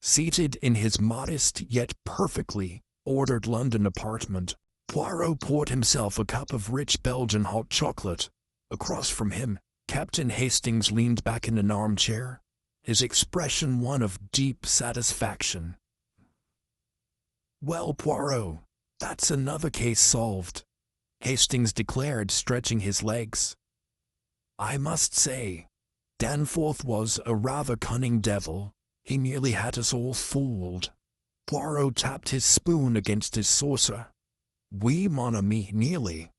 Seated in his modest yet perfectly ordered London apartment, Poirot poured himself a cup of rich Belgian hot chocolate. Across from him, Captain Hastings leaned back in an armchair, his expression one of deep satisfaction. Well, Poirot, that's another case solved, Hastings declared, stretching his legs. I must say, Danforth was a rather cunning devil. He nearly had us all fooled. Poirot tapped his spoon against his saucer. Oui, mon ami, nearly.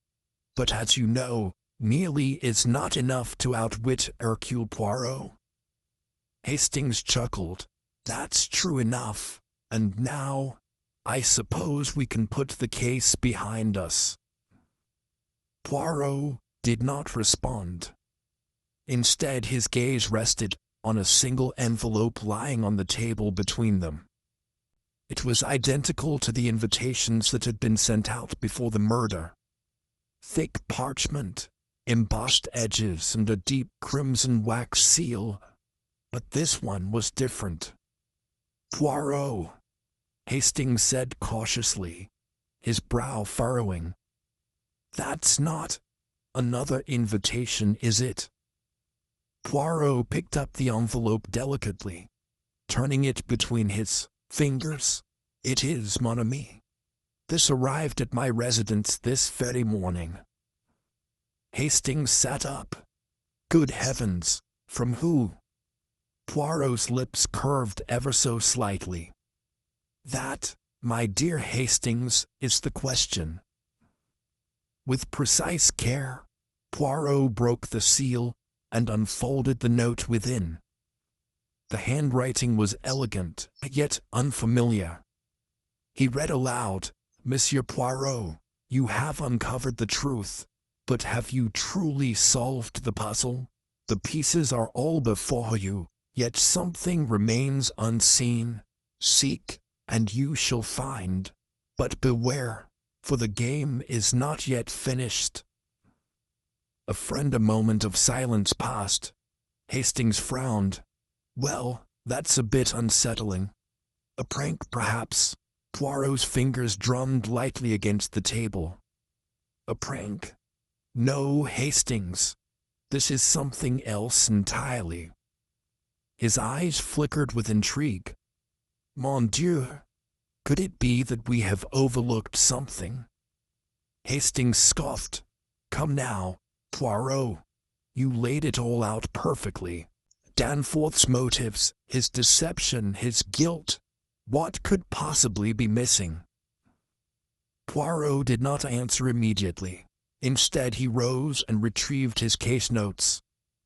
But as you know, nearly is not enough to outwit Hercule Poirot. Hastings chuckled. That's true enough. And now, I suppose we can put the case behind us. Poirot did not respond. Instead, his gaze rested on a single envelope lying on the table between them. It was identical to the invitations that had been sent out before the murder. Thick parchment, embossed edges, and a deep crimson wax seal. But this one was different. "Poirot," Hastings said cautiously, his brow furrowing. "That's not another invitation, is it?" Poirot picked up the envelope delicately, turning it between his fingers. "It is, mon ami. This arrived at my residence this very morning." Hastings sat up. "Good heavens, from who?" Poirot's lips curved ever so slightly. "That, my dear Hastings, is the question." With precise care, Poirot broke the seal and unfolded the note within. The handwriting was elegant, yet unfamiliar. He read aloud, "Monsieur Poirot, you have uncovered the truth, but have you truly solved the puzzle? The pieces are all before you, yet something remains unseen. Seek, and you shall find. But beware, for the game is not yet finished." A moment of silence passed. Hastings frowned. "Well, that's a bit unsettling. A prank, perhaps." Poirot's fingers drummed lightly against the table. "A prank? No, Hastings. This is something else entirely." His eyes flickered with intrigue. "Mon Dieu, could it be that we have overlooked something?" Hastings scoffed. "Come now, Poirot. You laid it all out perfectly. Danforth's motives, his deception, his guilt. What could possibly be missing?" Poirot did not answer immediately. Instead, he rose and retrieved his case notes,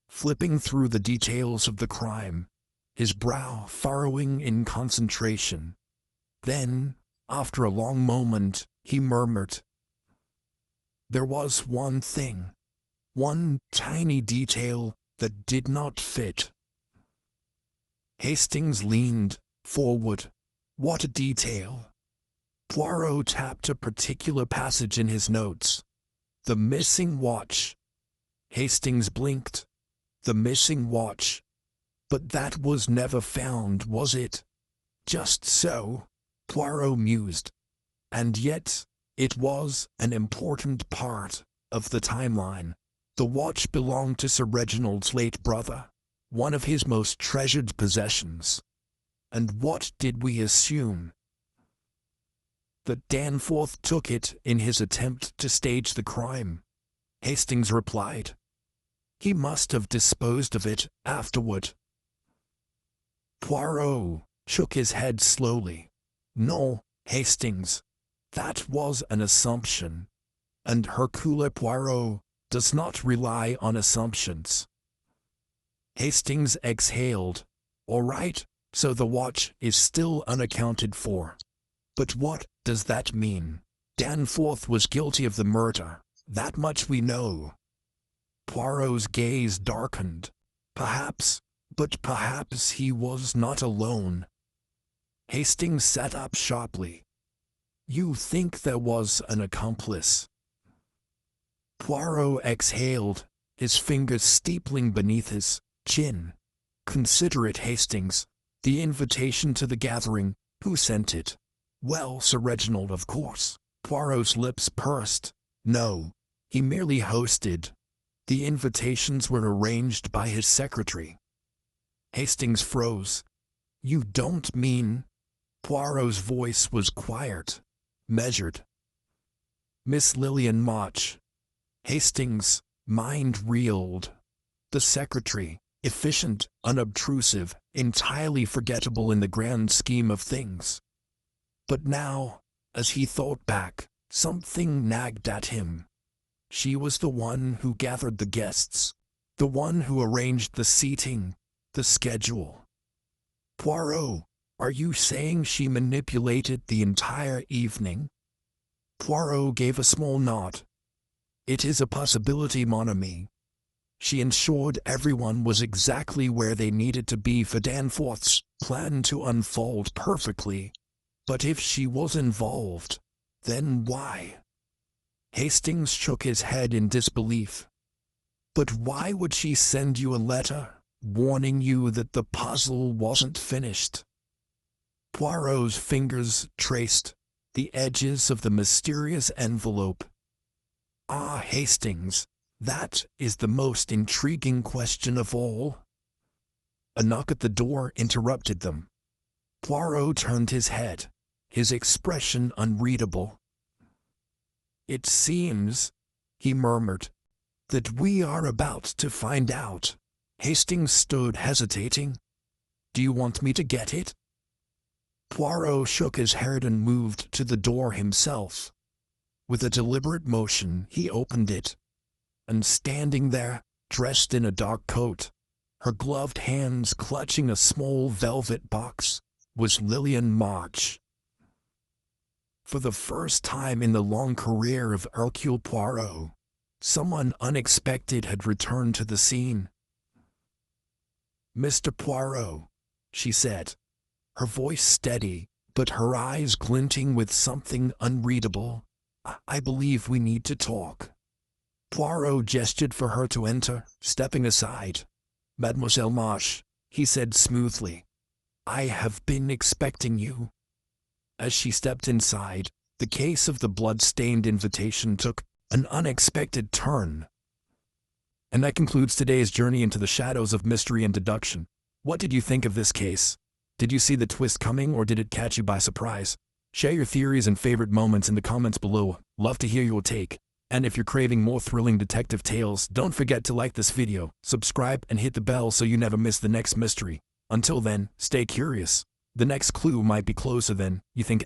flipping through the details of the crime, his brow furrowing in concentration. Then, after a long moment, he murmured, "There was one thing, one tiny detail that did not fit." Hastings leaned forward. "What detail?" Poirot tapped a particular passage in his notes. "The missing watch." Hastings blinked. "The missing watch. But that was never found, was it?" "Just so," Poirot mused. "And yet, it was an important part of the timeline. The watch belonged to Sir Reginald's late brother, one of his most treasured possessions. And what did we assume? That Danforth took it in his attempt to stage the crime," Hastings replied. "He must have disposed of it afterward." Poirot shook his head slowly. "No, Hastings, that was an assumption, and Hercule Poirot does not rely on assumptions." Hastings exhaled. "All right, so the watch is still unaccounted for. But what does that mean? Danforth was guilty of the murder. That much we know." Poirot's gaze darkened. "Perhaps, but perhaps he was not alone." Hastings sat up sharply. "You think there was an accomplice?" Poirot exhaled, his fingers steepling beneath his chin. "Consider it, Hastings. The invitation to the gathering, who sent it?" "Well, Sir Reginald, of course." Poirot's lips pursed. "No, he merely hosted. The invitations were arranged by his secretary." Hastings froze. "You don't mean—" Poirot's voice was quiet, measured. "Miss Lillian March." Hastings' mind reeled. The secretary, efficient, unobtrusive, entirely forgettable in the grand scheme of things. But now, as he thought back, something nagged at him. She was the one who gathered the guests, the one who arranged the seating, the schedule. "Poirot, are you saying she manipulated the entire evening?" Poirot gave a small nod. "It is a possibility, mon ami." She ensured everyone was exactly where they needed to be for Danforth's plan to unfold perfectly. But if she was involved, then why? Hastings shook his head in disbelief. But why would she send you a letter, warning you that the puzzle wasn't finished? Poirot's fingers traced the edges of the mysterious envelope. Ah, Hastings, that is the most intriguing question of all. A knock at the door interrupted them. Poirot turned his head, his expression unreadable. "It seems," he murmured, "that we are about to find out." Hastings stood hesitating. "Do you want me to get it?" Poirot shook his head and moved to the door himself. With a deliberate motion, he opened it. And standing there, dressed in a dark coat, her gloved hands clutching a small velvet box, was Lillian March. For the first time in the long career of Hercule Poirot, someone unexpected had returned to the scene. "Mr. Poirot," she said, her voice steady, but her eyes glinting with something unreadable, "I believe we need to talk." Poirot gestured for her to enter, stepping aside. "Mademoiselle March," he said smoothly, "I have been expecting you." As she stepped inside, the case of the blood-stained invitation took an unexpected turn. And that concludes today's journey into the shadows of mystery and deduction. What did you think of this case? Did you see the twist coming, or did it catch you by surprise? Share your theories and favorite moments in the comments below. Love to hear your take. And if you're craving more thrilling detective tales, don't forget to like this video, subscribe, and hit the bell so you never miss the next mystery. Until then, stay curious. The next clue might be closer than you think.